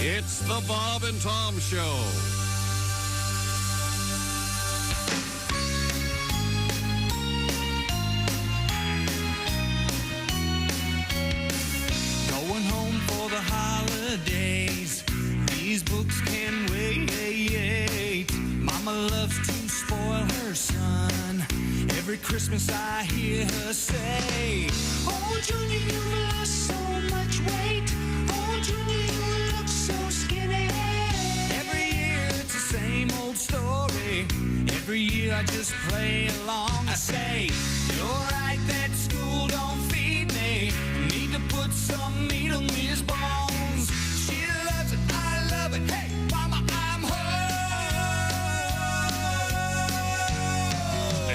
It's the Bob and Tom Show. Going home for the holidays. These books can wait. Mama loves to spoil her son. Every Christmas I hear her say, "Oh, Junior, you've lost so much weight. Oh, Junior, you look so skinny." Every year it's the same old story. Every year I just play along. I say, "You're right that school don't feed me. Need to put some meat on these bones." She loves it, I love it. Hey, Mama, I'm home.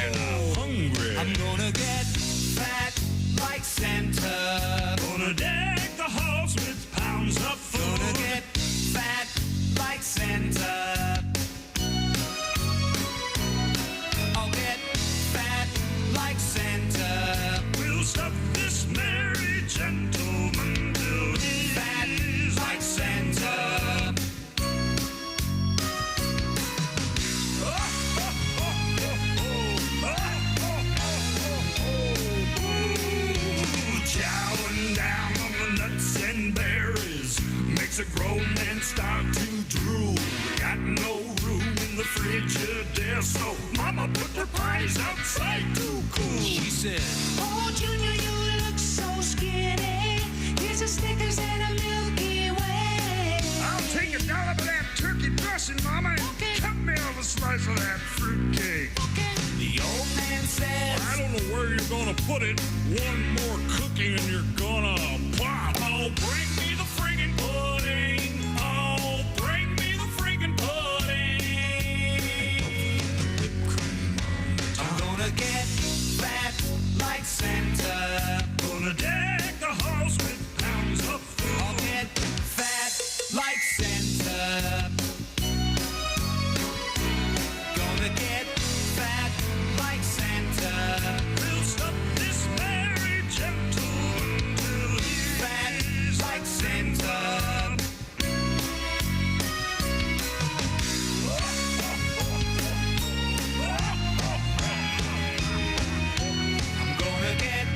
And I'm hungry. I'm gonna get fat like Santa. Gonna deck the halls with pounds of food. Gonna get fat like Santa. I'll get fat like Santa. We'll stuff this merry gentleman till he's Fat like Santa. Chowing down on the nuts and berries makes a grown man start to drool. We got no room in the Frigidaire, so Mama put the pies outside to cool. She said, "Oh, Junior, you look so skinny. Here's a Snickers and a Milky Way." I'll take a dollop of that turkey dressing, Mama, and Okay. cut me off a slice of that fruitcake. The old man says, I don't know where you're gonna put it. One more cooking and you're gonna pop. Oh, bring me the friggin' pudding. Oh, bring me the friggin' pudding. "I'm gonna get fat like Santa. Gonna deck the halls with pounds of food. I'll get fat like Santa. Gonna get fat like Santa. We'll stuff this merry gentleman till he's Fat like Santa. I'm gonna get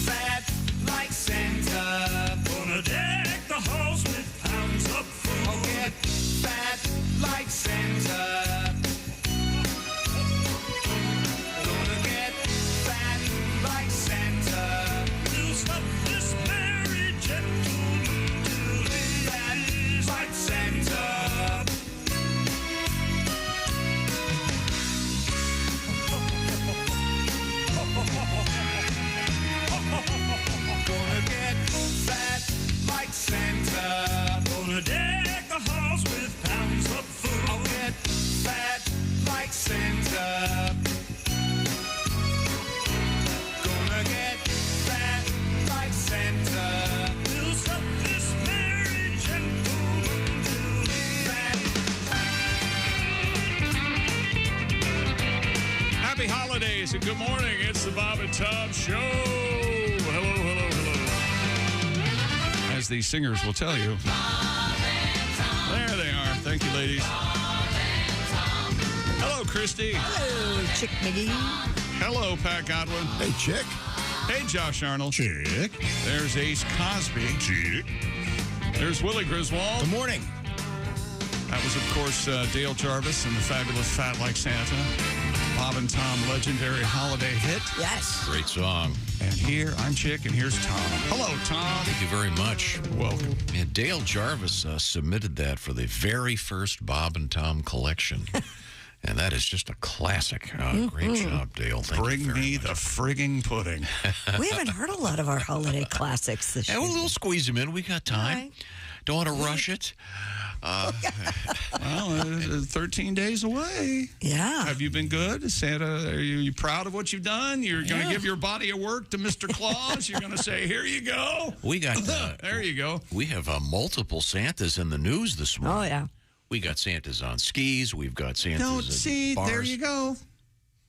fat like Santa. Gonna deck the halls with pounds of food. I'll get fat like Santa. Gonna get fat like Santa. We'll stuff this merry gentleman till he's Fat like Santa. Gonna get fat like Santa. Gonna deck the halls with pounds of food. I'll get fat like Santa. Gonna get fat like Santa. We'll stuff this merry gentleman till he's Happy holidays and good morning. It's the Bob and Tom Show. Hello, hello, hello. As these singers will tell you. There they are. Thank you, ladies. Hello, Christy. Hello, Chick McGee. Hello, Pat Godwin. Hey, Chick. Hey, Josh Arnold. Chick. There's Ace Cosby. Chick. There's Willie Griswold. Good morning. That was, of course, Dale Jarvis and the fabulous Fat Like Santa. Bob and Tom legendary holiday hit. Yes. Great song. And here, I'm Chick, and here's Tom. Hello, Tom. Thank you very much. Welcome. Yeah, Dale Jarvis submitted that for the very first Bob and Tom collection. And that is just a classic. Great job, Dale. Thank you Bring very me much. the frigging pudding. We haven't heard a lot of our holiday classics this Yeah, year. we'll squeeze them in. We got time. All right. Don't want to rush it. Well, 13 days away. Yeah. Have you been good? Santa, are you proud of what you've done? You're going to give your body of work to Mr. Claus? You're going to say, here you go? We got there you go. We have multiple Santas in the news this morning. Oh, yeah. We got Santas on skis. We've got Santas Don't at see, bars. there you go.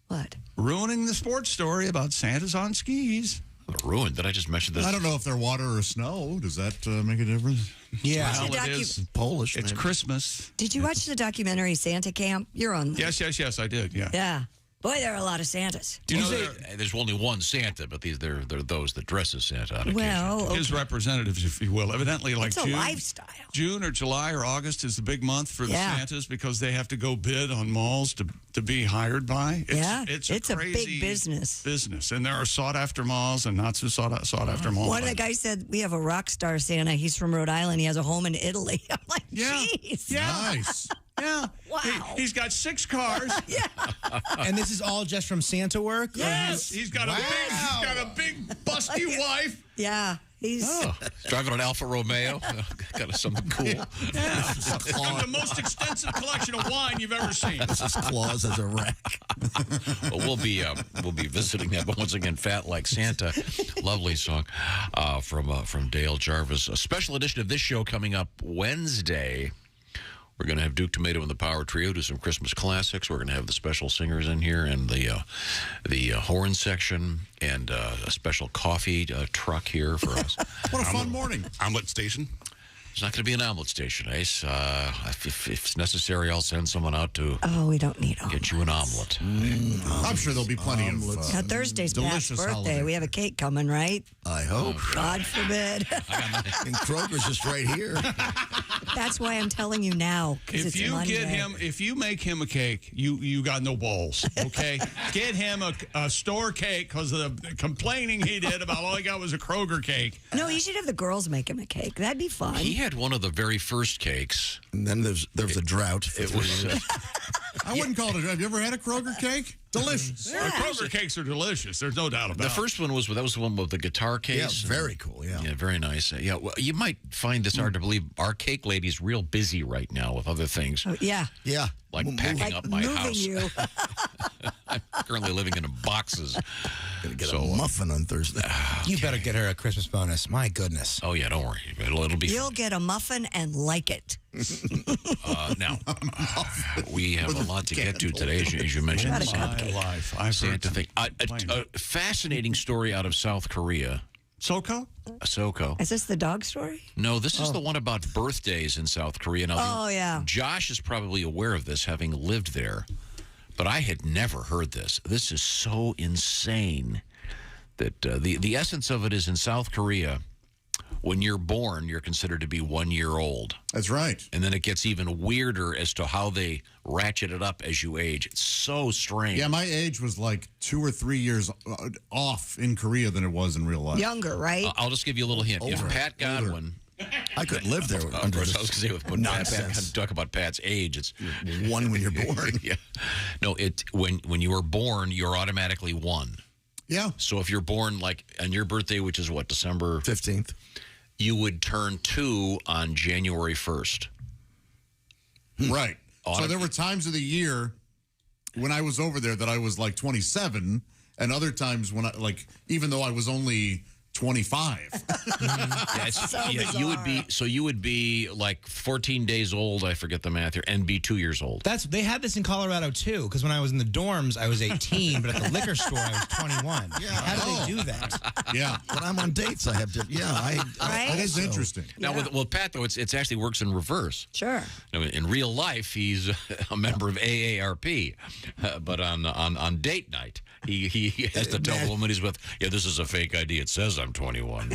What? Ruining the sports story about Santa's on skis. Ruined. Did I just mention this? I don't know if they're water or snow. Does that make a difference? Yeah. Well, Docu- it is Polish. It's maybe. Christmas. Did you watch the documentary Santa Camp? You're on. Yes, I did. Yeah. Yeah. Boy, there are a lot of Santas. Do you know There's only one Santa, but they're those that dress as Santa on occasion. Well, his representatives, if you will, evidently like it's a lifestyle. June or July or August is the big month for the Yeah. Santas because they have to go bid on malls to be hired by. It's a crazy big business. And there are sought after malls and not so sought after malls. One of the guys said, we have a rock star Santa. He's from Rhode Island. He has a home in Italy. I'm like, Yeah. jeez. Yeah. Nice. Yeah. Wow. He's got 6 cars. And this is all just from Santa work? Yes. He's got a big busty wife. Yeah. He's Driving an Alfa Romeo. Got something cool. Yeah. And the most extensive collection of wine you've ever seen. His claws as a rack. Well, we'll be visiting that. But once again, Fat Like Santa, lovely song from Dale Jarvis. A special edition of this show coming up Wednesday. We're going to have Duke Tomato and the Power Trio do some Christmas classics. We're going to have the special singers in here and the horn section and a special coffee truck here for us. What a fun morning. Omelet Station. It's not going to be an omelet station, Ace. If it's necessary, I'll send someone out to we don't need all. get you an omelet. I'm sure there'll be plenty of Now, Thursday's Pat's delicious birthday. holiday. We have a cake coming, right? I hope. God forbid. And Kroger's just right here. That's why I'm telling you now. 'Cause If it's you Monday. if you make him a cake, you got no balls. Okay, get him a store cake because of the complaining he did about all he got was a Kroger cake. No, you should have the girls make him a cake. That'd be fun. He had one of the very first cakes. And then there was a drought. It was I wouldn't call it a drought. Have you ever had a Kroger cake? Delicious. The Kroger cakes are delicious. There's no doubt about the it. first one was the one with the guitar case. Yeah, very cool. Yeah. Yeah, very nice. Yeah, well, you might find this hard to believe. Our cake lady's real busy right now with other things, Yeah. Yeah. like packing Like up my moving house. you. I'm currently living in boxes. Gonna get a muffin on Thursday. You better get her a Christmas bonus. My goodness. Oh yeah, don't worry. It'll be. You'll get a muffin and like it. Now we have a lot to get to today, as you mentioned. Got a Santa, cupcake. life. I've heard Santa thing. A fascinating story out of South Korea. SoCo? Soko. Is this the dog story? No, this is the one about birthdays in South Korea. Now, Oh, yeah. Josh is probably aware of this, having lived there, but I had never heard this. This is so insane that the essence of it is in South Korea, when you're born, you're considered to be 1 year old. That's right. And then it gets even weirder as to how they ratchet it up as you age. It's so strange. Yeah, my age was like 2 or 3 years off in Korea than it was in real life. Younger, right? I'll just give you a little hint. If Pat Godwin... I couldn't live there Of under course, I was this going to say, when Pat nonsense. talk about Pat's age, it's... one when you're born. Yeah. No, when you are born, you're automatically 1. Yeah. So if you're born like on your birthday, which is what, December 15th. You would turn 2 on January 1st. Right. So Autumn- there were times of the year when I was over there that I was like 27, and other times when I, like, even though I was only 25. You would be like 14 days old, I forget the math here, and be 2 years old. They had this in Colorado too, because when I was in the dorms, I was 18, but at the liquor store, I was 21. Yeah. How do they do that? Yeah. When I'm on dates, I have to. Yeah, Right? That is interesting. Now, with Pat, though, it actually works in reverse. Sure. Now, in real life, he's a member of AARP, but on date night, he has to tell the woman he's with, yeah, this is a fake ID. It says I'm 21.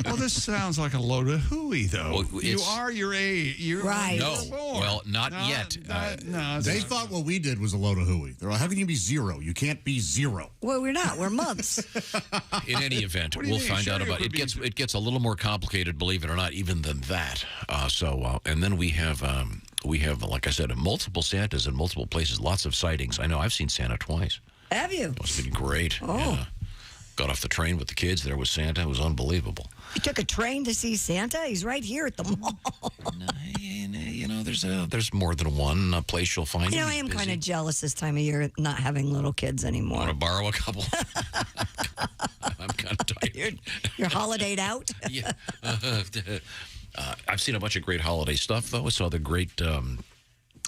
Well, this sounds like a load of hooey, though. Well, you it's- are your age. Right. No, Born. well, not yet. No, They thought what we did was a load of hooey. They're like, how can you be 0? You can't be 0. Well, we're not. We're months. In any event, What do you we'll mean? find Sure, out it about could it. be- It gets a little more complicated, believe it or not, even than that. And then we have, like I said, multiple Santas in multiple places, lots of sightings. I know I've seen Santa twice. Have you? It's been great. Oh. Yeah. Got off the train with the kids. There was Santa. It was unbelievable. You took a train to see Santa? He's right here at the mall. You know, there's more than one place you'll find You know, him. I He's am busy. kind of jealous this time of year not having little kids Want anymore. to borrow a couple? I'm kind of tired. You're holidayed out? Yeah. I've seen a bunch of great holiday stuff, though. I saw the great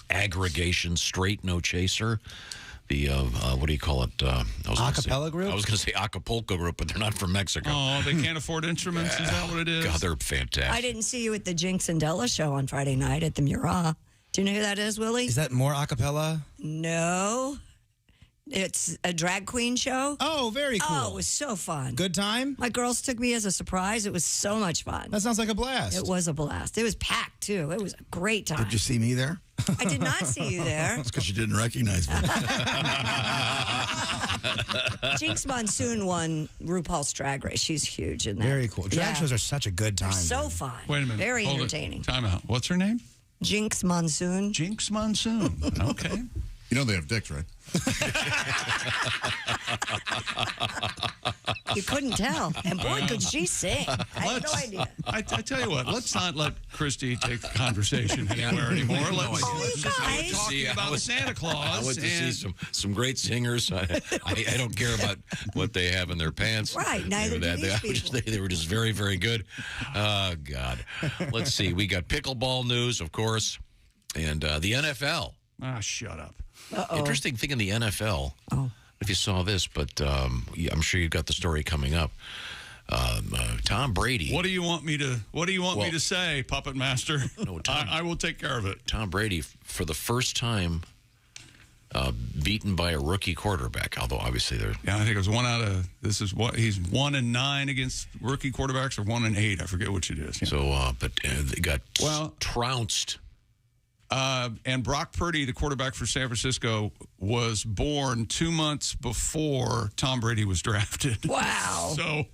aggregation Straight No Chaser what do you call it? Acapella group? I was going to say Acapulco group, but they're not from Mexico. Oh, they can't afford instruments? Is that what it is? God, they're fantastic. I didn't see you at the Jinx and Della show on Friday night at the Murat. Do you know who that is, Willie? Is that more acapella? No. It's a drag queen show. Oh, very cool. Oh, it was so fun. Good time? My girls took me as a surprise. It was so much fun. That sounds like a blast. It was a blast. It was packed, too. It was a great time. Did you see me there? I did not see you there. It's because you didn't recognize me. Jinx Monsoon won RuPaul's Drag Race. She's huge in that. Very cool. Drag Yeah. shows are such a good time. So dude. fun. Wait a minute. Very Hold it. entertaining. Time out. What's her name? Jinx Monsoon. Jinx Monsoon. Okay. You know they have dicks, right? You couldn't tell. And boy, could she sing. I had no idea. I tell you what, let's not let Christy take the conversation anywhere anymore. Let's you just guys. talk about Santa Claus. I went to see and- some great singers. I don't care about what they have in their pants. Right, neither do these people. They were just very, very good. Oh, God. Let's see. We got pickleball news, of course, and the NFL. Ah, shut up. Interesting thing in the NFL. If you saw this, but I'm sure you've got the story coming up. Tom Brady. What do you want me to say, Puppet Master? No, Tom- I will take care of it. Tom Brady, for the first time, beaten by a rookie quarterback. Although obviously they're Yeah, I think it was 1 out of. This is what he's 1-9 against rookie quarterbacks, or 1-8. I forget which it is. Yeah. so. But they got Well- trounced. And Brock Purdy, the quarterback for San Francisco, was born 2 months before Tom Brady was drafted. Wow. So,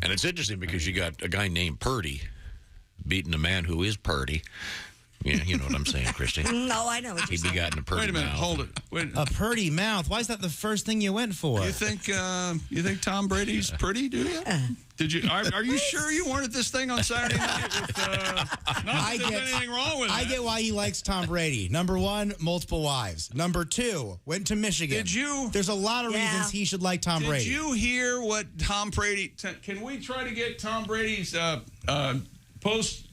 And it's interesting because you got a guy named Purdy beating a man who is Purdy. Yeah, you know what I'm saying, Christy. No, I know what you're He'd be saying. gotten a Purdy wait a minute, mouth. hold it. Wait. A purdy mouth. Why is that the first thing you went for? You think Tom Brady's pretty? Do you? Did you? Are you sure you weren't at this thing on Saturday night? With, not that there's anything wrong with I that. get why he likes Tom Brady. Number one, multiple wives. Number two, went to Michigan. Did you? There's a lot of Yeah. reasons he should like Tom Did Brady. you hear what Tom Brady? Can we try to get Tom Brady's post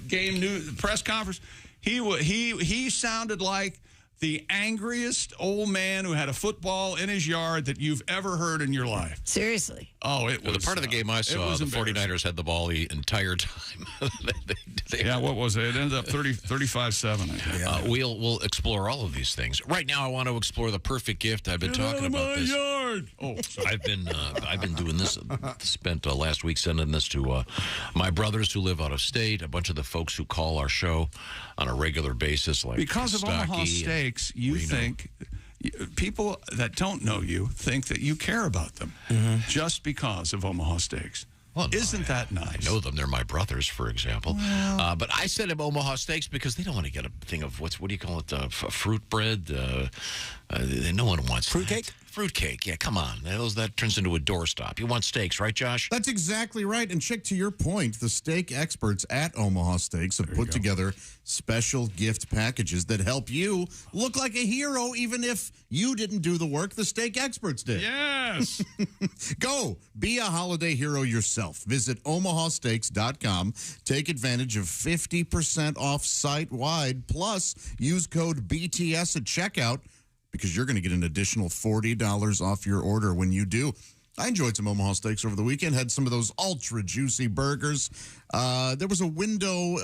game news press conference? He sounded like the angriest old man who had a football in his yard that you've ever heard in your life. Seriously. Oh, it was The part of the game I it saw, was the embarrassing. 49ers had the ball the entire time. Yeah, what was it? It ended up 35-7. We'll explore all of these things. Right now, I want to explore the perfect gift. I've been talking about this. Yard. Oh, sorry. I've been doing this. Spent last week sending this to my brothers who live out of state. A bunch of the folks who call our show on a regular basis, like Because of Stocky Omaha and Steaks, you Reno. think people that don't know you think that you care about them just because of Omaha Steaks. Well, no, Isn't that nice? I know them. They're my brothers, for example. But I sent them Omaha Steaks because they don't want to get a thing of what do you call it? Fruit bread. No one wants Fruitcake? that. Fruitcake. Yeah, come on. That turns into a doorstop. You want steaks, right, Josh? That's exactly right. And Chick, to your point, the steak experts at Omaha Steaks have put together special gift packages that help you look like a hero, even if you didn't do the work the steak experts did. Yes. Go be a holiday hero yourself. Visit omahasteaks.com. Take advantage of 50% off site-wide. Plus, use code BTS at checkout because you're going to get an additional $40 off your order when you do. I enjoyed some Omaha Steaks over the weekend. Had some of those ultra juicy burgers. There was a window,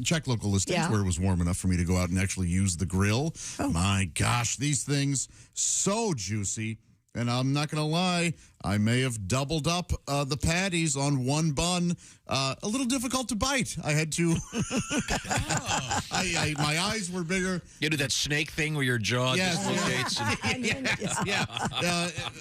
check local listings, Yeah. where it was warm enough for me to go out and actually use the grill. My gosh, these things, so juicy. And I'm not going to lie, I may have doubled up the patties on one bun. A little difficult to bite. I had to. My eyes were bigger. You do that snake thing where your jaw Yes. dislocates.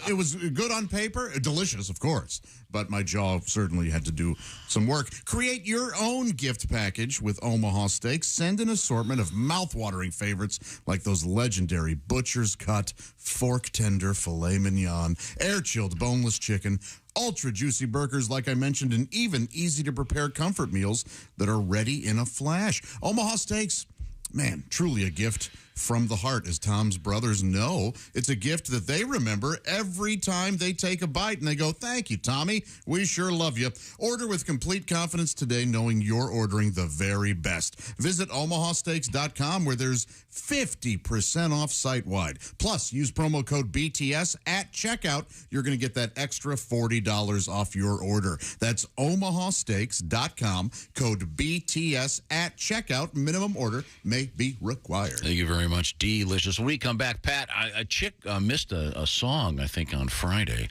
It was good on paper, delicious, of course, but my jaw certainly had to do some work. Create your own gift package with Omaha Steaks. Send an assortment of mouth-watering favorites like those legendary Butcher's Cut, Fork Tender, Filet Mignon, air-chilled boneless chicken, ultra-juicy burgers, like I mentioned, and even easy-to-prepare comfort meals that are ready in a flash. Omaha Steaks, man, truly a gift from the heart, as Tom's brothers know. It's a gift that they remember every time they take a bite, and they go, "Thank you, Tommy. We sure love you." Order with complete confidence today, knowing you're ordering the very best. Visit omahasteaks.com, where there's 50% off site-wide. Plus, use promo code BTS at checkout. You're going to get that extra $40 off your order. That's omahasteaks.com, code BTS at checkout. Minimum order may be required. Thank you very much. Delicious. When we come back, Pat, a chick missed a song, I think, on Friday,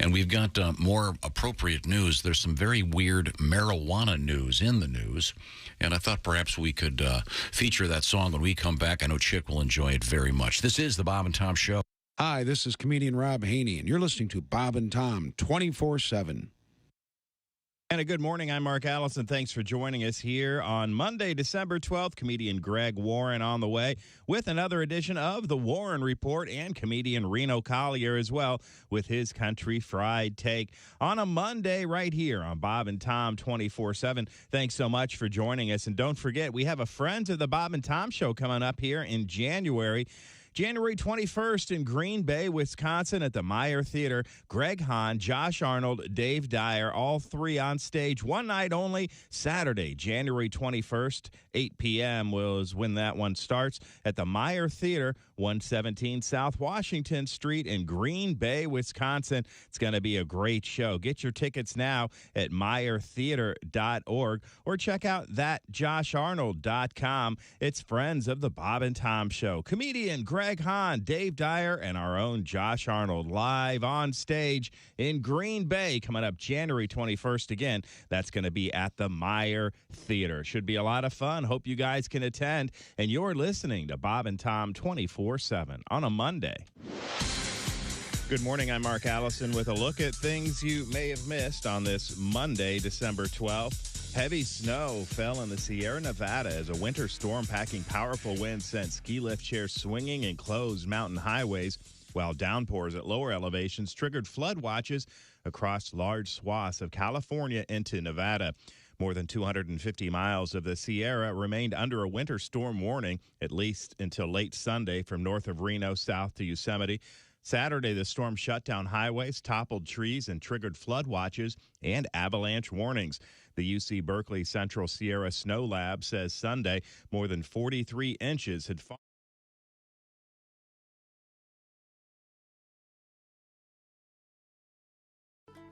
and we've got more appropriate news. There's some very weird marijuana news in the news, and I thought perhaps we could feature that song when we come back. I know Chick will enjoy it very much. This is the Bob and Tom Show. Hi, this is comedian Rob Haney, and you're listening to Bob and Tom 24/7. And a good morning. I'm Mark Allison. Thanks for joining us here on Monday, December 12th. Comedian Greg Warren on the way with another edition of the Warren Report, and comedian Reno Collier as well with his Country Fried Take on a Monday right here on Bob and Tom 24/7. Thanks so much for joining us. And don't forget, we have a Friends of the Bob and Tom Show coming up here in January 21st in Green Bay, Wisconsin at the Meyer Theater. Greg Hahn, Josh Arnold, Dave Dyer, all three on stage. One night only, Saturday, January 21st, 8 p.m. was when that one starts at the Meyer Theater, 117 South Washington Street in Green Bay, Wisconsin. It's going to be a great show. Get your tickets now at meyertheater.org or check out thatjosharnold.com. It's Friends of the Bob and Tom Show. Comedian Greg Hahn, Dave Dyer, and our own Josh Arnold live on stage in Green Bay coming up January 21st. Again, that's going to be at the Meyer Theater. Should be a lot of fun. Hope you guys can attend. And you're listening to Bob and Tom 24/7 on a Monday. Good morning. I'm Mark Allison with a look at things you may have missed on this Monday, December 12th. Heavy snow fell in the Sierra Nevada as a winter storm packing powerful winds sent ski lift chairs swinging and closed mountain highways, while downpours at lower elevations triggered flood watches across large swaths of California into Nevada. More than 250 miles of the Sierra remained under a winter storm warning, at least until late Sunday, from north of Reno south to Yosemite. Saturday, the storm shut down highways, toppled trees, and triggered flood watches and avalanche warnings. The UC Berkeley Central Sierra Snow Lab says Sunday more than 43 inches had fallen.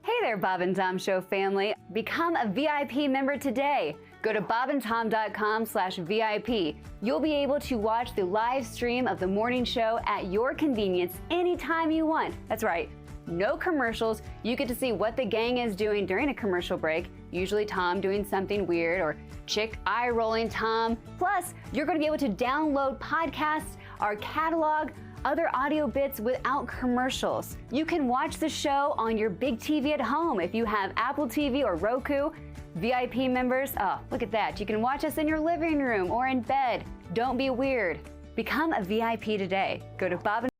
Hey there, Bob and Tom Show family. Become a VIP member today. Go to bobandtom.com/VIP. You'll be able to watch the live stream of the morning show at your convenience anytime you want. That's right. No commercials. You get to see what the gang is doing during a commercial break. Usually Tom doing something weird or Chick eye-rolling Tom. Plus, you're going to be able to download podcasts, our catalog, other audio bits without commercials. You can watch the show on your big TV at home if you have Apple TV or Roku. VIP members, oh, look at that. You can watch us in your living room or in bed. Don't be weird. Become a VIP today. Go to Bob and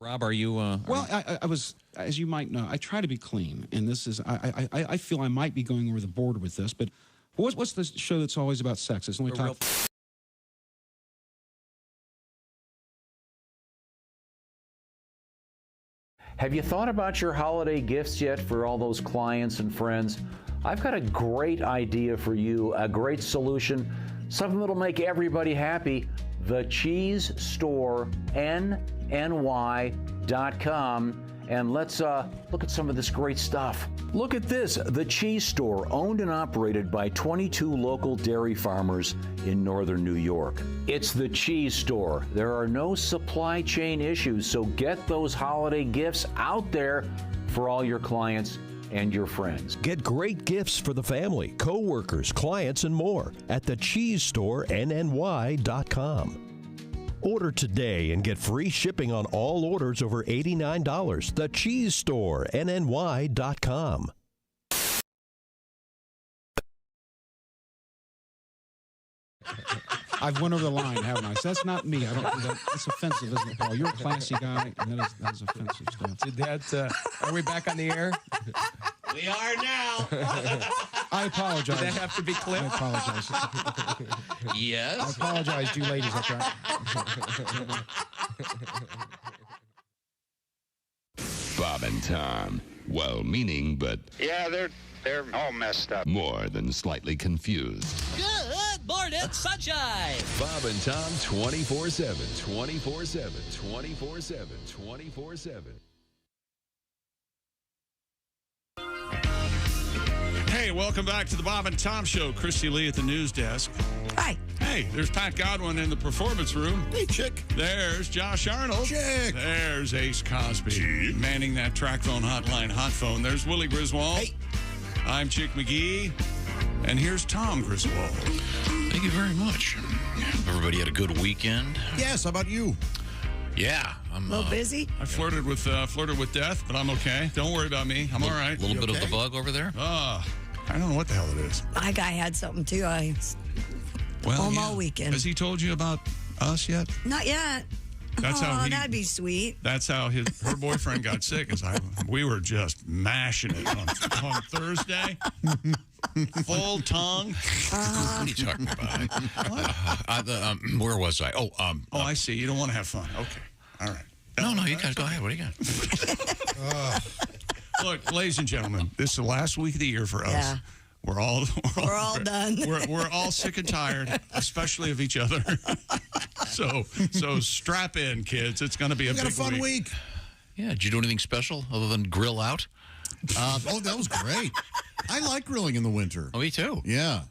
Rob, are you? Well, I was, as you might know, I try to be clean, and this is, I feel I might be going over the border with this, but what's the show that's always about sex? It's only talk. Have you thought about your holiday gifts yet for all those clients and friends? I've got a great idea for you, a great solution, something that'll make everybody happy. The Cheese Store, NNY.com. And let's look at some of this great stuff. Look at this, The Cheese Store, owned and operated by 22 local dairy farmers in northern New York. It's The Cheese Store. There are no supply chain issues, so get those holiday gifts out there for all your clients and your friends. Get great gifts for the family, co-workers, clients, and more at the Cheese Store, NNY.com. Order today and get free shipping on all orders over $89. The Cheese Store, NNY.com. I've went over the line, haven't I? So that's not me. I don't. That's offensive, isn't it, Paul? You're a classy guy, and that is offensive stuff. Are we back on the air? We are now. I apologize. Did that have to be clipped? I apologize. Yes. I apologize to you ladies. That's right. Bob and Tom, well-meaning, but yeah, they're all messed up. More than slightly confused. Good morning, sunshine. Bob and Tom 24/7, 24/7, 24/7, 24/7. Hey, welcome back to the Bob and Tom Show. Christy Lee at the news desk. Hi. Hey, there's Pat Godwin in the performance room. Hey, chick. There's Josh Arnold. Chick. There's Ace Cosby. Manning that track phone hotline, hot phone. There's Willie Griswold. Hey. I'm Chick McGee. And here's Tom Griswold. Thank you very much. Everybody had a good weekend. Yes, how about you? Yeah, I'm a little busy. I flirted with death, but I'm okay. Don't worry about me. I'm all right. A little bit of the bug over there? I don't know what the hell it is. My guy had something too. I home all weekend. Has he told you about us yet? Not yet. That's how that'd be sweet. That's how her boyfriend got sick. We were just mashing it on Thursday. Full tongue. What are you talking about? Where was I? I see. You don't want to have fun. Okay. All right. No, you guys go ahead. What do you got? Look, ladies and gentlemen, this is the last week of the year for us. Yeah. We're all done. We're all sick and tired, especially of each other. So strap in, kids. It's going to be a big fun week. Yeah. Did you do anything special other than grill out? That was great. I like grilling in the winter. Oh, me too. Yeah,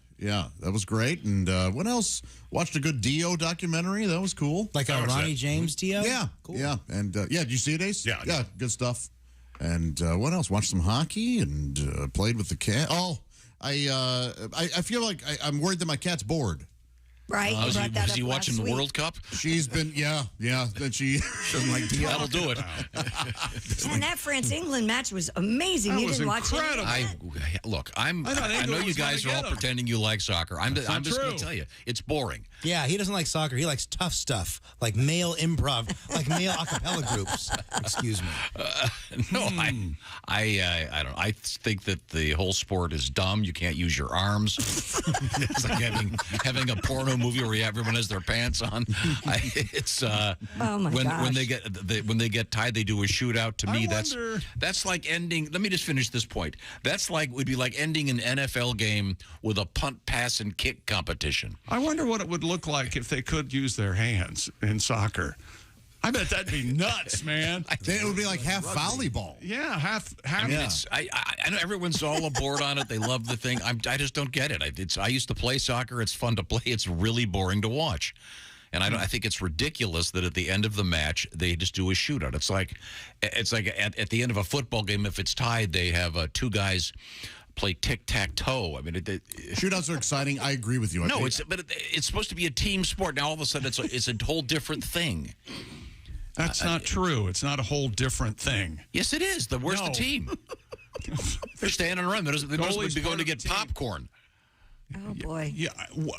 that was great. And what else? Watched a good Dio documentary. That was cool. Like a Ronnie James Dio? Yeah, cool. Yeah. And did you see it, Ace? Yeah, good stuff. And what else? Watched some hockey and played with the cat. Oh, I feel like I'm worried that my cat's bored. Right. Was he watching the World Cup? She's been, yeah. Then she doesn't like Dio. That'll do it. And that France-England match was amazing. That you was didn't watch it? Look, I know you guys are all pretending you like soccer. I'm just going to tell you, it's boring. Yeah, he doesn't like soccer. He likes tough stuff, like male improv, like male a cappella groups. Excuse me. No, I don't know. I think that the whole sport is dumb. You can't use your arms. It's like having a porno movie where everyone has their pants on. Oh my gosh. When they get tied, they do a shootout. To me, that's like ending. Let me just finish this point. Would be like ending an NFL game with a punt, pass, and kick competition. I wonder what it would look like if they could use their hands in soccer. I bet that'd be nuts, man. Then it would be like half volleyball. Yeah, half. I mean, I know everyone's all aboard on it. They love the thing. I just don't get it. I used to play soccer. It's fun to play. It's really boring to watch. And I think it's ridiculous that at the end of the match they just do a shootout. It's like at the end of a football game, if it's tied, they have two guys play tic-tac-toe. I mean, shootouts are exciting. I agree with you. But it's supposed to be a team sport. Now all of a sudden it's a whole different thing. That's not true. It's not a whole different thing. Yes, it is. Where's the team? They're standing around. They're supposed to be going to get popcorn. Oh, boy. Yeah.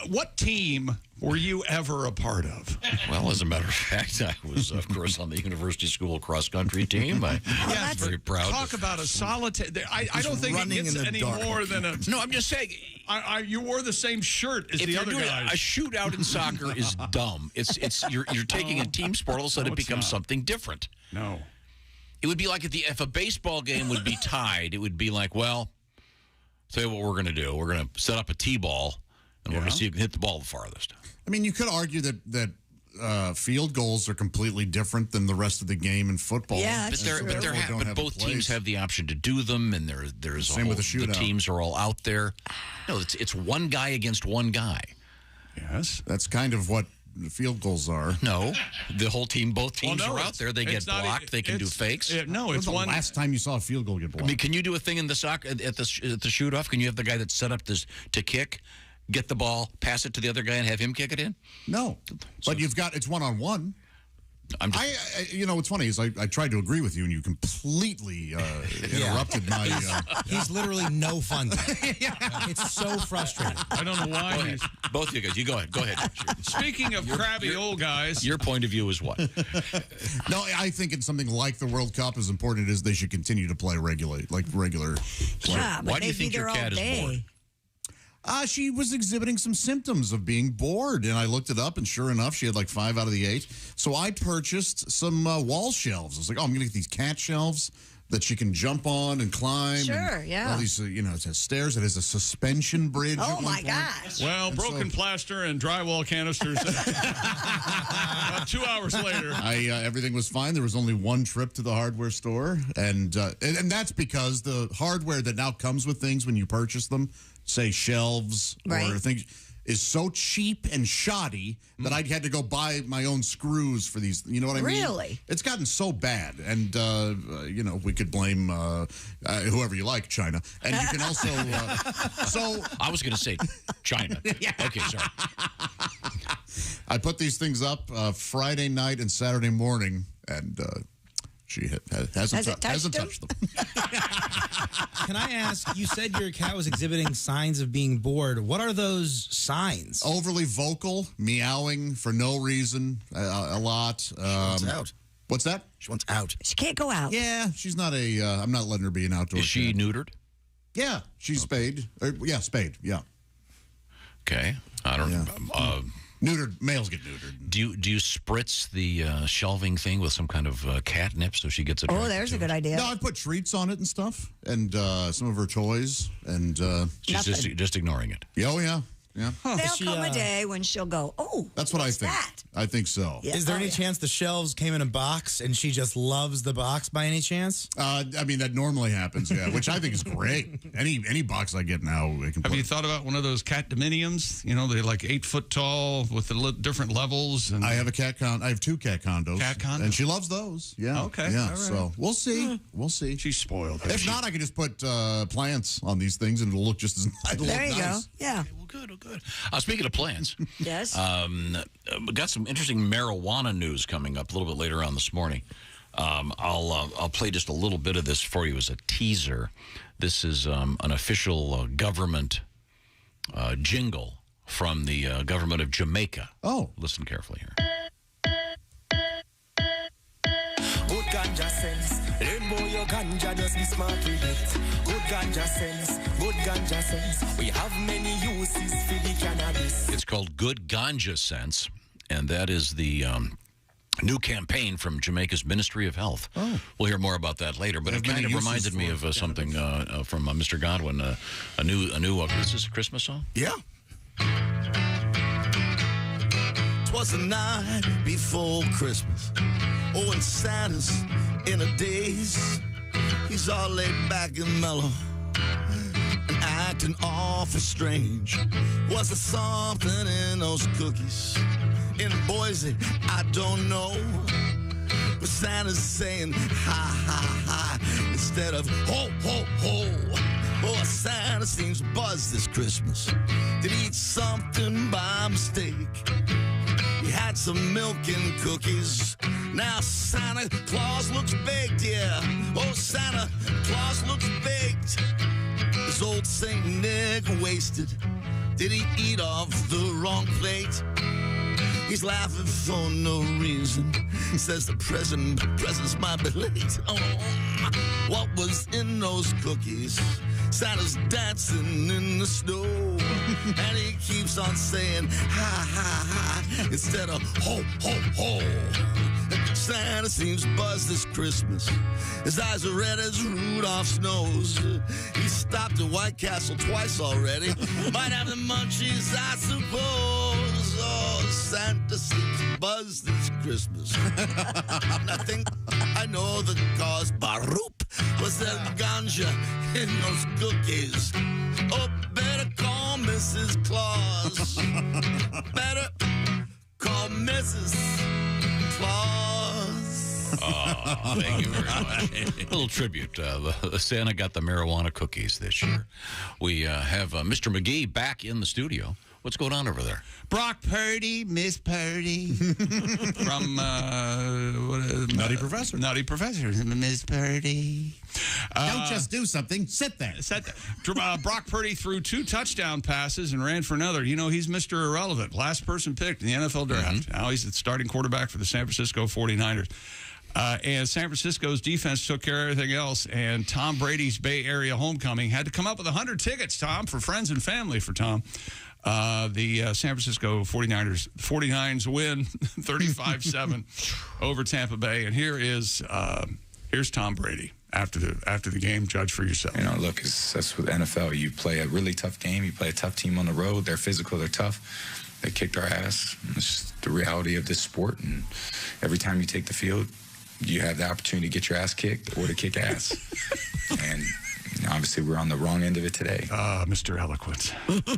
What team were you ever a part of? Well, as a matter of fact, I was, of course, on the university school cross-country team. I'm very proud. Talk about a solitary. I don't think it gets any more than a. No, I'm just saying. You wore the same shirt as the other guys. A shootout in soccer is dumb. You're taking a team sport. All of a sudden, it becomes something different. No. It would be like if a baseball game would be tied, it would be like, well, tell you what we're going to do. We're going to set up a T-ball, and we're going to see who can hit the ball the farthest. I mean, you could argue that field goals are completely different than the rest of the game in football. Yeah, but both teams have the option to do them, and there's Same with the shootout. The teams are all out there. No, it's one guy against one guy. Yes, that's kind of what the field goals are. No, the whole team, both teams are out there. They get blocked. They can do fakes. When's the last time you saw a field goal get blocked? I mean, can you do a thing in the soccer at the shoot-off? Can you have the guy that's set up to kick, get the ball, pass it to the other guy, and have him kick it in? No, but it's one-on-one. You know what's funny is I tried to agree with you and you completely interrupted my. He's literally no fun. It's so frustrating. I don't know why. Both of you guys, you go ahead. Speaking of crabby old guys, your point of view is what? No, I think in something like the World Cup, as important as they should continue to play regular. Yeah, but why do you think your cat is bored? She was exhibiting some symptoms of being bored, and I looked it up, and sure enough, she had like 5 out of the 8. So I purchased some wall shelves. I was like, I'm going to get these cat shelves that she can jump on and climb. Sure, yeah. All these, it has stairs. It has a suspension bridge. Oh, my gosh. Well, broken plaster and drywall canisters. About 2 hours later. Everything was fine. There was only one trip to the hardware store, and that's because the hardware that now comes with things when you purchase them, say shelves or things, is so cheap and shoddy that I had to go buy my own screws for these. You know what I mean? Really? It's gotten so bad. And, we could blame whoever you like, China. And you can also... I was going to say China. Yeah. Okay, sorry. I put these things up Friday night and Saturday morning, and... she hasn't touched them. Can I ask, you said your cat was exhibiting signs of being bored. What are those signs? Overly vocal, meowing for no reason, a lot. She wants out. What's that? She wants out. She can't go out. Yeah, she's not I'm not letting her be an outdoor Is she cat. neutered? Yeah, she's spayed. Spayed, yeah. Okay. I don't know. Neutered, males get neutered. Do you spritz the shelving thing with some kind of catnip so she gets attracted? Oh, there's a good idea. No, I put treats on it and stuff, and some of her toys, and she's just ignoring it. Oh yeah. Yeah. There'll come a day when she'll go, that's what I think. That? I think so. Yeah. Is there any chance the shelves came in a box and she just loves the box by any chance? I mean, that normally happens, yeah, which I think is great. Any box I get now, I can Have you thought about one of those cat dominiums? They're like 8 foot tall with the different levels. And I have I have 2 cat condos. Cat condos? And she loves those. Yeah. Okay. Yeah. All right. So we'll see. We'll see. She's spoiled. If not, I can just put plants on these things and it'll look just as nice. There you go. Yeah. Well, good. Speaking of plants. Yes. We got some interesting marijuana news coming up a little bit later on this morning. I'll play just a little bit of this for you as a teaser. This is an official government jingle from the government of Jamaica. Oh. Listen carefully here. Good ganja sense. Learn more your ganja, just be smart with it. Good ganja sense. Good ganja sense. We have many uses for the cannabis. It's called Good Ganja Sense, and that is the new campaign from Jamaica's Ministry of Health. Oh. We'll hear more about that later, but it kind of reminded me of something from Mr. Godwin, a new. Is this a Christmas song? Yeah. 'Twas the night before Christmas. Oh, and Santa's in a daze. He's all laid back and mellow and acting awful strange. Was there something in those cookies in Boise? I don't know. But Santa's saying hi, hi, hi instead of ho, ho, ho. Oh, Santa seems buzzed this Christmas. Did he eat something by mistake? He had some milk and cookies. Now Santa Claus looks baked, yeah. Oh, Santa Claus looks baked. Is old Saint Nick wasted? Did he eat off the wrong plate? He's laughing for no reason. Says the presents might be late. Oh, what was in those cookies? Santa's dancing in the snow. And he keeps on saying, ha, ha, ha, instead of ho, ho, ho. Santa seems buzzed this Christmas. His eyes are red as Rudolph's nose. He stopped at White Castle twice already. Might have the munchies, I suppose. Oh, Santa seems buzzed this Christmas. And I think I know the cause. Baroop was that ganja in those cookies. Oh, better call Mrs. Claus. Better call Mrs. Claus. Oh, thank you very much. A little tribute. The Santa got the marijuana cookies this year. We have Mr. McGee back in the studio. What's going on over there? Brock Purdy, Miss Purdy, from Nutty Professor. Nutty Professor, Miss Purdy. Don't just do something. Sit there. Brock Purdy threw 2 touchdown passes and ran for another. You know, he's Mr. Irrelevant. Last person picked in the NFL draft. Now he's the starting quarterback for the San Francisco 49ers. And San Francisco's defense took care of everything else, and Tom Brady's Bay Area homecoming had to come up with 100 tickets, Tom, for friends and family for Tom. The San Francisco 49ers win 35-7 over Tampa Bay. And here's Tom Brady after the game. Judge for yourself. You know, look, that's with NFL. You play a really tough game. You play a tough team on the road. They're physical. They're tough. They kicked our ass. It's the reality of this sport. And every time you take the field, you have the opportunity to get your ass kicked or to kick ass. And obviously, we're on the wrong end of it today. Mr. Eloquent.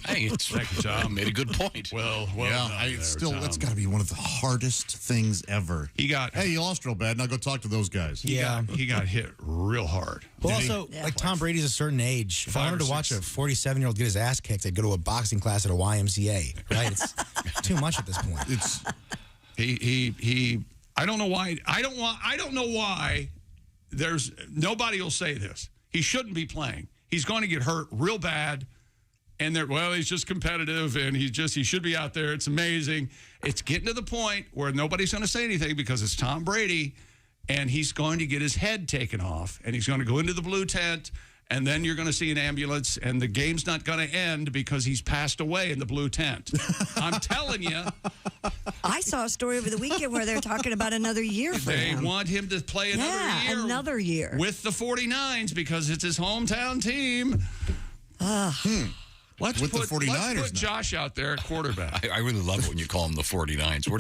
Hey, thank you, Tom. Made a good point. Well, yeah. That's got to be one of the hardest things ever. Hey, you lost real bad. Now go talk to those guys. He got hit real hard. Well, also, like Tom Brady's a certain age. If I wanted to watch a 47-year-old get his ass kicked, I'd go to a boxing class at a YMCA. Right? It's too much at this point. It's he. I don't know why. I don't know why. There's nobody will say this. He shouldn't be playing. He's going to get hurt real bad. And he's just competitive, and he should be out there. It's amazing. It's getting to the point where nobody's going to say anything because it's Tom Brady, and he's going to get his head taken off, and he's going to go into the blue tent, and then you're going to see an ambulance, and the game's not going to end because he's passed away in the blue tent. I'm telling you. I saw a story over the weekend where they're talking about another year for him. They want him to play another year. Another year. With the 49ers because it's his hometown team. Let's put Josh out there at quarterback. I really love it when you call him the 49ers. Where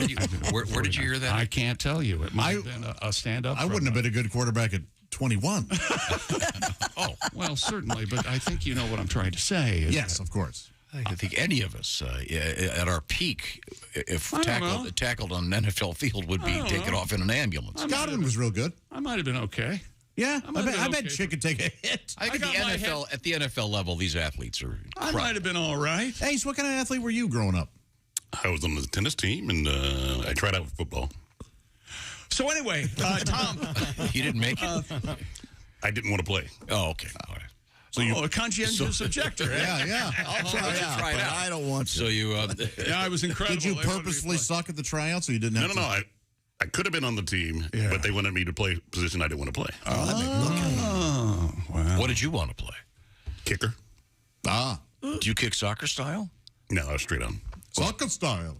did you hear that? I can't tell you. It might have been a stand-up. I wouldn't have been a good quarterback at 21. Oh, well, certainly. But I think you know what I'm trying to say. Yes, of course. I think any of us at our peak, if tackled on an NFL field, would be taken off in an ambulance. Godwin was real good. I might have been okay. Yeah, I bet Chick could take a hit. I think at the NFL level, these athletes are. I might have been all right. Hey, so what kind of athlete were you growing up? I was on the tennis team, and I tried out for football. So anyway, Tom, you didn't make it. I didn't want to play. Oh, okay. All right. So a conscientious objector. Yeah. I'll try it out. I don't want to. So you. I was incredible. Did you purposefully suck at the tryouts, or you didn't have to? No. I could have been on the team, but they wanted me to play a position I didn't want to play. Oh, wow. What did you want to play? Kicker. Do you kick soccer style? No, I was straight on. Soccer style.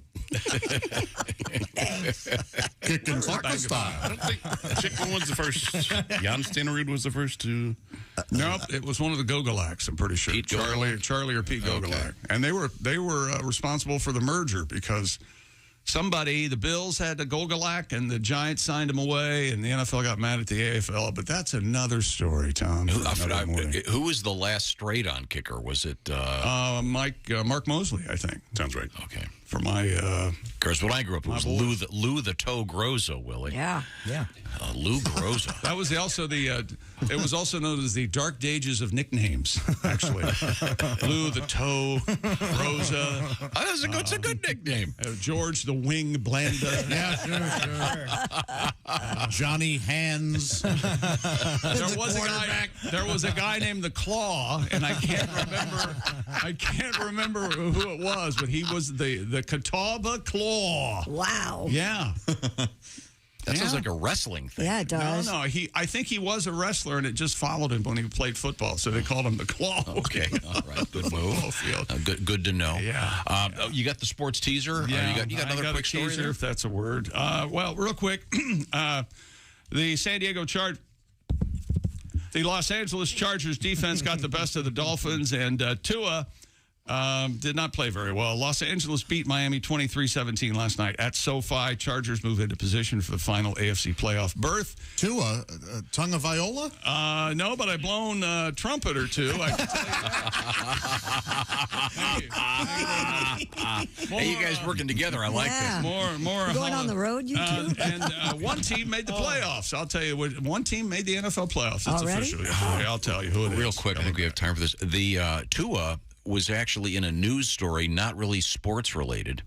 Kicking soccer style. I don't think Chicken was the first. Jan Stenerud was the first to. Nope, it was one of the Gogolaks, I'm pretty sure. Charlie or Pete Gogolak. And they were responsible for the merger because the Bills had the Gogolak and the Giants signed him away, and the NFL got mad at the AFL. But that's another story, Tom. Who was the last straight-on kicker? Was it Mark Mosley, I think. Sounds right. Okay. For my, of course, when I grew up, it was Lou the Toe Groza, Willie. Yeah. Lou Groza. That was it was also known as the Dark Ages of nicknames, actually. Lou the Toe Groza. It's a good nickname. George the Wing Blanda. Yeah, sure. Johnny Hands. There was a guy named the Claw, and I can't remember who it was, but he was the Catawba Claw. Wow. Yeah. That sounds like a wrestling thing. Yeah, it does. No, I think he was a wrestler, and it just followed him when he played football, so they called him the Claw. Okay, all right, good move. Good to know. Yeah. You got the sports teaser? Yeah, you got another quick story teaser, there? if that's a word. Well, real quick, the Los Angeles Chargers defense got the best of the Dolphins, and Tua did not play very well. Los Angeles beat Miami 23-17 last night at SoFi. Chargers move into position for the final AFC playoff berth. Tua, tongue of viola? No, but I've blown a trumpet or two. I can tell you that. Hey, you guys working together. I like this. More going on the road, you two? And one team made the playoffs. I'll tell you what. One team made the NFL playoffs. It's Already? official. I'll tell you who it is. Real quick, I think we have time for this. The Tua was actually in a news story, not really sports related.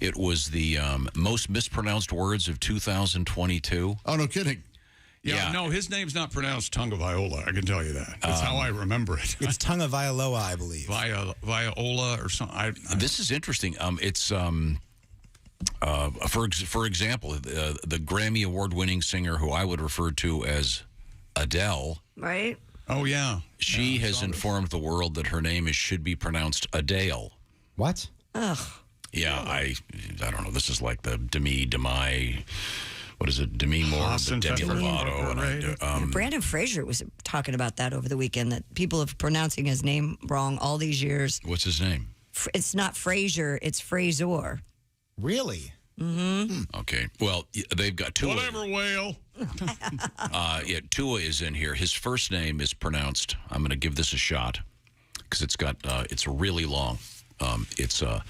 It was the most mispronounced words of 2022. Oh, no kidding. Yeah, no, his name's not pronounced Tonga Viola. I can tell you that. That's how I remember it. It's Tonga Viola, I believe. Viola or something. This is interesting. It's for example, the Grammy Award-winning singer who I would refer to as Adele. Right. Oh, yeah. She has informed the world that her name should be pronounced Adele. What? Ugh. Yeah, I don't know. This is like the Demi, what is it? Demi Moore, Austin Demi Pepper. Lovato. Right. Brandon Fraser was talking about that over the weekend, that people have pronouncing his name wrong all these years. What's his name? It's not Fraser, it's Fraser. Really? Mm-hmm. Okay. Well, they've got Tua. Whatever, whale. Yeah, Tua is in here. His first name is pronounced. I'm going to give this a shot because it's really long. It's Tua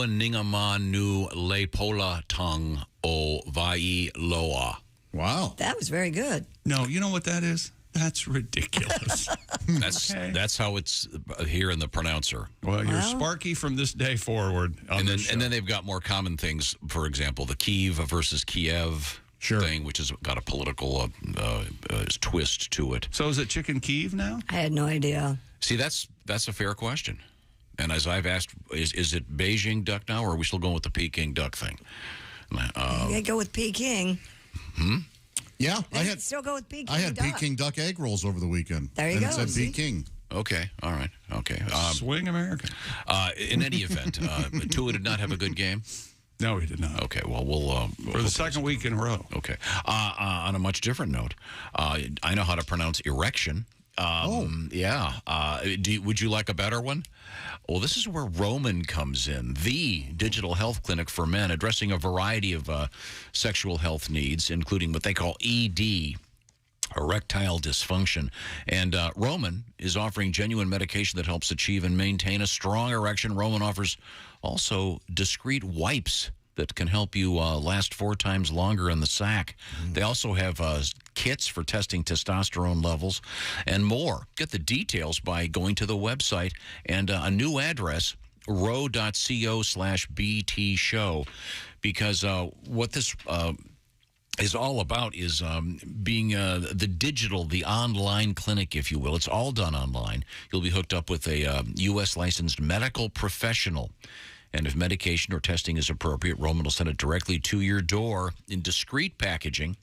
Ningamanu Lepola Tung O Vai Loa. Wow. That was very good. No, you know what that is? That's ridiculous. That's how it's here in the pronouncer. Well, you're Sparky from this day forward. And then they've got more common things. For example, the Kyiv versus Kiev thing, which has got a political twist to it. So is it Chicken Kyiv now? I had no idea. See, that's a fair question. And as I've asked, is it Beijing duck now, or are we still going with the Peking duck thing? You go with Peking. Yeah, I had still go with Peking. I had duck. Peking duck egg rolls over the weekend. There you and go. It said See? Peking. Okay, all right, okay. Swing American. In any event, Tua did not have a good game. No, he did not. Okay, well, we'll for the second week in a row. Okay. On a much different note, I know how to pronounce erection. Yeah. Would you like a better one? Well, this is where Roman comes in, the digital health clinic for men, addressing a variety of sexual health needs, including what they call ED, erectile dysfunction. And Roman is offering genuine medication that helps achieve and maintain a strong erection. Roman offers also discreet wipes that can help you last 4 times longer in the sack. They also have kits for testing testosterone levels and more. Get the details by going to the website and a new address, row.co/BT show, because what this is all about is being the online clinic, if you will. It's all done online. You'll be hooked up with a U.S. licensed medical professional. And if medication or testing is appropriate, Roman will send it directly to your door in discreet packaging.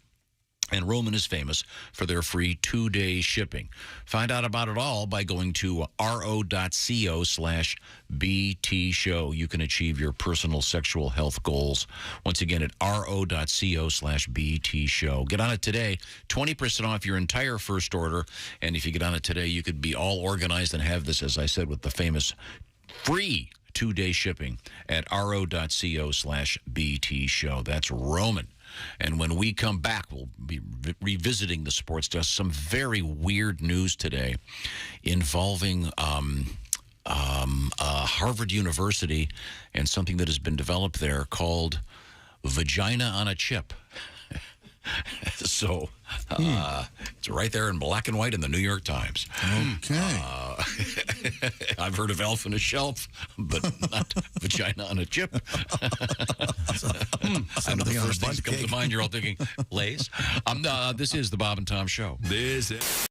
And Roman is famous for their free 2-day shipping. Find out about it all by going to ro.co/BT show. You can achieve your personal sexual health goals. Once again, at ro.co/BT show. Get on it today. 20% off your entire first order. And if you get on it today, you could be all organized and have this, as I said, with the famous free 2-day shipping at ro.co/BT show. That's Roman. And when we come back, we'll be revisiting the sports desk. Some very weird news today involving Harvard University and something that has been developed there called vagina on a chip. So it's right there in black and white in the New York Times. Okay. I've heard of elf on a shelf, but not vagina on a chip. I know the first things that come to mind. You're all thinking, Lay's. This is the Bob and Tom Show. This is...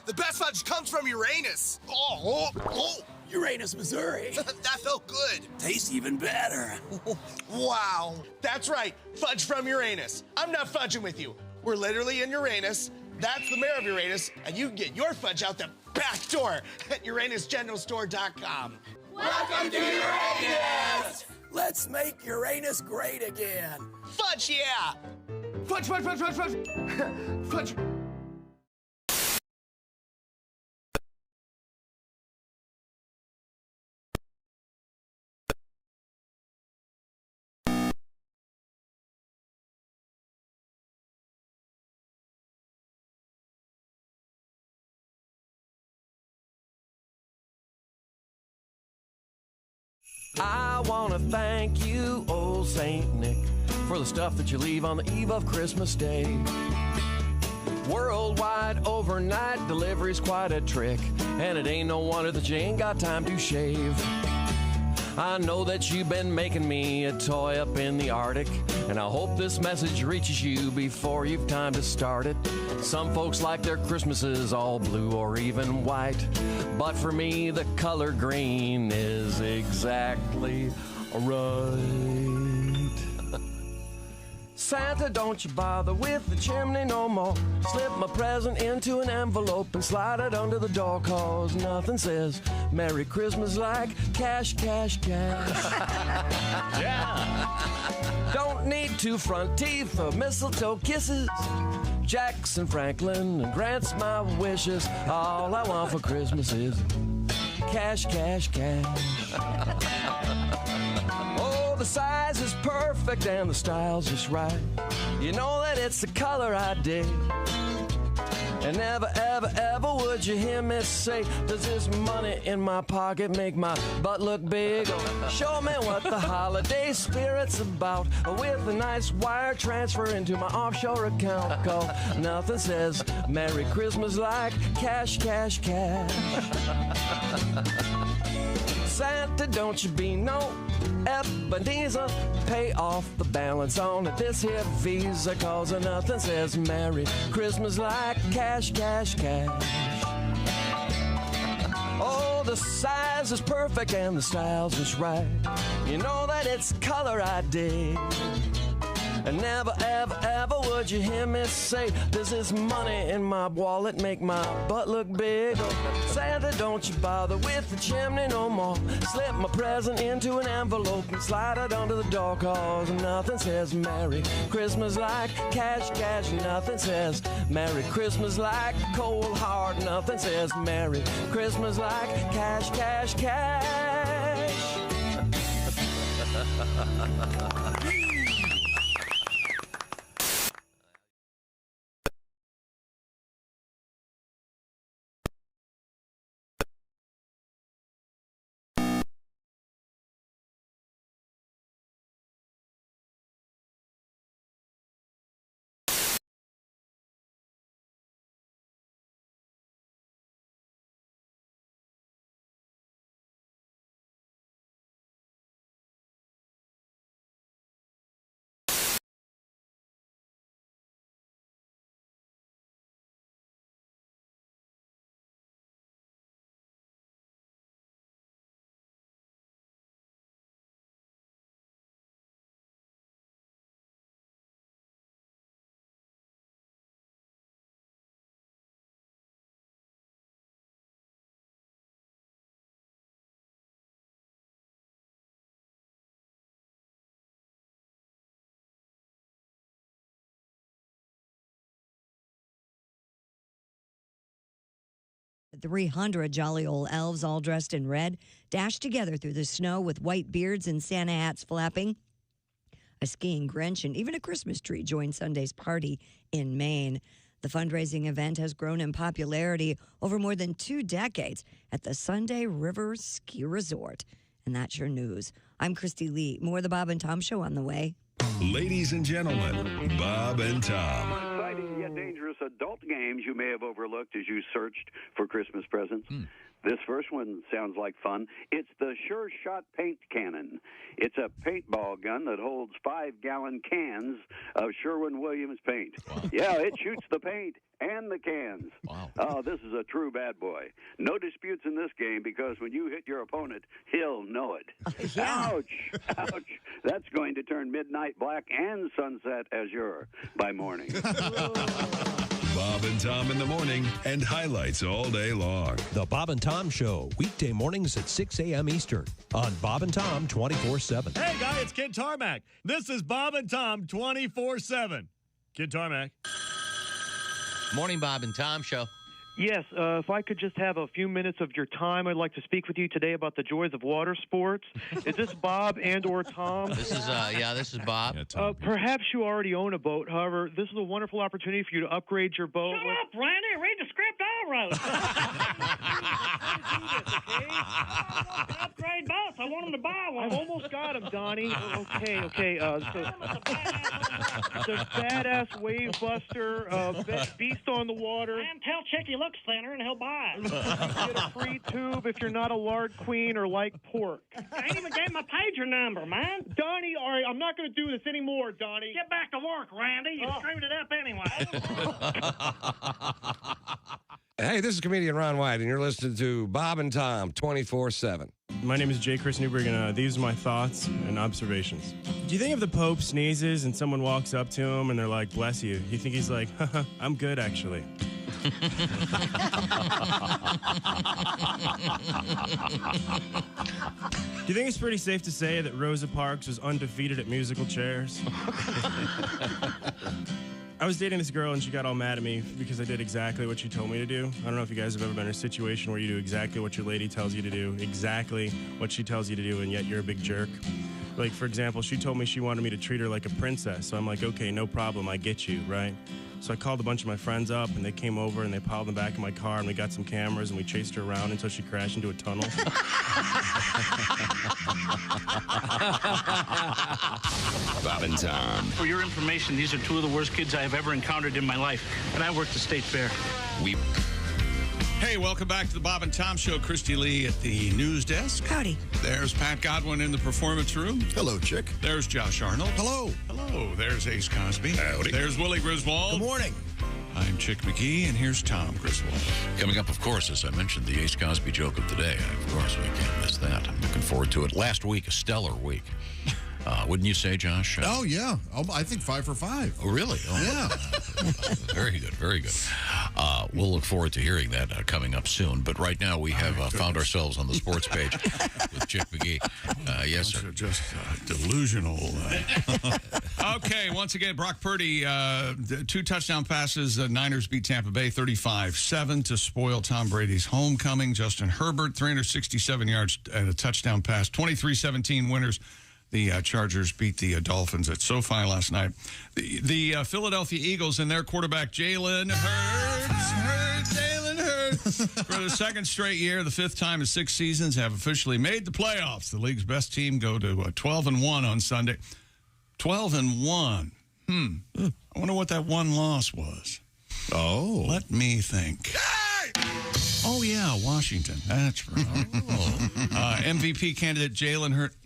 The best fudge comes from Uranus. Uranus, Missouri. That felt good. Tastes even better. Wow. That's right. Fudge from Uranus. I'm not fudging with you. We're literally in Uranus. That's the mayor of Uranus, and you can get your fudge out the back door at UranusGeneralStore.com. Welcome to Uranus! Let's make Uranus great again. Fudge, yeah! Fudge, fudge, fudge, fudge, fudge! Fudge! I want to thank you, old Saint Nick, for the stuff that you leave on the eve of Christmas Day. Worldwide overnight delivery's quite a trick, and it ain't no wonder that you ain't got time to shave. I know that you've been making me a toy up in the Arctic, and I hope this message reaches you before you've time to start it. Some folks like their Christmases all blue or even white, but for me the color green is exactly right. Santa, don't you bother with the chimney no more. Slip my present into an envelope and slide it under the door, cause nothing says Merry Christmas like cash, cash, cash. Yeah. Don't need two front teeth or mistletoe kisses. Jackson Franklin grants my wishes. All I want for Christmas is cash, cash, cash. Oh, the size is perfect and the style's just right. You know that it's the color I dig. And never, ever, ever would you hear me say, does this money in my pocket make my butt look big? Show me what the holiday spirit's about with a nice wire transfer into my offshore account. Cause nothing says Merry Christmas like cash, cash, cash. Santa, don't you be no Ebenezer. Pay off the balance on this here Visa, cause nothing says Merry Christmas like cash, cash, cash. Oh, the size is perfect and the style's just right. You know that it's color I dig. And never, ever, ever would you hear me say, does this money in my wallet make my butt look big? Santa, don't you bother with the chimney no more. Slip my present into an envelope and slide it under the door, cause nothing says Merry Christmas like cash, cash. Nothing says Merry Christmas like cold hard. Nothing says Merry Christmas like cash, cash, cash. The 300 jolly old elves, all dressed in red, dashed together through the snow with white beards and Santa hats flapping. A skiing Grinch and even a Christmas tree joined Sunday's party in Maine. The fundraising event has grown in popularity over more than 2 decades at the Sunday River Ski Resort. And that's your news. I'm Christy Lee. More of the Bob and Tom Show on the way. Ladies and gentlemen, Bob and Tom. Exciting yet dangerous adult games you may have overlooked as you searched for Christmas presents. This first one sounds like fun. It's the Sure Shot Paint Cannon. It's a paintball gun that holds 5-gallon cans of Sherwin-Williams paint. Yeah, it shoots the paint and the cans. Wow. Oh, this is a true bad boy. No disputes in this game because when you hit your opponent, he'll know it. Ouch! Ouch! That's going to turn midnight black and sunset azure by morning. Bob and Tom in the morning and highlights all day long. The Bob and Tom Show, weekday mornings at 6 a.m. Eastern on Bob and Tom 24/7. Hey, guy, it's Kid Tarmac. This is Bob and Tom 24/7. Kid Tarmac. Morning, Bob and Tom Show. Yes, if I could just have a few minutes of your time, I'd like to speak with you today about the joys of water sports. Is this Bob and or Tom? This is this is Bob. Yeah, perhaps you already own a boat. However, this is a wonderful opportunity for you to upgrade your boat. Shut up, Randy. Read the script I wrote. Upgrade boats. I want them to buy one. I've almost got him, Donnie. Okay. The badass wave buster, beast on the water. And tell Chick he looks thinner and he'll buy it. You get a free tube if you're not a lard queen or like pork. I ain't even gave my pager number, man. Donnie, all right, I'm not going to do this anymore, Donnie. Get back to work, Randy. You screwed it up anyway. Hey, this is comedian Ron White, and you're listening to Bob and Tom 24/7. My name is J. Chris Newberg, and these are my thoughts and observations. Do you think if the Pope sneezes and someone walks up to him and they're like, bless you, you think he's like, haha, I'm good, actually? Do you think it's pretty safe to say that Rosa Parks was undefeated at musical chairs? I was dating this girl and she got all mad at me because I did exactly what she told me to do. I don't know if you guys have ever been in a situation where you do exactly what your lady tells you to do, exactly what she tells you to do, and yet you're a big jerk. Like, for example, she told me she wanted me to treat her like a princess. So I'm like, okay, no problem. I get you, right? So I called a bunch of my friends up, and they came over, and they piled in the back of my car, and we got some cameras, and we chased her around until she crashed into a tunnel. Bob and Tom. For your information, these are two of the worst kids I have ever encountered in my life, and I worked the state fair. Hey, welcome back to the Bob and Tom Show. Christy Lee at the news desk. Howdy. There's Pat Godwin in the performance room. Hello, Chick. There's Josh Arnold. Hello. Hello. There's Ace Cosby. Howdy. There's Willie Griswold. Good morning. I'm Chick McGee, and here's Tom Griswold. Coming up, of course, as I mentioned, the Ace Cosby joke of the day. Of course, we can't miss that. I'm looking forward to it. Last week, a stellar week. Wouldn't you say, Josh? Oh, yeah. I think 5 for 5. Oh, really? Oh, yeah. Very good, very good. We'll look forward to hearing that coming up soon. But right now, we have found ourselves on the sports page with Chick McGee. Yes, sir. Just delusional. Okay, once again, Brock Purdy, 2 touchdown passes. Niners beat Tampa Bay 35-7 to spoil Tom Brady's homecoming. Justin Herbert, 367 yards and a touchdown pass. 23-17 winners. The Chargers beat the Dolphins at SoFi last night. The Philadelphia Eagles and their quarterback Jalen Hurts, for the second straight year, the 5th time in 6 seasons, have officially made the playoffs. The league's best team go to 12-1 on Sunday. 12-1. I wonder what that one loss was. Oh. Let me think. Oh, yeah, Washington. That's right. MVP candidate Jalen Hurts.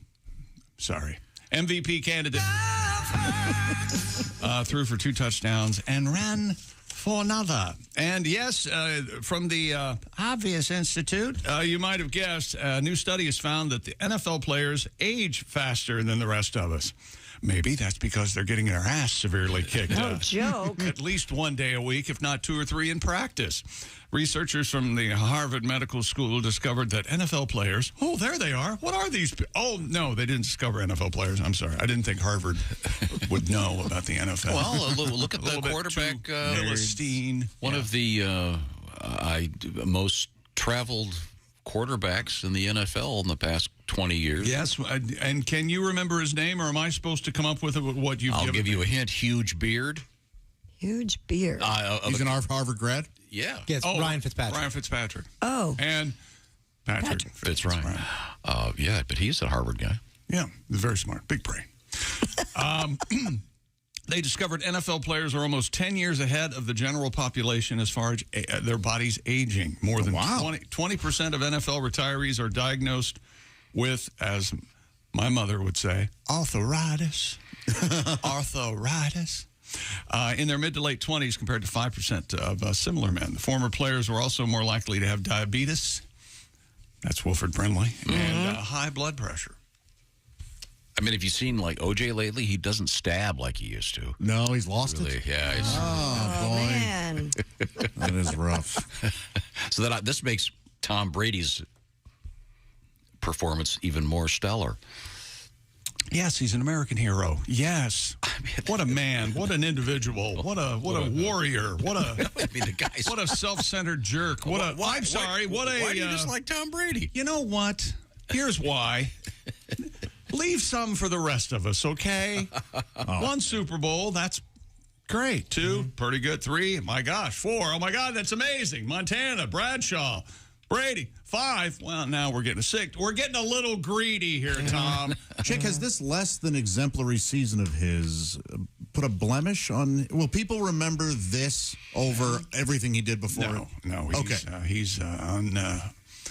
Sorry. MVP candidate threw for 2 touchdowns and ran for another. And yes, from the Obvious Institute, you might have guessed, a new study has found that the NFL players age faster than the rest of us. Maybe that's because they're getting their ass severely kicked. No joke. At least 1 day a week, if not 2 or 3 in practice. Researchers from the Harvard Medical School discovered that NFL players, oh, there they are. What are these? Oh, no, they didn't discover NFL players. I'm sorry. I didn't think Harvard would know about the NFL. Well, look at the quarterback. Philistine. One of the most traveled quarterbacks in the NFL in the past 20 years. Yes, and can you remember his name, or am I supposed to come up with what you've given? I'll give you a hint. Huge beard. Huge beard. He's an Harvard grad? Yeah. Yes, Ryan Fitzpatrick. Ryan Fitzpatrick. Oh. And Patrick. Fitzryan. Yeah, but he's a Harvard guy. Yeah, very smart. Big brain. They discovered NFL players are almost 10 years ahead of the general population as far as their bodies aging. More than 20% of NFL retirees are diagnosed with, as my mother would say, arthritis. Arthritis. In their mid to late 20s compared to 5% of similar men. The former players were also more likely to have diabetes. That's Wilford Brimley. And high blood pressure. I mean, have you seen, like, OJ lately? He doesn't stab like he used to. No, he's lost really, it. Yeah. Oh, boy. Man. That is rough. So this makes Tom Brady's performance even more stellar. Yes, he's an American hero. Yes. What a man. What an individual. What a warrior. What a self-centered jerk. I'm sorry. Why do you dislike Tom Brady? You know what? Here's why. Leave some for the rest of us, okay? 1 Super Bowl, that's great. 2, pretty good. 3, my gosh. 4, oh my God, that's amazing. Montana, Bradshaw, Brady. 5, well, now we're getting a 6. We're getting a little greedy here, Tom. Chick, has this less than exemplary season of his put a blemish on? Will people remember this over everything he did before? No.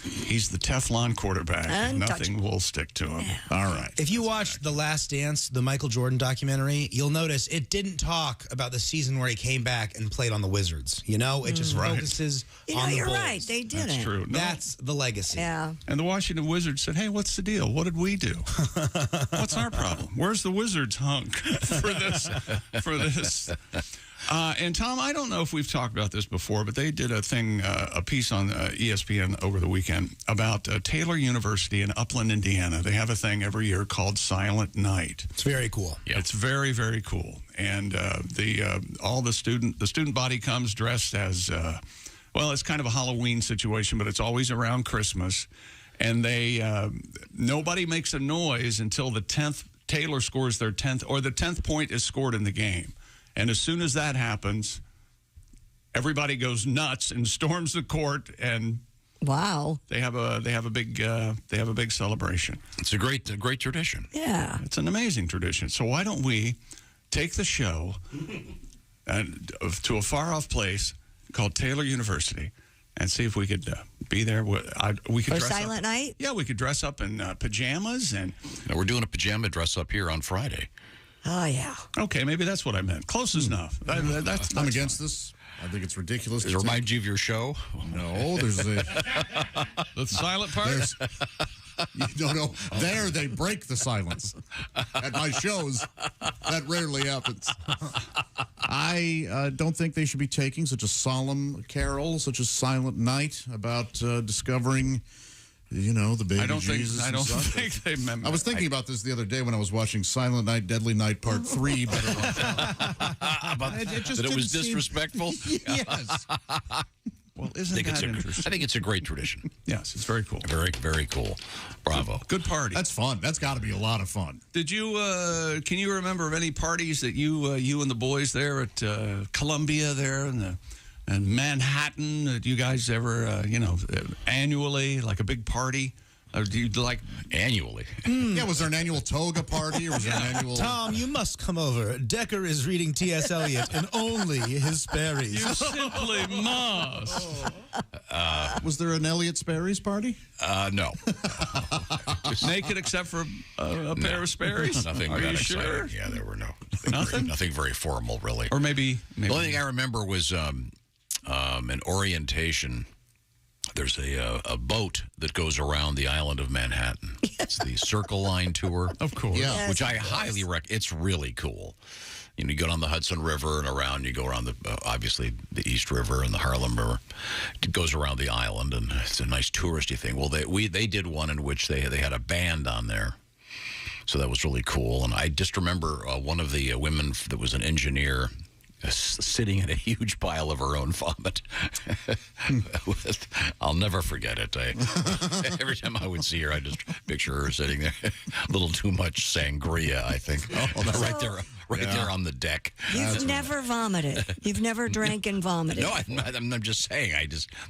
He's the Teflon quarterback. Nothing will stick to him. All right. If you watch The Last Dance, the Michael Jordan documentary, you'll notice it didn't talk about the season where he came back and played on the Wizards. You know, it just focuses on the you're Bulls. right. They didn't. That's true. No. That's the legacy. Yeah. And the Washington Wizards said, hey, what's the deal? What did we do? What's our problem? Where's the Wizards hunk for this? And Tom, I don't know if we've talked about this before, but they did a piece on ESPN over the weekend about Taylor University in Upland, Indiana. They have a thing every year called Silent Night. It's very cool. Yeah. It's very, very cool. And the student body comes dressed as it's kind of a Halloween situation, but it's always around Christmas. And nobody makes a noise until the 10th. Taylor scores their 10th, or the 10th point is scored in the game. And as soon as that happens, everybody goes nuts and storms the court, and wow, they have a big celebration. It's a great tradition. Yeah, it's an amazing tradition. So why don't we take the show to a far off place called Taylor University and see if we could be there? We could for dress Silent up. Night. Yeah, we could dress up in pajamas, and we're doing a pajama dress up here on Friday. Oh, yeah. Okay, maybe that's what I meant. Close enough. That's I'm against this. I think it's ridiculous. Does it remind you of your show? No, there's the silent part? No. There, they break the silence. At my shows, that rarely happens. I don't think they should be taking such a solemn carol, such a Silent Night, about discovering... the baby Jesus. I don't think they remember. I was thinking about this the other day when I was watching Silent Night, Deadly Night Part 3. But it was disrespectful? Yes. Well, isn't that interesting? I think it's a great tradition. Yes, it's very cool. Very, very cool. Bravo. Good party. That's fun. That's got to be a lot of fun. Did you, can you remember of any parties that you and the boys there at Columbia there and Manhattan, do you guys ever, annually, like a big party? Or do you like annually? Yeah, was there an annual toga party or was there an annual? Tom, you must come over. Decker is reading T.S. Eliot and only his Sperry's. You simply must. Was there an Eliot Sperry's party? No. Naked except for a pair of Sperry's? Nothing. Are you exciting. sure? Yeah, there were nothing. Nothing very formal, really. Or maybe. The only thing I remember was an orientation. There's a boat that goes around the island of Manhattan. It's the Circle Line tour. Of course. Yeah. Yes, which I highly recommend. It's really cool. You go down the Hudson River and around. You go around obviously the East River and the Harlem River. It goes around the island, and it's a nice touristy thing. Well, they did one in which they had a band on there. So that was really cool. And I just remember one of the women that was an engineer sitting in a huge pile of her own vomit. I'll never forget it. Every time I would see her, I just picture her sitting there. A little too much sangria, I think. right there on the deck. You've never vomited. You've never drank and vomited. No, I'm just saying.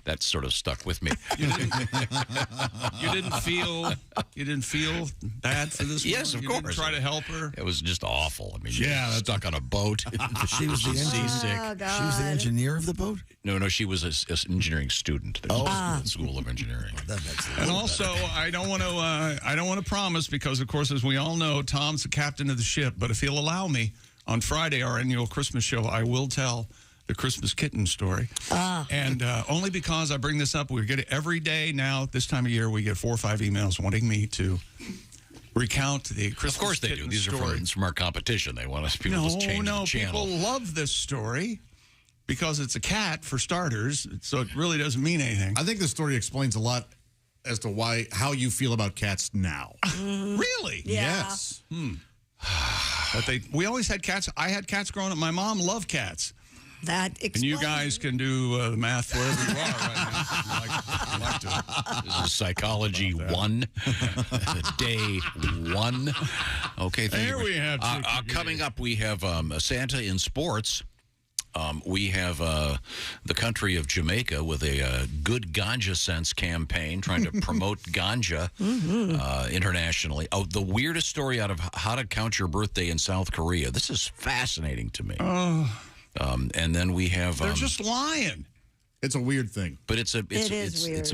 That sort of stuck with me. You didn't feel bad for this? Yes, woman? of You course. Didn't try to help her. It was just awful. I mean, Yeah, she was stuck on a boat. She was the seasick. Oh, God. She was the engineer of the boat. No, she was an engineering student. There's a school of engineering. And also, I don't want to promise because, of course, as we all know, Tom's the captain of the ship. But if he'll allow me, on Friday, our annual Christmas show, I will tell the Christmas kitten story. And only because I bring this up, we get it every day now. This time of year, we get 4 or 5 emails wanting me to recount the Christmas. Of course they do. These are from our competition. They want us people to change the channel. People love this story because it's a cat for starters, so it really doesn't mean anything. I think the story explains a lot as to how you feel about cats now. Really? Yeah. Yes. But we always had cats. I had cats growing up. My mom loved cats. That explains. And you guys can do the math wherever you are right now. Like to. This is Psychology 1, Day 1. Okay, thank There you. we have coming up, we have Santa in sports. We have the country of Jamaica with a Good Ganja Sense campaign trying to promote ganja internationally. Oh, the weirdest story out of how to count your birthday in South Korea. This is fascinating to me. And then we have... They're just lying. It's a weird thing. But it's a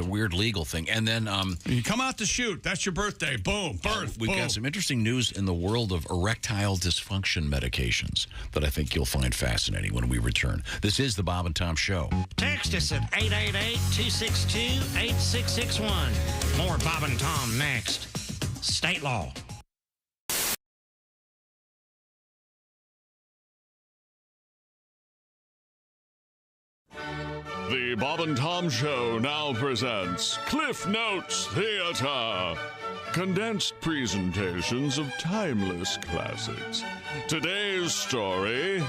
weird legal thing. And then... you come out to shoot. That's your birthday. Boom. Birth. We've got some interesting news in the world of erectile dysfunction medications that I think you'll find fascinating when we return. This is the Bob and Tom Show. Text us at 888-262-8661. More Bob and Tom next. State law. The Bob and Tom Show now presents Cliff Notes Theater. Condensed presentations of timeless classics. Today's story,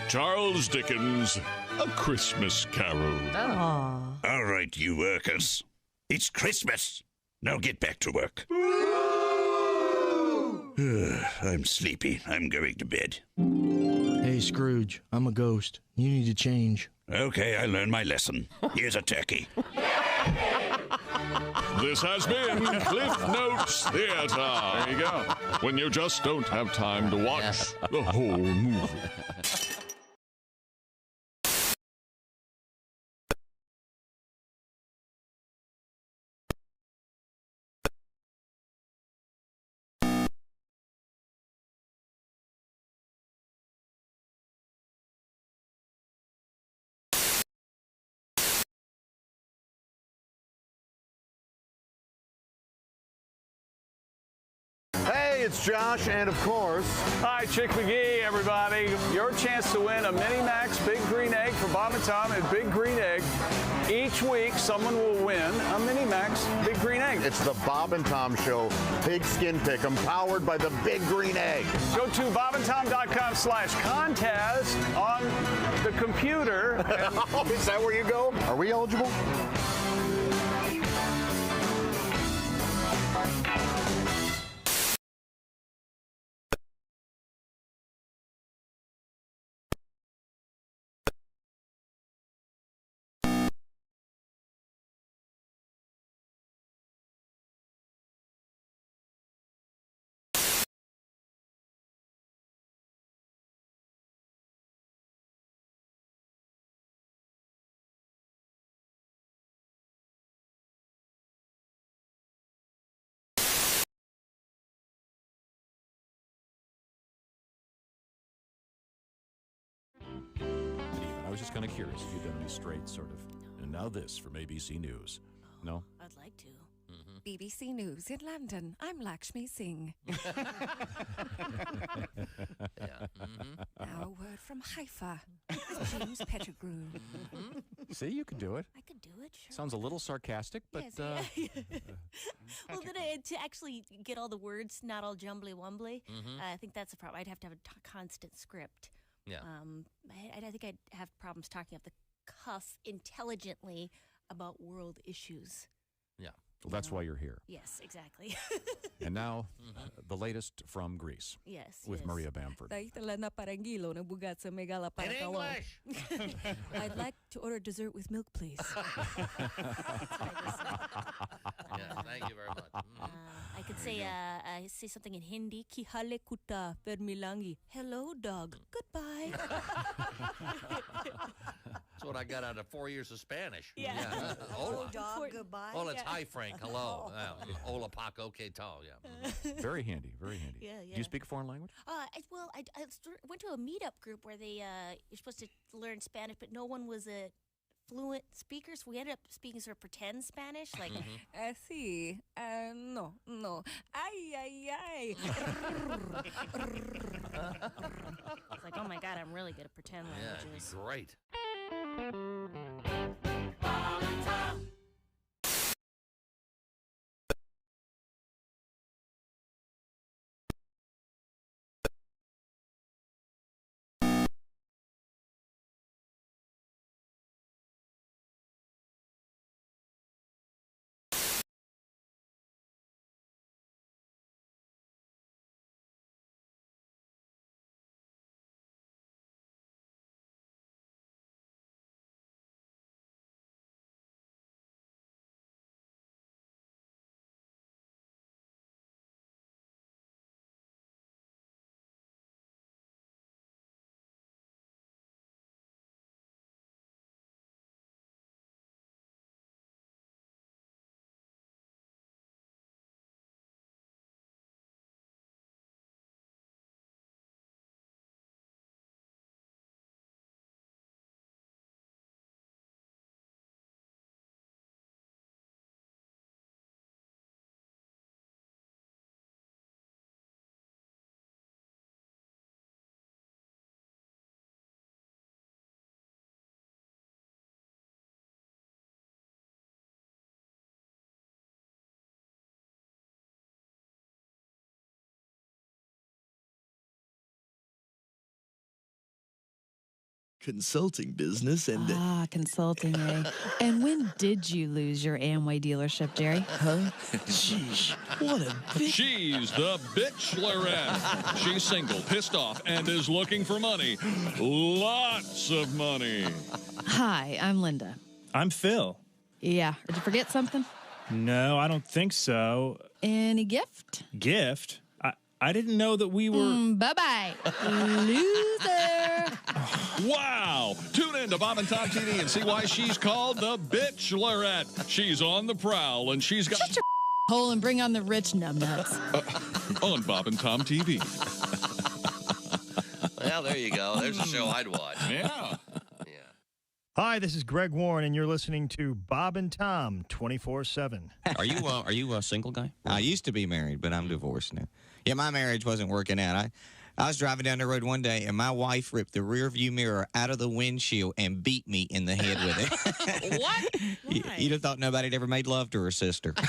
Charles Dickens' A Christmas Carol. All right, you workers. It's Christmas. Now get back to work. I'm sleepy. I'm going to bed. Hey, Scrooge, I'm a ghost. You need to change. Okay, I learned my lesson. Here's a turkey. This has been Cliff Notes Theater. There you go. When you just don't have time to watch the whole movie. Hey, it's Josh, and of course... Hi, Chick McGee, everybody. Your chance to win a Mini Max Big Green Egg for Bob and Tom at Big Green Egg. Each week, someone will win a Mini Max Big Green Egg. It's the Bob and Tom Show Pig Skin Pick'em, powered by the Big Green Egg. Go to bobandtom.com/contest on the computer. Is that where you go? Are we eligible? I was just kind of curious if you'd done any straight sort of. And now this from ABC News. No? I'd like to. BBC News in London. I'm Lakshmi Singh. Now a word from Haifa with James Pettigrew. See, you could do it. I could do it, sure. Sounds a little sarcastic, but... Well, then to actually get all the words not all jumbly-wumbly, I think that's a problem. I'd have to have a constant script. Yeah. I think I'd have problems talking off the cuff intelligently about world issues. Yeah. Well, that's why you're here. Yes, exactly. And now, the latest from Greece. Yes. With Maria Bamford. In English. I'd like to order dessert with milk, please. Yeah, thank you very much. I could say something in Hindi. Kihale kuta permilangi. Hello, dog. Goodbye. That's what I got out of 4 years of Spanish. Yeah. Hola. Dog, goodbye. Hola, it's hi, Frank. Hello. Hola, Paco. Que tal? Yeah. Very handy, very handy. Yeah, Do you speak a foreign language? I went to a meetup group where you're supposed to learn Spanish, but no one was a fluent speaker, so we ended up speaking sort of pretend Spanish, like, sí, no, ay, ay, ay. It's like, oh my God, I'm really good at pretend languages. Yeah, great. Consulting business and... consulting, eh? And when did you lose your Amway dealership, Jerry? Huh? Sheesh, what a bitch. She's the bitchlorette. She's single, pissed off, and is looking for money. Lots of money. Hi, I'm Linda. I'm Phil. Yeah. Did you forget something? No, I don't think so. Any gift? Gift? I didn't know that we were... Bye-bye, loser. Wow! Tune in to Bob and Tom TV and see why she's called the bitchlorette. She's on the prowl, and she's got... Shut your hole and bring on the rich numbnuts. On Bob and Tom TV. Well, there you go. There's a show I'd watch. Yeah. Hi, this is Greg Warren, and you're listening to Bob and Tom 24/7. Are you a single guy? I used to be married, but I'm divorced now. Yeah, my marriage wasn't working out. I was driving down the road one day, and my wife ripped the rear view mirror out of the windshield and beat me in the head with it. What? You'd have thought nobody had ever made love to her sister. But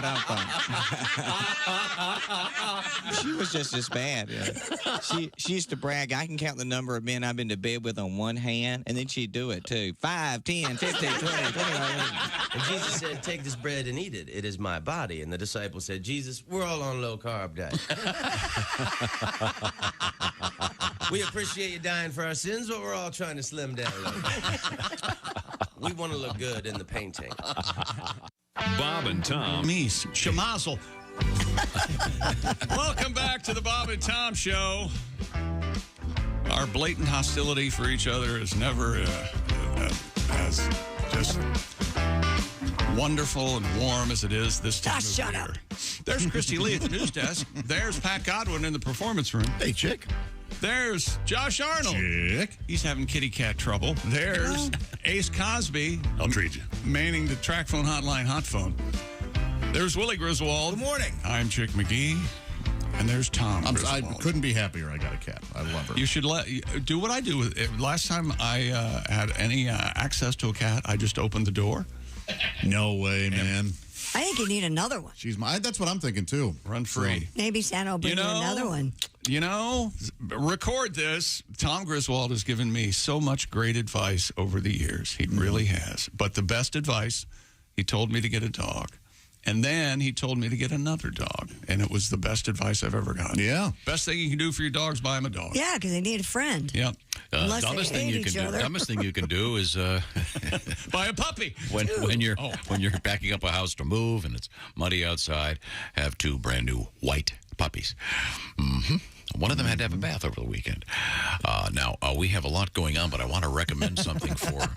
I'm fine. She was just as bad. Yeah. She used to brag, I can count the number of men I've been to bed with on one hand, and then she'd do it too. 5, 10, 15, 20, 25. And Jesus said, take this bread and eat it. It is my body. And the disciples said, Jesus, we're all on low-carb diet. We appreciate you dying for our sins, but we're all trying to slim down a little. We want to look good in the painting. Bob and Tom. Mies, Shamazel. Welcome back to the Bob and Tom Show. Our blatant hostility for each other is never as just wonderful and warm as it is this time of shut year. up. There's Christy Lee at the news desk. There's Pat Godwin in the performance room. Hey, chick. There's Josh Arnold. Chick. He's having kitty cat trouble. There's Ace Cosby. I'll treat you. Manning the track phone hotline hot phone. There's Willie Griswold. Good morning. I'm Chick McGee. And there's Tom I Griswold. couldn't be happier I got a cat. I love her. You should do what I do with it. Last time I had any access to a cat, I just opened the door. No way, man. I think you need another one. That's what I'm thinking too. Run free. Maybe Santa will bring you another one. You know, record this. Tom Griswold has given me so much great advice over the years. He really has. But the best advice, he told me to get a dog. And then he told me to get another dog. And it was the best advice I've ever gotten. Yeah. Best thing you can do for your dog is buy him a dog. Yeah, because they need a friend. Yep. Unless Dumbest they thing hate you can each do. other. Dumbest thing you can do is buy a puppy. When you're backing up a house to move and it's muddy outside, have 2 brand new white puppies. One of them had to have a bath over the weekend. Now, we have a lot going on, but I want to recommend something for...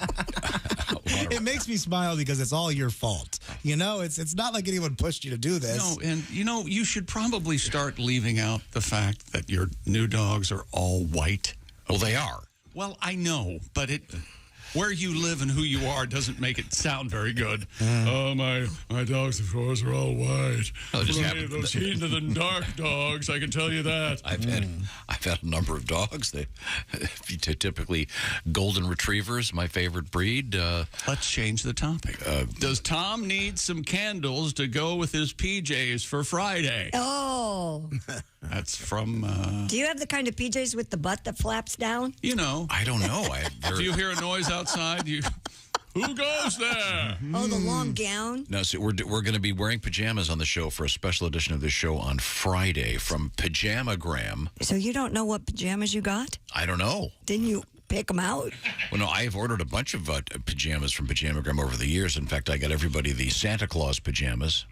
It makes me smile because it's all your fault. You know, it's not like anyone pushed you to do this. No, and you should probably start leaving out the fact that your new dogs are all white. Well, they are. Well, I know, but where you live and who you are doesn't make it sound very good. Oh, my dogs, of course, are all white. Oh, just those heat of the dark dogs, I can tell you that. I've had a number of dogs. They typically golden retrievers, my favorite breed. Let's change the topic. Does Tom need some candles to go with his PJs for Friday? Oh. That's from... Do you have the kind of PJs with the butt that flaps down? You know. I don't know. Do you hear a noise outside? Who goes there? Oh, the long gown? No, so we're going to be wearing pajamas on the show for a special edition of the show on Friday from Pajamagram. So you don't know what pajamas you got? I don't know. Didn't you pick them out? Well, no, I've ordered a bunch of pajamas from Pajamagram over the years. In fact, I got everybody the Santa Claus pajamas.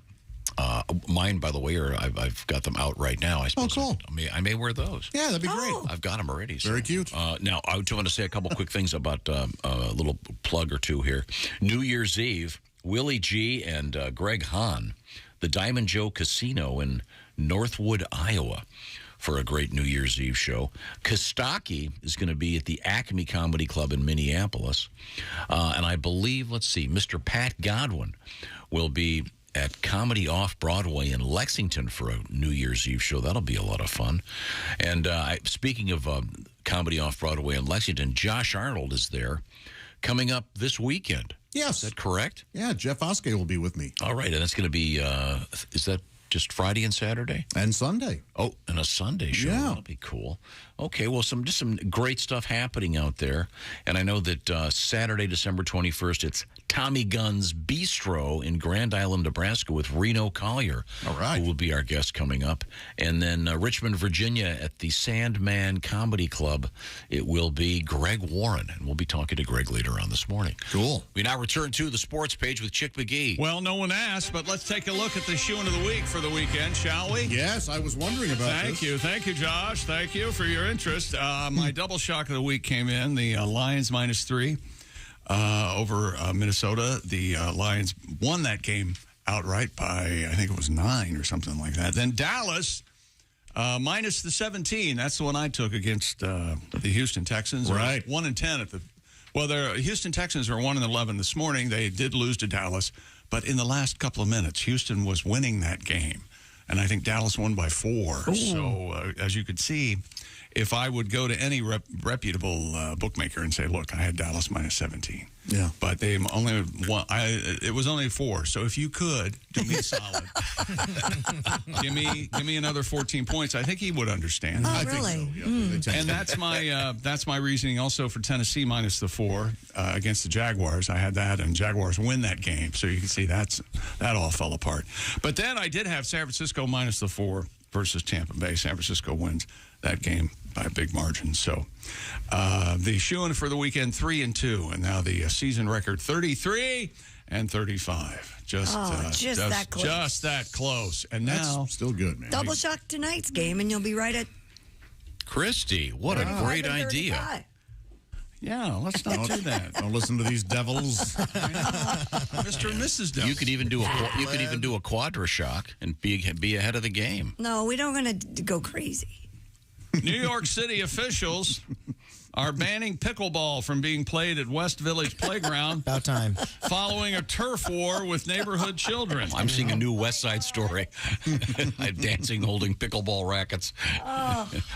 Mine, by the way, I've got them out right now. I suppose. Oh, cool. I may wear those. Yeah, that'd be great. I've got them already. Very cute. Now, I do want to say a couple quick things about a little plug or two here. New Year's Eve, Willie G and Greg Hahn, the Diamond Joe Casino in Northwood, Iowa, for a great New Year's Eve show. Kostaki is going to be at the Acme Comedy Club in Minneapolis. And I believe, Mr. Pat Godwin will be at Comedy Off-Broadway in Lexington for a New Year's Eve show. That'll be a lot of fun. And speaking of Comedy Off-Broadway in Lexington, Josh Arnold is there coming up this weekend. Yes. Is that correct? Yeah, Jeff Oskey will be with me. All right, and that's going to be, is that just Friday and Saturday? And Sunday. Oh, and a Sunday show. Yeah. That'll be cool. Okay, well, some great stuff happening out there. And I know that Saturday, December 21st, it's Tommy Gunn's Bistro in Grand Island, Nebraska with Reno Collier. All right. Who will be our guest coming up. And then Richmond, Virginia at the Sandman Comedy Club, it will be Greg Warren. And we'll be talking to Greg later on this morning. Cool. We now return to the sports page with Chick McGee. Well, no one asked, but let's take a look at the shoe of the week for the weekend, shall we? Yes, I was wondering about this. Thank you, Josh. Thank you for your interest. My double shock of the week came in. The Lions -3 over Minnesota. The Lions won that game outright by, I think it was 9 or something like that. Then Dallas minus the 17. That's the one I took against the Houston Texans. Right. 1-10 at the. Well, the Houston Texans are 1-11 this morning. They did lose to Dallas, but in the last couple of minutes, Houston was winning that game. And I think Dallas won by 4. Ooh. So, as you could see, if I would go to any reputable bookmaker and say, look, I had Dallas minus 17. Yeah. But they only won. It was only 4. So if you could, do me a solid. give me another 14 points. I think he would understand. Oh, I really? think so, yeah. And that's my reasoning also for Tennessee minus the 4 against the Jaguars. I had that, and Jaguars win that game. So you can see that all fell apart. But then I did have San Francisco minus the 4 versus Tampa Bay. San Francisco wins that game by a big margin. So the shoe-in for the weekend, 3-2, and now the season record 33-35. Just that close. Just that close. And that's now still good, man. Double shock tonight's game, and you'll be right at Christy. What a great idea. Yeah, let's not do that. Don't listen to these devils. Mr. and Mrs. Devils. You could even do a quadra shock and be ahead of the game. No, we don't want to go crazy. New York City officials are banning pickleball from being played at West Village Playground. About time. Following a turf war with neighborhood children. I'm seeing a new West Side Story. Dancing, holding pickleball rackets.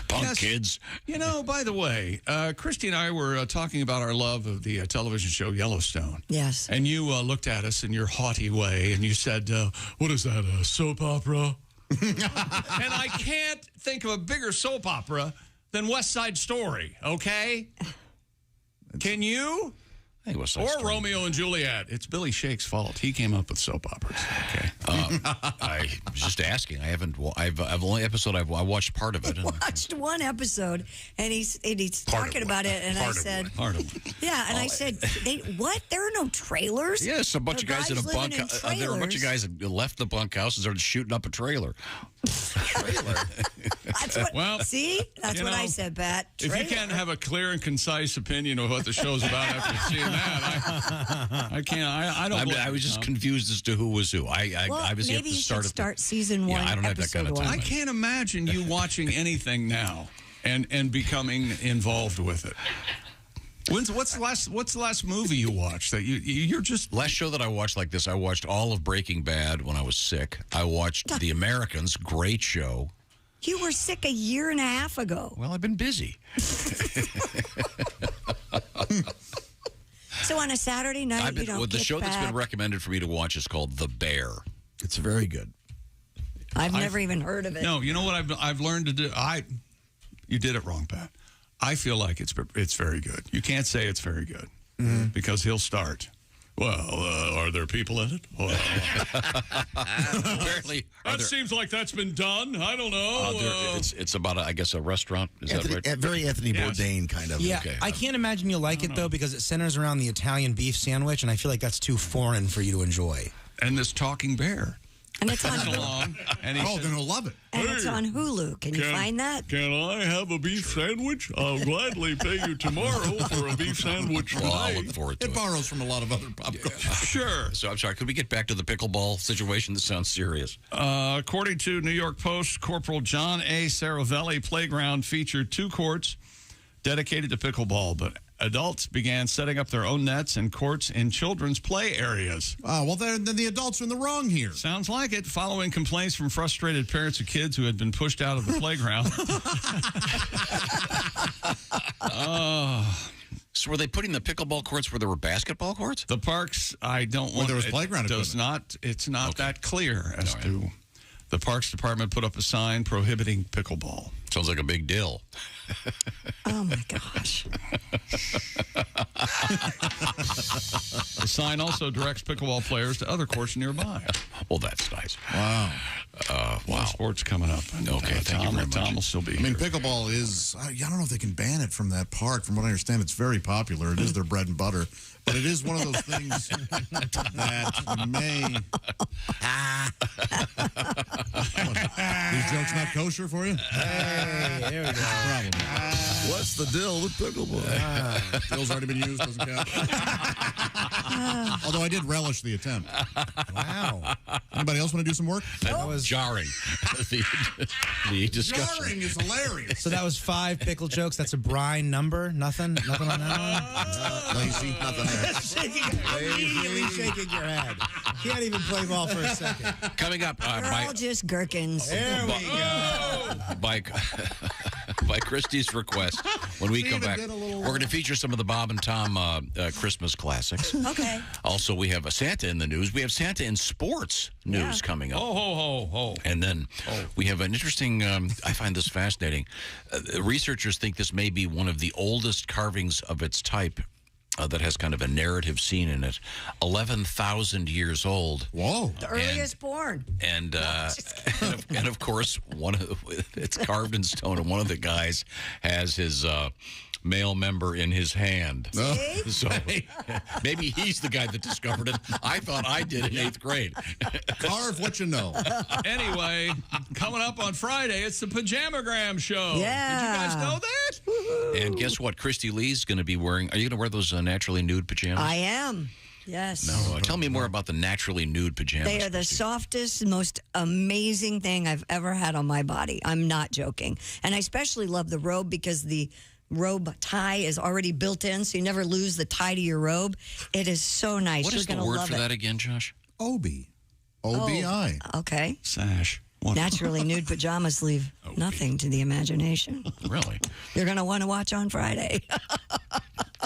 Punk kids. You know, by the way, Christy and I were talking about our love of the television show Yellowstone. Yes. And you looked at us in your haughty way and you said, what is that, a soap opera? And I can't think of a bigger soap opera than West Side Story, okay? Can you? I think West Side Or Story. Romeo and Juliet. It's Billy Shake's fault. He came up with soap operas. Okay. I was just asking. I haven't. I've only episode. I watched part of it. I watched one episode, and he's talking about it, and I said, "Yeah," and I said, "What? There are no trailers." Yes, a bunch of guys in a bunk. There were a bunch of guys that left the bunkhouse and started shooting up a trailer. That's what. Well, see, that's what I said, Pat. If you can't have a clear and concise opinion of what the show's about after seeing that, I can't. I don't. I was just confused as to who was who. I obviously have maybe to you start should start season 1. Yeah, I don't have that kind of time. I can't imagine you watching anything now and becoming involved with it. What's the last movie you watched that you're just last show that I watched like this? I watched all of Breaking Bad when I was sick. I watched The Americans, great show. You were sick a year and a half ago. Well, I've been busy. So on a Saturday night, you don't the show that's been recommended for me to watch is called The Bear. It's very good. I've never even heard of it. No, you know what I've learned to do? You did it wrong, Pat. I feel like it's very good. You can't say it's very good because he'll start. Well, are there people in it? Well, apparently, seems like that's been done. I don't know. It's about, I guess, a restaurant. Is that right? Very Anthony Bourdain kind of. Yeah, Okay. I can't imagine you'll like it, though, because it centers around the Italian beef sandwich, and I feel like that's too foreign for you to enjoy. And this talking bear. And it's on along, and he then he'll love it. And it's on Hulu. Can you find that? Can I have a beef sandwich? I'll gladly pay you tomorrow for a beef sandwich today. Well, I'll look forward to it. It borrows from a lot of other pop culture. Sure. So I'm sorry. Could we get back to the pickleball situation? This sounds serious. According to New York Post, Corporal John A. Saravelli Playground featured 2 courts dedicated to pickleball, but adults began setting up their own nets and courts in children's play areas. Well, then the adults are in the wrong here. Sounds like it. Following complaints from frustrated parents of kids who had been pushed out of the playground. So were they putting the pickleball courts where there were basketball courts? The parks, I don't want. Where there was playground does not. It's not that clear as to. The Parks Department put up a sign prohibiting pickleball. Sounds like a big deal. Oh, my gosh. The sign also directs pickleball players to other courts nearby. Well, that's nice. Wow. Wow. Sports coming up. And, okay, thank you very much. Tom will still be I mean, here. pickleball is, I don't know if they can ban it from that park. From what I understand, it's very popular. It is their bread and butter. But it is one of those things that may... These jokes not kosher for you? Hey, there we go. Problem. What's the deal with pickleball? Deal's already been used, doesn't count. Although I did relish the attempt. Wow. Anybody else want to do some work? That was jarring. the discussion. Jarring is hilarious. So that was 5 pickle jokes. That's a brine number? Nothing on that one? Lazy, nothing there. Immediately shaking your head. Can't even play ball for a second. Coming up, They're all just gherkins. There we go. By Christy's request, when we come back, we're going to feature some of the Bob and Tom Christmas classics. Okay. Also, we have a Santa in the news. We have Santa in sports news coming up. Oh, ho, ho, ho. And then we have an interesting, I find this fascinating. Researchers think this may be one of the oldest carvings of its type that has kind of a narrative scene in it. 11,000 years old. Whoa. The earliest born. And of course, it's carved in stone, and one of the guys has his male member in his hand. So maybe he's the guy that discovered it. I thought I did in 8th grade. Carve what you know. Anyway, coming up on Friday, it's the Pajamagram show. Yeah. Did you guys know that? Woo-hoo. And guess what? Christy Lee's going to be wearing. Are you going to wear those naturally nude pajamas? I am. Yes. No. Tell me more about the naturally nude pajamas. They are the softest, most amazing thing I've ever had on my body. I'm not joking. And I especially love the robe because the robe tie is already built in, so you never lose the tie to your robe. It is so nice. What You're is the going to word love for it. that again, Josh? Obi. OBI. Okay. Sash. Naturally nude pajamas leave nothing to the imagination. Really? You're going to want to watch on Friday.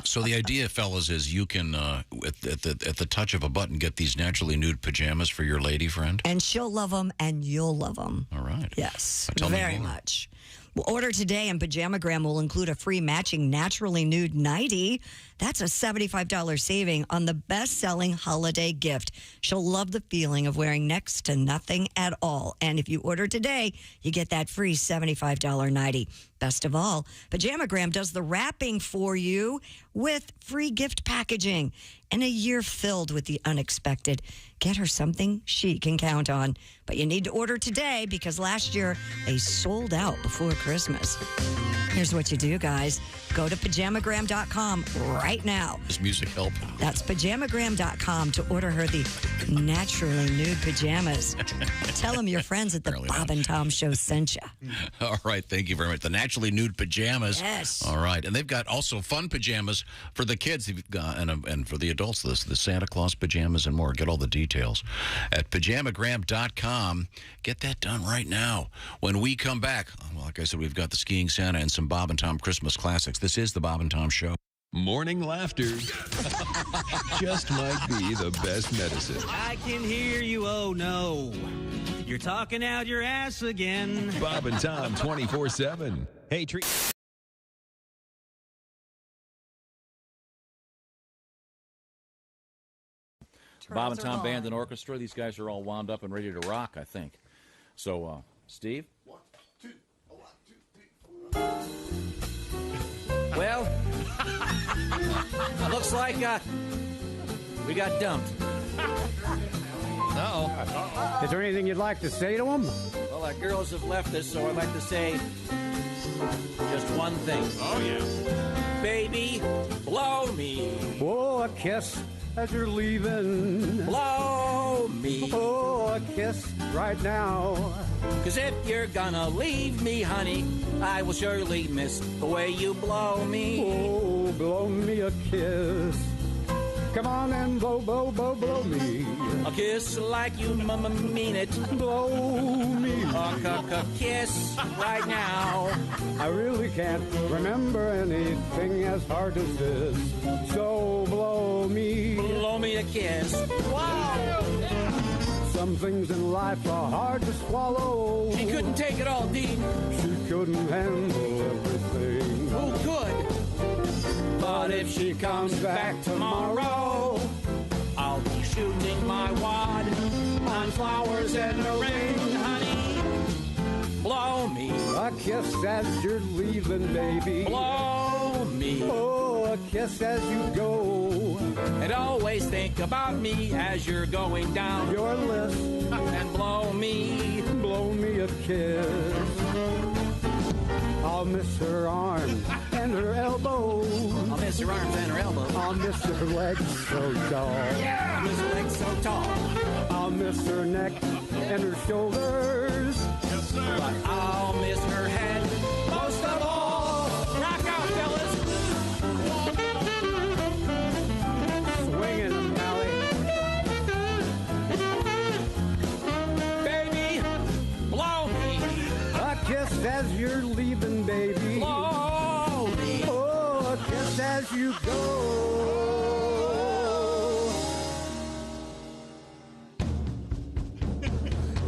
So the idea, fellas, is you can, at the touch of a button, get these naturally nude pajamas for your lady friend. And she'll love them, and you'll love them. All right. Yes, Tell me very more. much. Well, order today, and Pajamagram will include a free matching naturally nude nightie. That's a $75 saving on the best-selling holiday gift. She'll love the feeling of wearing next to nothing at all. And if you order today, you get that free $75 nightie. Best of all, Pajamagram does the wrapping for you with free gift packaging. And a year filled with the unexpected. Get her something she can count on. But you need to order today because last year they sold out before Christmas. Here's what you do, guys. Go to pajamagram.com right now. Does music help? That's pajamagram.com to order her the naturally nude pajamas. Tell them your friends at the Bob and Tom Show sent you. All right, thank you very much. The naturally nude pajamas. Yes. All right, and they've got also fun pajamas for the kids and for the adults. The Santa Claus pajamas and more. Get all the details at pajamagram.com. Get that done right now. When we come back, well, like I said, we've got the skiing Santa and some Bob and Tom Christmas classics. This is the Bob and Tom Show. Morning laughter just might be the best medicine. I can hear you, oh no. You're talking out your ass again. Bob and Tom 24/7. Hey, treat. Bob and Tom Band and Orchestra. These guys are all wound up and ready to rock, I think. So, Steve? Well, looks like we got dumped. Uh-oh. Is there anything you'd like to say to them? Well, our girls have left us, so I'd like to say just one thing. Oh, yeah. Baby, blow me. Oh, a kiss as you're leaving. Blow me. Oh, a kiss right now. 'Cause if you're gonna leave me, honey, I will surely miss the way you blow me. Oh, blow me a kiss. Come on and blow, blow, blow, blow me. A kiss like you mean it. Blow me. A kiss right now. I really can't remember anything as hard as this. So blow me. Blow me a kiss. Wow. Some things in life are hard to swallow. She couldn't take it all, Dean. She couldn't handle everything. Who could? But if she comes back tomorrow, I'll be shooting my wad on flowers and a ring, honey. Blow me. A kiss as you're leaving, baby. Blow me. Oh, a kiss as you go. And always think about me as you're going down your list. And blow me. Blow me a kiss. I'll miss her arm and her elbow. I'll miss her arms and her elbow. I'll miss her legs so tall. I'll miss her legs so tall. I'll miss her neck and her shoulders. Yes, sir. But I'll miss her head most of all. Rock out, fellas. Swinging them, Mally. Baby, blow me. A kiss as you're leaving, baby. Blow me. Oh, a kiss as you go.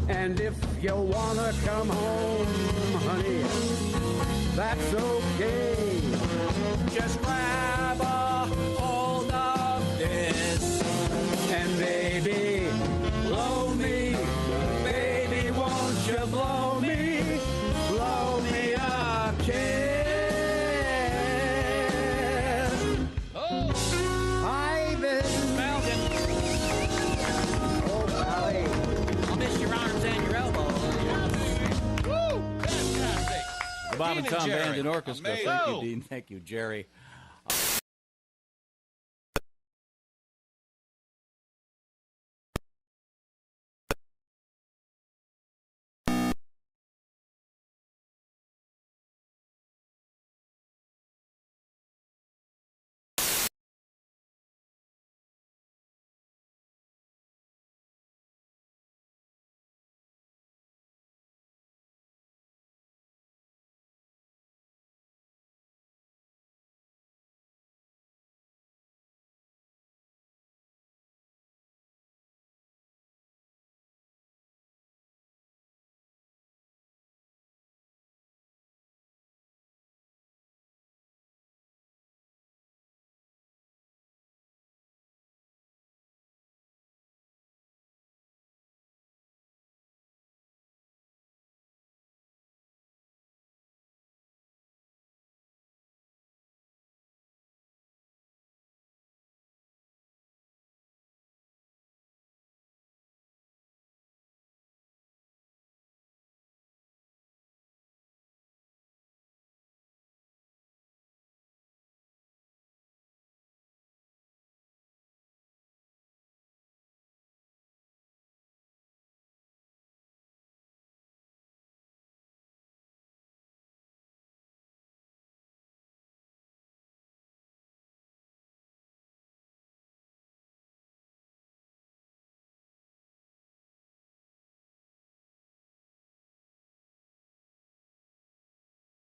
And if you wanna come home, honey, that's okay. Just grab a hold of this. And baby, blow me. Baby, won't you blow me? Blow me a kiss. Oh, Hi, Miss Malcolm. Oh, Sally. I'll miss your arms and your elbows. Woo! Fantastic. The Bob and Tom Jerry. Band and Orchestra. Amazing. Thank you, Dean. Thank you, Jerry.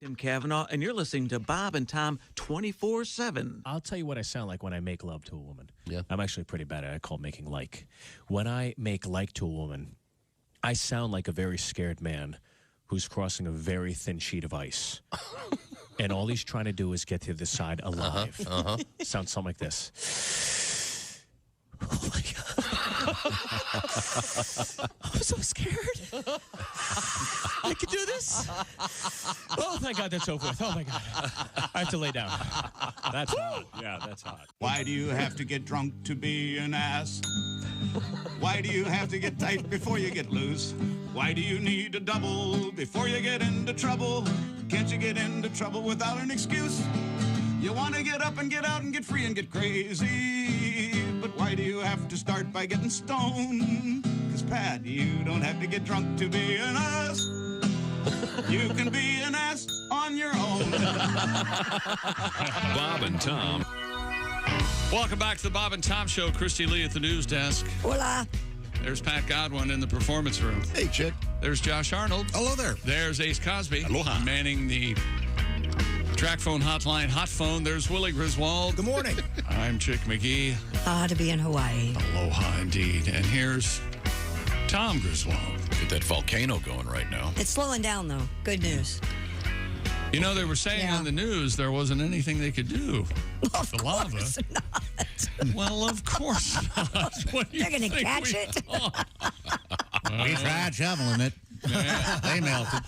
Tim Cavanaugh, and you're listening to Bob and Tom 24/7. I'll tell you what I sound like when I make love to a woman. Yeah. I'm actually pretty bad at it. I call it making like. When I make like to a woman, I sound like a very scared man who's crossing a very thin sheet of ice. And all he's trying to do is get to the side alive. Sounds something like this. Oh, my God. I'm so scared. I can do this? Oh, thank God that's over with. Oh, my God. I have to lay down. That's hot. Yeah, that's hot. Why do you have to get drunk to be an ass? Why do you have to get tight before you get loose? Why do you need a double before you get into trouble? Can't you get into trouble without an excuse? You want to get up and get out and get free and get crazy. But why do you have to start by getting stoned? 'Cause Pat, you don't have to get drunk to be an ass. You can be an ass on your own. Bob and Tom. Welcome back to the Bob and Tom Show. Christy Lee at the news desk. Hola. There's Pat Godwin in the performance room. Hey, chick. There's Josh Arnold. Hello there. There's Ace Cosby. Aloha. Manning the track phone hotline hot phone. There's Willie Griswold. Good morning. I'm Chick McGee. To be in Hawaii. Aloha indeed. And here's Tom Griswold. Get that volcano going right now. It's slowing down, though. Good news. You know, they were saying on the news there wasn't anything they could do. Of the lava. course not. Well, of course not. They're going to catch it? We tried shoveling it. They melted.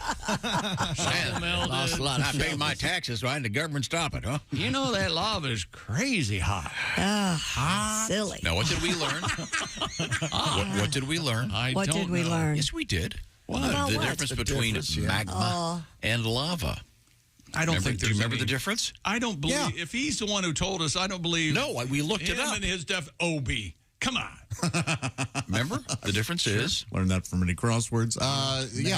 Lost a lot. I paid my taxes, so I had the government stop it, huh? You know that lava is crazy hot. Hot. Silly. Now, what did we learn? What did we learn? What did we learn? Yes, we did. About The what? difference between magma and lava. I don't think Do you remember the difference? I don't believe. If he's the one who told us, I don't believe. No, we looked it him up. and his OB. Come on. Remember? The difference is. Learned that from many crosswords.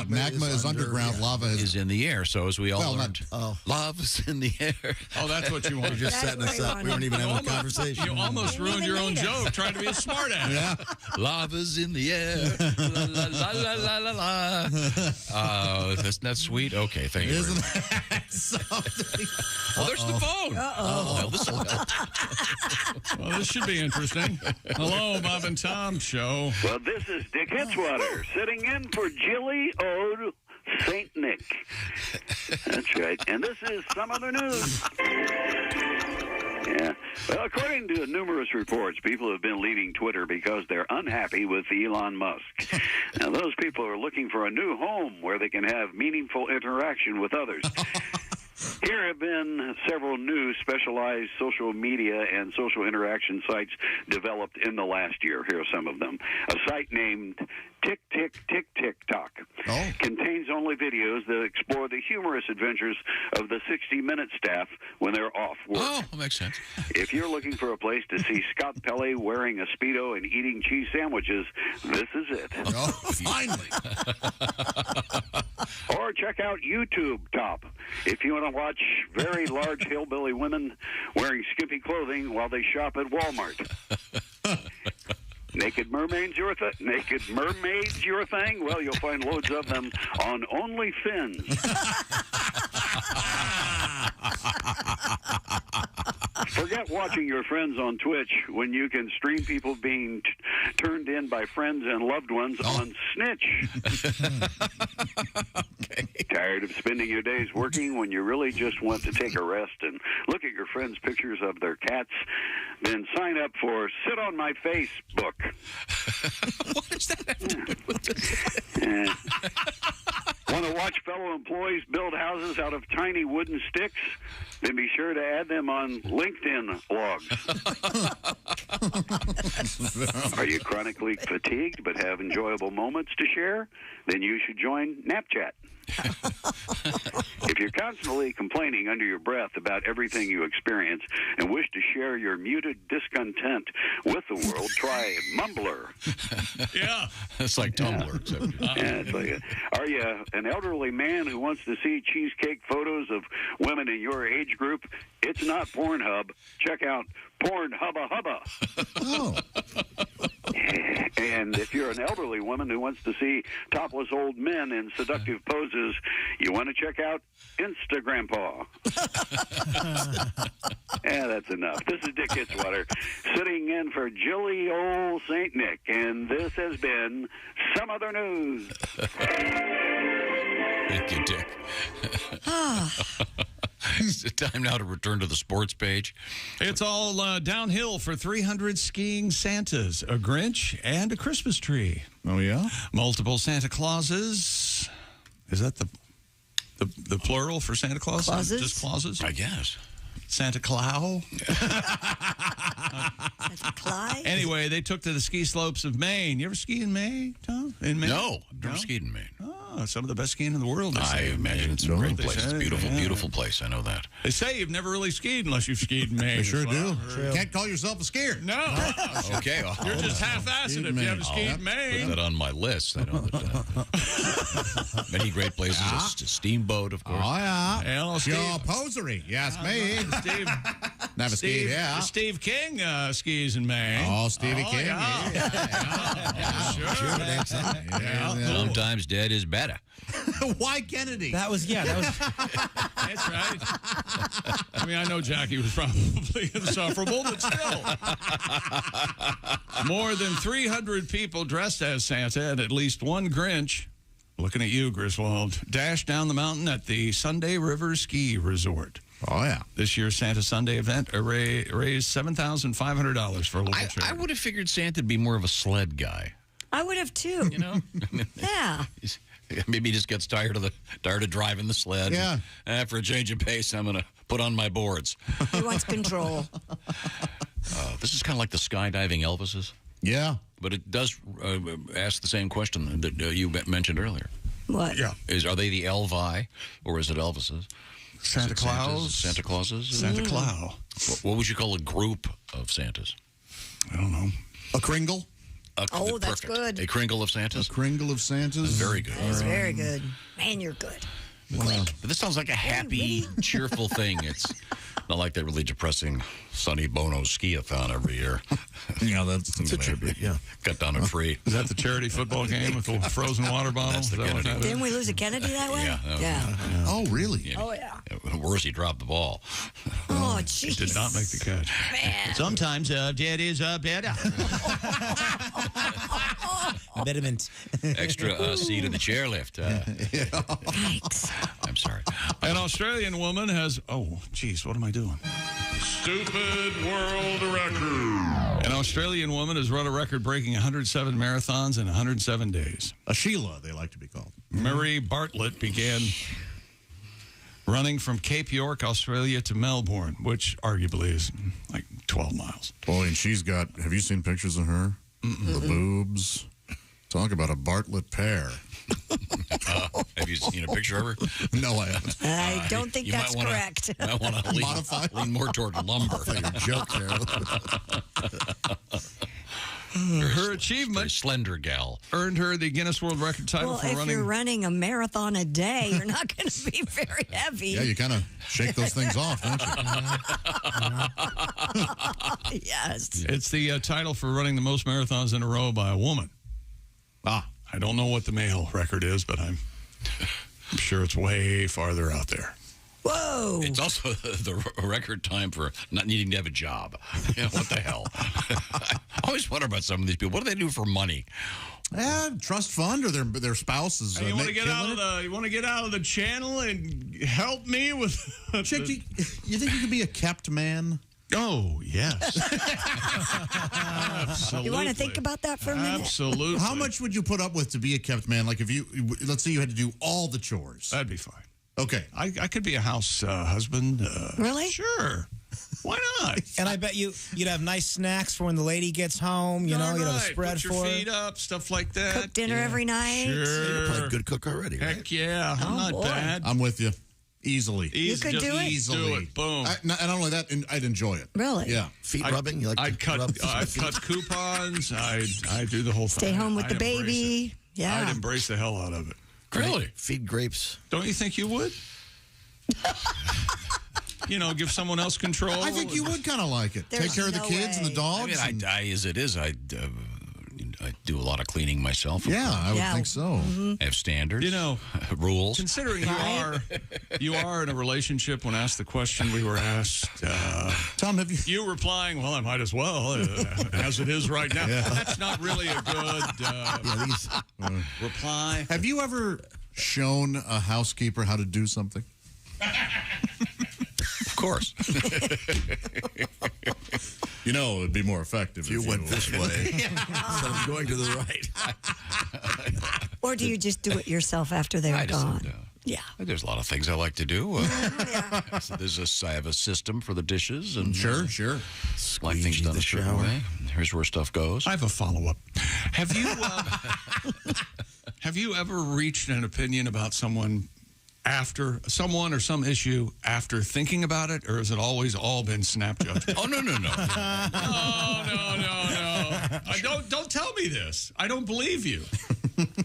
Magma is underground. Lava is in the air. So as we all learned, lava's in the air. Oh, that's what you wanted. You're just setting us up. We weren't even having a conversation. You almost ruined your own joke trying to be a smart ass. Yeah. Lava's in the air. La, la, la, la, la, la. Isn't that sweet? Okay, thank you. Isn't that something? Oh, there's the phone. Well, this will help. Well, this should be interesting. Hello, Bob and Tom Show. Well, this is Dick Hitzwater sitting in for Jilly Ode St. Nick. That's right. And this is some other news. Yeah. Well, according to numerous reports, people have been leaving Twitter because they're unhappy with Elon Musk. Now, those people are looking for a new home where they can have meaningful interaction with others. Here have been several new specialized social media and social interaction sites developed in the last year. Here are some of them. A site named TikTok contains only videos that explore the humorous adventures of the 60-Minute staff when they're off work. Oh, that makes sense. If you're looking for a place to see Scott Pelley wearing a Speedo and eating cheese sandwiches, this is it. Oh, finally. Or check out YouTube Top if you want to watch very large hillbilly women wearing skimpy clothing while they shop at Walmart. Naked mermaids your thing? Well, you'll find loads of them on OnlyFins. Forget watching your friends on Twitch when you can stream people being turned in by friends and loved ones on Snitch. Tired of spending your days working when you really just want to take a rest and look at your friends' pictures of their cats? Then sign up for Sit on My Facebook. What does that have to do with this? Want to watch fellow employees build houses out of tiny wooden sticks? Then be sure to add them on LinkedIn logs. Are you chronically fatigued but have enjoyable moments to share? Then you should join Snapchat. If you're constantly complaining under your breath about everything you experience and wish to share your muted discontent with the world, try Mumbler. Yeah. It's like Tumblr. It's like are you an elderly man who wants to see cheesecake photos of women in your age group? It's not Pornhub. Check out Porn Hubba Hubba. Oh. And if you're you're an elderly woman who wants to see topless old men in seductive poses, you want to check out Instagram Paw. Yeah, that's enough. This is Dick Hitswater sitting in for Jilly old St. Nick, and this has been Some Other News. Thank you, Dick. It's time now to return to the sports page. It's all downhill for 300 skiing Santas, a Grinch, and a Christmas tree. Oh, yeah? Multiple Santa Clauses. Is that the plural for Santa Claus? Clauses? Just Clauses? I guess. Santa Clau. Santa Claus? Anyway, they took to the ski slopes of Maine. You ever ski in Maine, Tom? In Maine? No, I've never skied in Maine. Oh, some of the best skiing in the world. I imagine it's a great place. It's a beautiful, yeah. beautiful place. I know that. They say you've never really skied unless you've skied in Maine. They sure do. True. Can't call yourself a skier. No. Okay. You're just half-assed if you haven't skied in Put Maine. that on my list. I know that. Many great places. A steamboat, of course. Oh, yeah. Well, Pure posery. Yes, me. Steve, Never skied, yeah. Steve King skis in Maine. Oh, Stevie King. Yeah. Sure. Sometimes dead is better. Why Kennedy? That was. That's right. I mean, I know Jackie was probably insufferable, but still. More than 300 people dressed as Santa and at least one Grinch, looking at you, Griswold, dashed down the mountain at the Sunday River Ski Resort. Oh, yeah. This year's Santa Sunday event raised $7,500 for a local charity. I would have figured Santa'd be more of a sled guy. I would have too. You know? Yeah. Maybe he just gets tired of driving the sled. Yeah. For a change of pace, I'm going to put on my boards. He wants control. This is kind of like the skydiving Elvises. Yeah. But it does ask the same question that you mentioned earlier. What? Yeah. Are they the Elvi or is it Elvises? Santa Claus? Santa Clauses? Santa Claus. What would you call a group of Santas? I don't know. A Kringle? Oh, that's good. A Kringle of Santas? A Kringle of Santas? Very good. That's very good. Man, you're good. But this sounds like a happy, cheerful thing. It's not like that really depressing Sonny Bono ski-a-thon every year. Yeah, that's a tribute, yeah. Cut down a tree. Is that the charity football game with the frozen water bottle? That's the Kennedy. Didn't we lose a Kennedy that way? Yeah. Oh, really? Yeah. Oh, yeah. Worse, he dropped the ball. Oh, He jeez. did not make the catch. Man. Sometimes dead is better. Betterment. Extra seat in the chairlift. Yikes. I'm sorry. An Australian woman has... Oh, geez, what am I doing? Stupid world record. An Australian woman has run a record-breaking 107 marathons in 107 days. A Sheila, they like to be called. Marie Bartlett began running from Cape York, Australia to Melbourne, which arguably is like 12 miles. Boy, and she's got... Have you seen pictures of her? The boobs. Talk about a Bartlett pear. Have you seen a picture of her? No, I haven't. I don't think that's correct. You might want to lean more toward lumber. Your joke there. Her achievement, very slender gal, earned her the Guinness World Record title Well, for if running. you're running a marathon a day, you're not going to be very heavy. Yeah, you kind of shake those things off, don't you? Yes. It's the title for running the most marathons in a row by a woman. I don't know what the male record is, but I'm sure it's way farther out there. Whoa. It's also the record time for not needing to have a job. Yeah, what the hell? I always wonder about some of these people. What do they do for money? Trust fund or their spouses. Hey, you want to get out of the channel and help me with? Chick, you think you could be a kept man? Oh, yes. Absolutely. You want to think about that for a minute? Absolutely. How much would you put up with to be a kept man? Like if you, let's say you had to do all the chores. That'd be fine. Okay. I could be a house husband. Really? Sure. Why not? And I bet you'd have nice snacks for when the lady gets home. You know, you'd have a spread Put your for her. feet up, stuff like that. Cook dinner every night? Sure. You're probably a good cook already, right? Heck yeah. I'm not bad. I'm with you. Easily. You could do it? Easily. Do it. Boom. And not only that, I'd enjoy it. Really? Yeah. Feet rubbing? You like I'd cut coupons. I'd do the whole thing. Stay home with I'd the baby. embrace it. Yeah. I'd embrace the hell out of it. Really? Feed grapes. Don't you think you would? You know, give someone else control. I think you would kind of like it. There's Take care of the no kids and the way. dogs. I mean, as it is, I'd I do a lot of cleaning myself. Yeah, I would think so. I have standards. You know, rules. Considering you are in a relationship when asked the question we were asked, Tom, have you replying, well, I might as well, as it is right now. That's not really a good reply. Have you ever shown a housekeeper how to do something? Of course. You know, it'd be more effective if you went this way instead of going to the right. Or do you just do it yourself after they're gone? Yeah. There's a lot of things I like to do. I have a system for the dishes. And Sure. Like things done a certain way. Here's where stuff goes. I have a follow-up. Have you ever reached an opinion about someone or some issue after thinking about it, or has it always all been snap judgment? Oh, no. No. Don't tell me this. I don't believe you.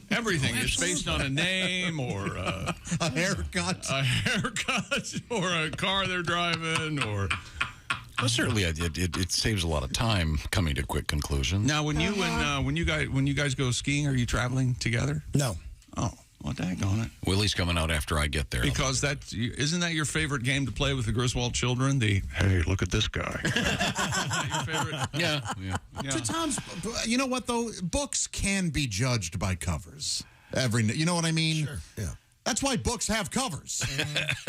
Everything is based on a name or a haircut. Or a car they're driving or... Well, certainly, it saves a lot of time coming to quick conclusions. Now, when you guys go skiing, are you traveling together? No. Oh, well, daggone it. Willie's coming out after I get there. Because isn't that your favorite game to play with the Griswold children? Hey, look at this guy. Your favorite? Yeah. To Tom's, you know what though? Books can be judged by covers. You know what I mean? Sure. Yeah. That's why books have covers.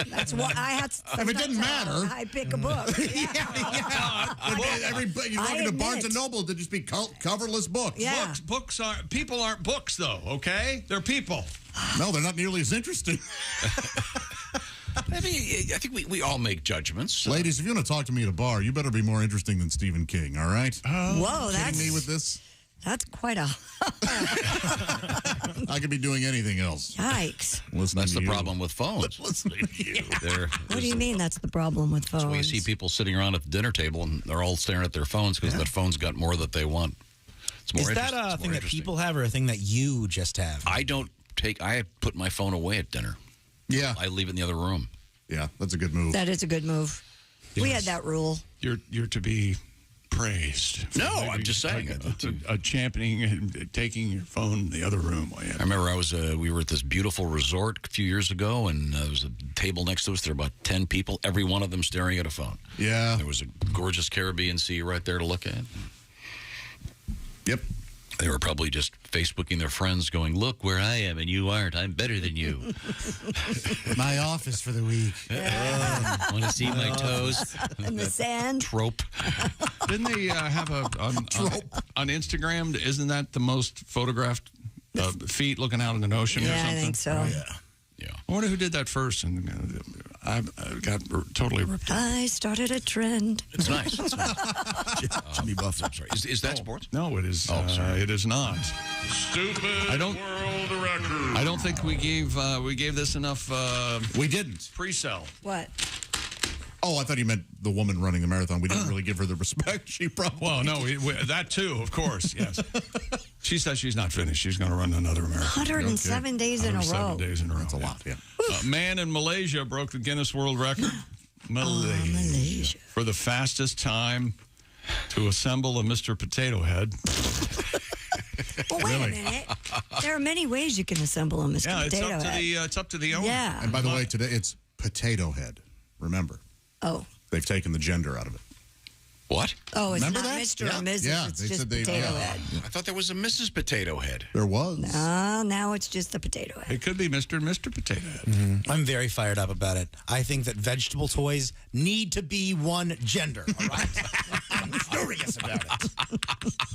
That's what I had. If it didn't matter, I pick a book. You walk into Barnes and Noble, to just be coverless books. Yeah. People aren't books though. Okay, they're people. No, they're not nearly as interesting. I think we all make judgments. Ladies, if you want to talk to me at a bar, you better be more interesting than Stephen King. All right? Whoa, that's me with this. That's quite a. I could be doing anything else. Yikes! That's the problem with phones. Listening to you. What do you mean? That's the problem with phones? So you see people sitting around at the dinner table and they're all staring at their phones because that phone's got more that they want. It's more. Is that a thing that people have, or a thing that you just have? I put my phone away at dinner. Yeah, I leave it in the other room. Yeah, that's a good move. That is a good move. Yes. We had that rule. You're to be praised. No, I'm just saying. Championing and taking your phone in the other room. I remember we were at this beautiful resort a few years ago, and there was a table next to us. There were about 10 people, every one of them staring at a phone. Yeah. There was a gorgeous Caribbean Sea right there to look at. Yep. They were probably just Facebooking their friends going, look where I am and you aren't. I'm better than you. My office for the week. Want to see my toes? In the sand. Trope. Didn't they have on Instagram, isn't that the most photographed feet looking out in the ocean or something? I think so. Yeah. I wonder who did that first, and I got totally ripped. I started a trend. It's nice. Jimmy Buffett. I'm sorry. Is that sports? No, it is. Oh, sorry. It is not. Stupid world record. I don't think we gave this enough. We didn't Pre-sell. What? Oh, I thought you meant the woman running the marathon. We didn't really give her the respect she probably. Well, no, that too, of course. Yes. She says she's not finished. She's going to run another marathon. 107 days in a row. 107 days in a row. That's a lot. Yeah. A man in Malaysia broke the Guinness World Record. Malaysia. For the fastest time to assemble a Mr. Potato Head. Well, wait a minute. There are many ways you can assemble a Mr. Potato Head. It's up to the owner. Yeah. And by the way, today it's Potato Head. Remember. Oh. They've taken the gender out of it. What? Oh, it's Remember not that? Mr. or Mrs. Yeah, it's they just said they- Potato yeah. Head. I thought there was a Mrs. Potato Head. There was. Now it's just the Potato Head. It could be Mr. and Mr. Potato Head. Mm-hmm. I'm very fired up about it. I think that vegetable toys need to be one gender, all right? I'm furious about it.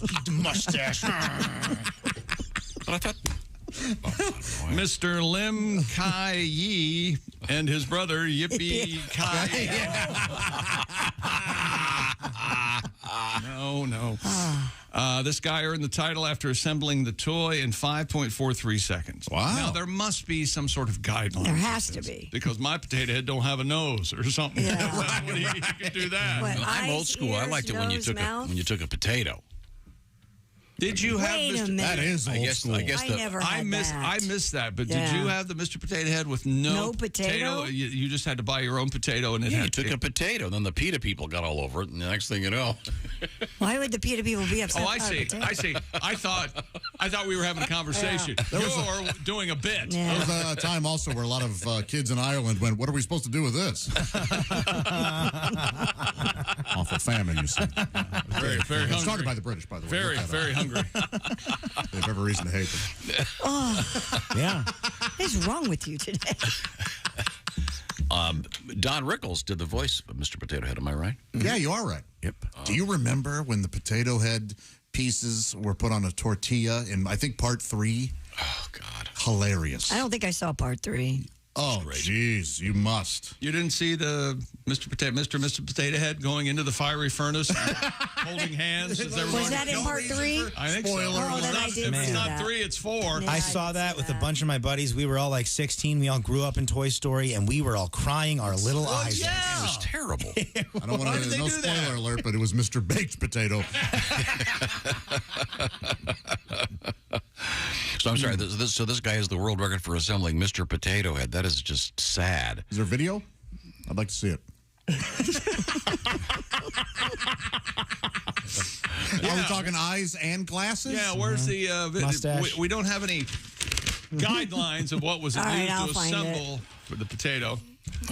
Keep the mustache. But I thought... Mr. Lim Kai Yi and his brother Yippee Kai. No. This guy earned the title after assembling the toy in 5.43 seconds. Wow. Now, there must be some sort of guideline. There has to be. Because my potato head don't have a nose or something. Yeah. You can do that. What, I'm old school. I liked it when you took a potato. Did you have Wait a Mr. minute. That is old school. I guess I never had that. I missed that, but Yeah. did you have the Mr. Potato Head with no potato? You just had to buy your own potato, and it Yeah, had you took a potato, then the PETA people got all over it, and the next thing you know... Why would the PETA people be upset? Oh, I see. I see. I thought we were having a conversation. There was You're doing a bit. Yeah. There was a time also where a lot of kids in Ireland went, what are we supposed to do with this? Awful famine, you see. Very, very hungry. Started by the British, by the way. Very, very hungry. They have every reason to hate them. Oh, Yeah. what is wrong with you today? Don Rickles did the voice of Mr. Potato Head. Am I right? Yeah, you are right. Yep. Do you remember when the potato head pieces were put on a tortilla in, I think, part 3? Oh, God. Hilarious. I don't think I saw part 3. Oh, jeez, you must. You didn't see the Mr. Potato Head going into the fiery furnace, holding hands? As Was that in part 3? I think Spoiler. so. Oh, then I did If it's see not that. 3, it's 4. Yeah, I I saw did that see with that. a bunch of my buddies. We were all like 16. We all grew up in Toy Story, and we were all crying our little eyes out. It was terrible. I don't want Why did to, they no do that? spoiler alert, but it was Mr. Baked Potato. So I'm sorry. So this guy has the world record for assembling Mr. Potato Head. That is just sad. Is there video? I'd like to see it. Are we talking eyes and glasses? Yeah, where's the Mustache. we don't have any guidelines of what was All right, used I'll to find assemble for the potato.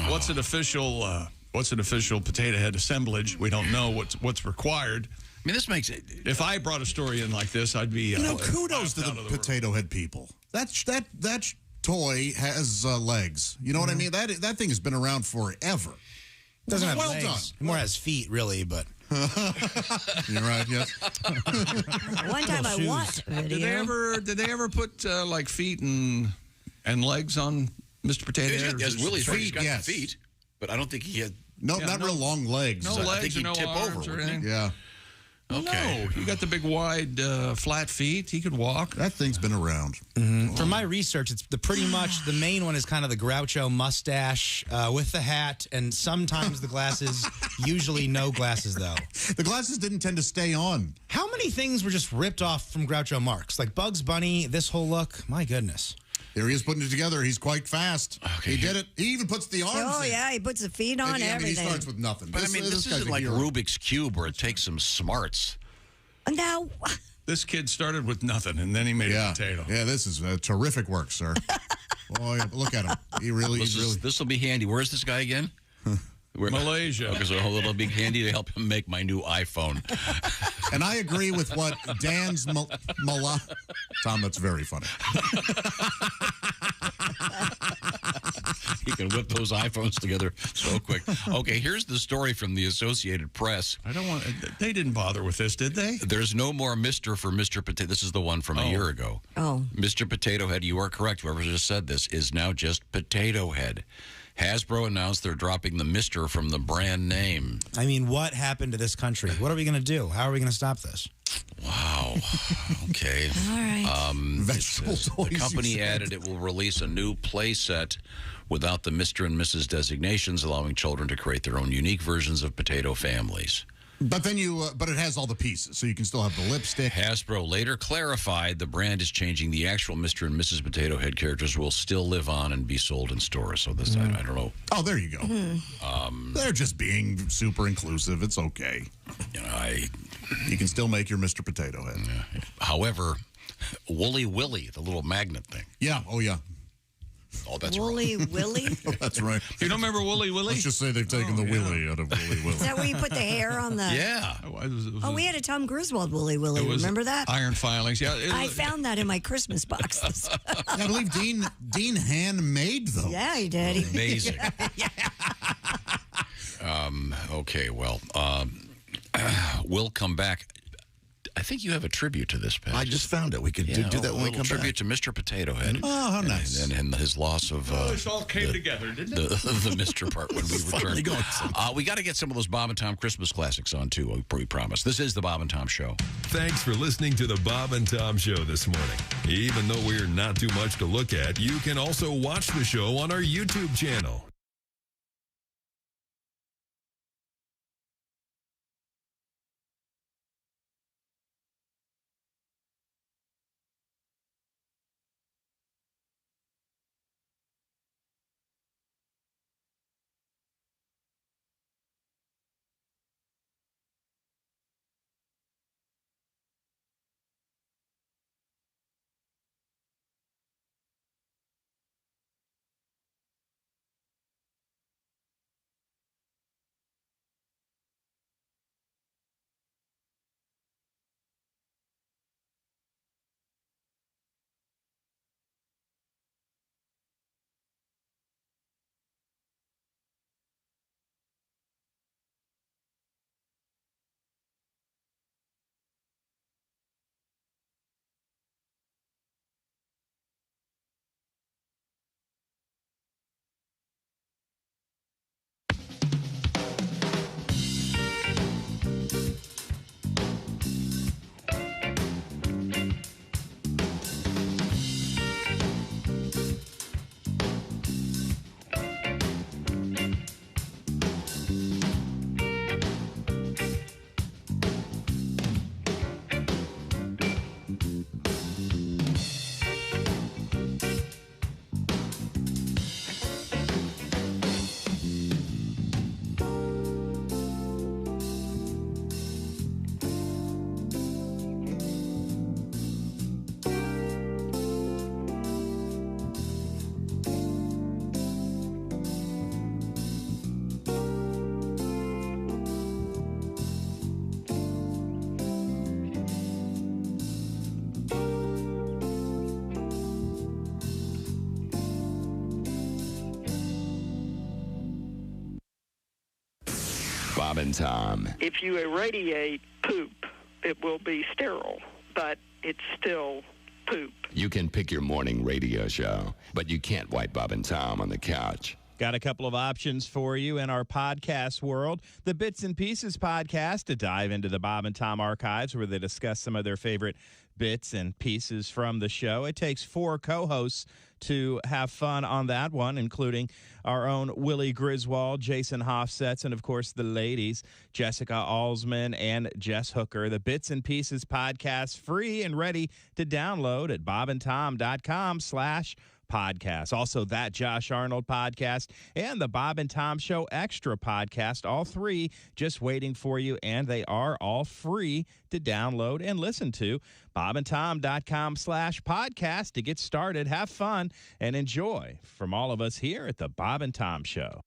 What's an official potato head assemblage? We don't know what's required. I mean, this makes it. If I brought a story in like this, I'd be. Kudos to the potato head people. That toy has legs. You know what I mean? That thing has been around forever. Doesn't have well legs. done. It more has feet, really, but. You're right. Yes. One time I watched a video. Did they ever put like feet and legs on Mr. Potato Head? Yes, Willie's right. He's got yes. feet, but I don't think he had. No, Yeah, not no- real long legs. No I legs think or he'd no tip arms over, or wouldn't he? anything. Yeah. Okay. No, he got the big wide flat feet. He could walk. That thing's been around. For my research, it's pretty much the main one is kind of the Groucho mustache with the hat, and sometimes the glasses. Usually no glasses, though. The glasses didn't tend to stay on. How many things were just ripped off from Groucho Marx? Like Bugs Bunny, this whole look? My goodness. Here he is putting it together. He's quite fast. Okay, He did it. He even puts the arms Oh, in. yeah, he puts the feet on He everything. starts with nothing. But I mean, this guy's isn't a like hero. Rubik's Cube where it takes some smarts. Now, This kid started with nothing, and then he made a potato. Yeah, this is terrific work, sir. Boy, look at him. This will be handy. Where's this guy again? Malaysia. Okay, so it'll be handy to help him make my new iPhone. And I agree with what Dan's Tom, that's very funny. He can whip those iPhones together so quick. Okay, here's the story from the Associated Press. I don't want. They didn't bother with this, did they? There's no more Mr. for Mr. Potato. This is the one from a year ago. Oh. Mr. Potato Head, you are correct. Whoever just said this is now just Potato Head. Hasbro announced they're dropping the Mr. from the brand name. I mean, what happened to this country? What are we going to do? How are we going to stop this? Wow. Okay. All right. Vegetable toys. The company added it will release a new play set without the Mr. and Mrs. designations, allowing children to create their own unique versions of potato families. But then but it has all the pieces, so you can still have the lipstick. Hasbro later clarified the brand is changing. The actual Mr. and Mrs. Potato Head characters will still live on and be sold in stores. So this, I don't know. Oh, there you go. They're just being super inclusive. It's okay. You know, you can still make your Mr. Potato Head. However, Wooly Willy, the little magnet thing. Yeah. Oh, yeah. Oh, that's Woolly Willy? That's right. You don't remember Wooly Willy? Let's just say they've taken the willy out of Wooly Willy. Is that where you put the hair on the... Yeah. Oh, we had a Tom Griswold Woolly Willy. Remember that? Iron filings. Yeah. I found that in my Christmas box. I believe Dean handmade those. Yeah, he did. Amazing. Okay, well, we'll come back. I think you have a tribute to this, Pat. I just found it. We could do that when we come back. Tribute to Mr. Potato Head. Oh, how nice. And his loss of... this all came together, didn't it? The Mr. part when we return. We got to get some of those Bob and Tom Christmas classics on, too, we promise. This is the Bob and Tom Show. Thanks for listening to the Bob and Tom Show this morning. Even though we're not too much to look at, you can also watch the show on our YouTube channel. Bob and Tom. If you irradiate poop, it will be sterile, but it's still poop. You can pick your morning radio show, but you can't wipe Bob and Tom on the couch. Got a couple of options for you in our podcast world. The Bits and Pieces podcast, to dive into the Bob and Tom archives where they discuss some of their favorite bits and pieces from the show. It takes 4 co-hosts to have fun on that one, including our own Willie Griswold, Jason Hofsetz, and, of course, the ladies, Jessica Alsman and Jess Hooker. The Bits and Pieces podcast, free and ready to download at bobandtom.com/podcast. Also, that Josh Arnold podcast and the Bob and Tom Show Extra podcast, all 3 just waiting for you, and they are all free to download and listen to. bobandtom.com/podcast to get started. Have fun and enjoy from all of us here at the Bob and Tom Show.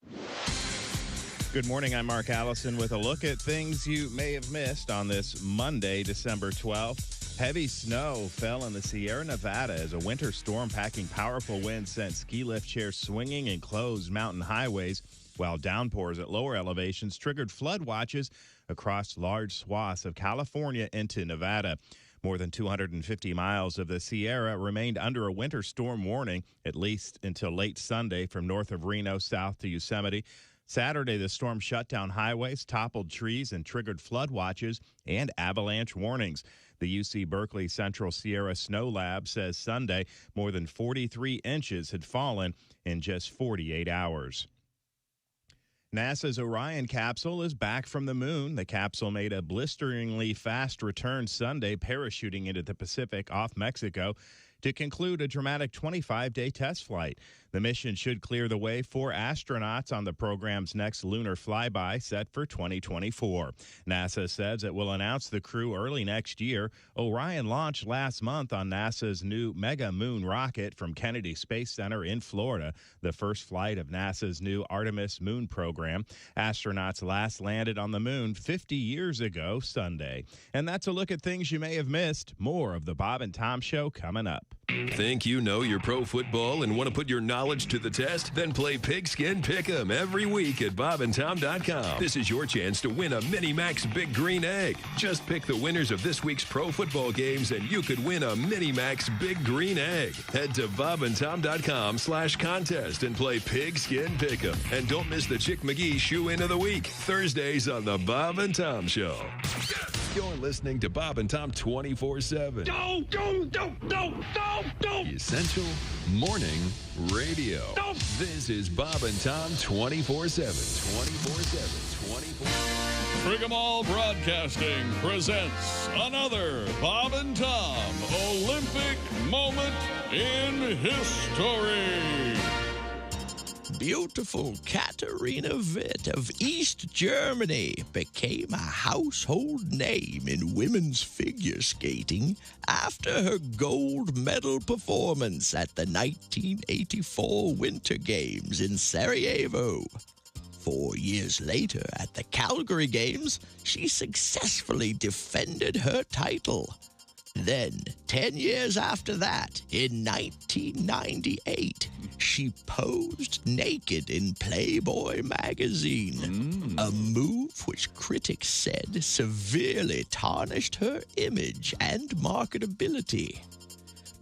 Good morning. I'm Mark Allison with a look at things you may have missed on this Monday, December 12th. Heavy snow fell in the Sierra Nevada as a winter storm packing powerful winds sent ski lift chairs swinging and closed mountain highways, while downpours at lower elevations triggered flood watches across large swaths of California into Nevada. More than 250 miles of the Sierra remained under a winter storm warning, at least until late Sunday, from north of Reno south to Yosemite. Saturday, the storm shut down highways, toppled trees, and triggered flood watches and avalanche warnings. The UC Berkeley Central Sierra Snow Lab says Sunday more than 43 inches had fallen in just 48 hours. NASA's Orion capsule is back from the moon. The capsule made a blisteringly fast return Sunday, parachuting into the Pacific off Mexico to conclude a dramatic 25-day test flight. The mission should clear the way for astronauts on the program's next lunar flyby set for 2024. NASA says it will announce the crew early next year. Orion launched last month on NASA's new Mega Moon rocket from Kennedy Space Center in Florida, the first flight of NASA's new Artemis moon program. Astronauts last landed on the moon 50 years ago Sunday. And that's a look at things you may have missed. More of the Bob and Tom Show coming up. Think you know your pro football and want to put your knowledge to the test? Then play Pigskin Pick'em every week at bobandtom.com. This is your chance to win a Mini Max Big Green Egg. Just pick the winners of this week's pro football games and you could win a Mini Max Big Green Egg. Head to bobandtom.com/contest and play Pigskin Pick'em. And don't miss the Chick McGee Shoe-In of the Week, Thursdays on the Bob and Tom Show. You're listening to Bob and Tom 24/7. Don't. Essential Morning Radio. This is Bob and Tom 24/7. 24/7. Frigamall Broadcasting presents another Bob and Tom Olympic moment in history. Beautiful Katharina Witt of East Germany became a household name in women's figure skating after her gold medal performance at the 1984 Winter Games in Sarajevo. 4 years later, at the Calgary Games, she successfully defended her title. Then, 10 years after that, in 1998, she posed naked in Playboy magazine, a move which critics said severely tarnished her image and marketability.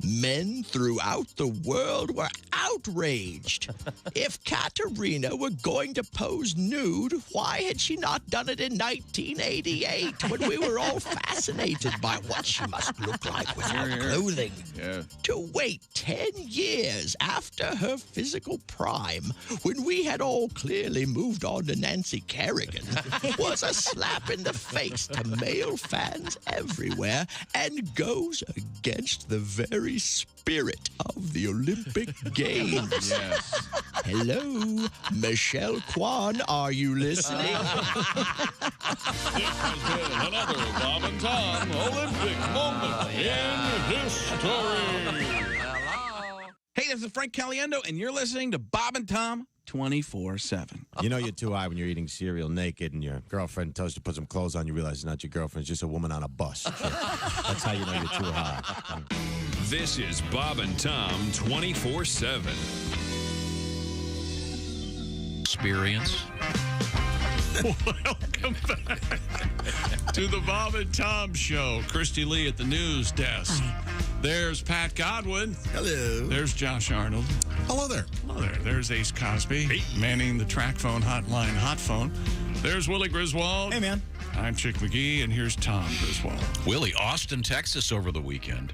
Men throughout the world were outraged. If Katerina were going to pose nude, why had she not done it in 1988 when we were all fascinated by what she must look like without clothing? To wait 10 years after her physical prime, when we had all clearly moved on to Nancy Kerrigan, was a slap in the face to male fans everywhere and goes against the very spirit of the Olympic Games. Yes. Hello, Michelle Kwan, are you listening? This has been another Bob and Tom Olympic moment in history. Hey, this is Frank Caliendo, and you're listening to Bob and Tom 24/7. You know you're too high when you're eating cereal naked and your girlfriend tells you to put some clothes on. You realize it's not your girlfriend. It's just a woman on a bus. That's how you know you're too high. This is Bob and Tom 24/7. Experience. Welcome back to the Bob and Tom Show. Christy Lee at the news desk. Hi. There's Pat Godwin. Hello. There's Josh Arnold. Hello there. Hello there. There's Ace Cosby, manning the track phone hotline hot phone. There's Willie Griswold. Hey, man. I'm Chick McGee, and here's Tom Griswold. Willie, Austin, Texas over the weekend.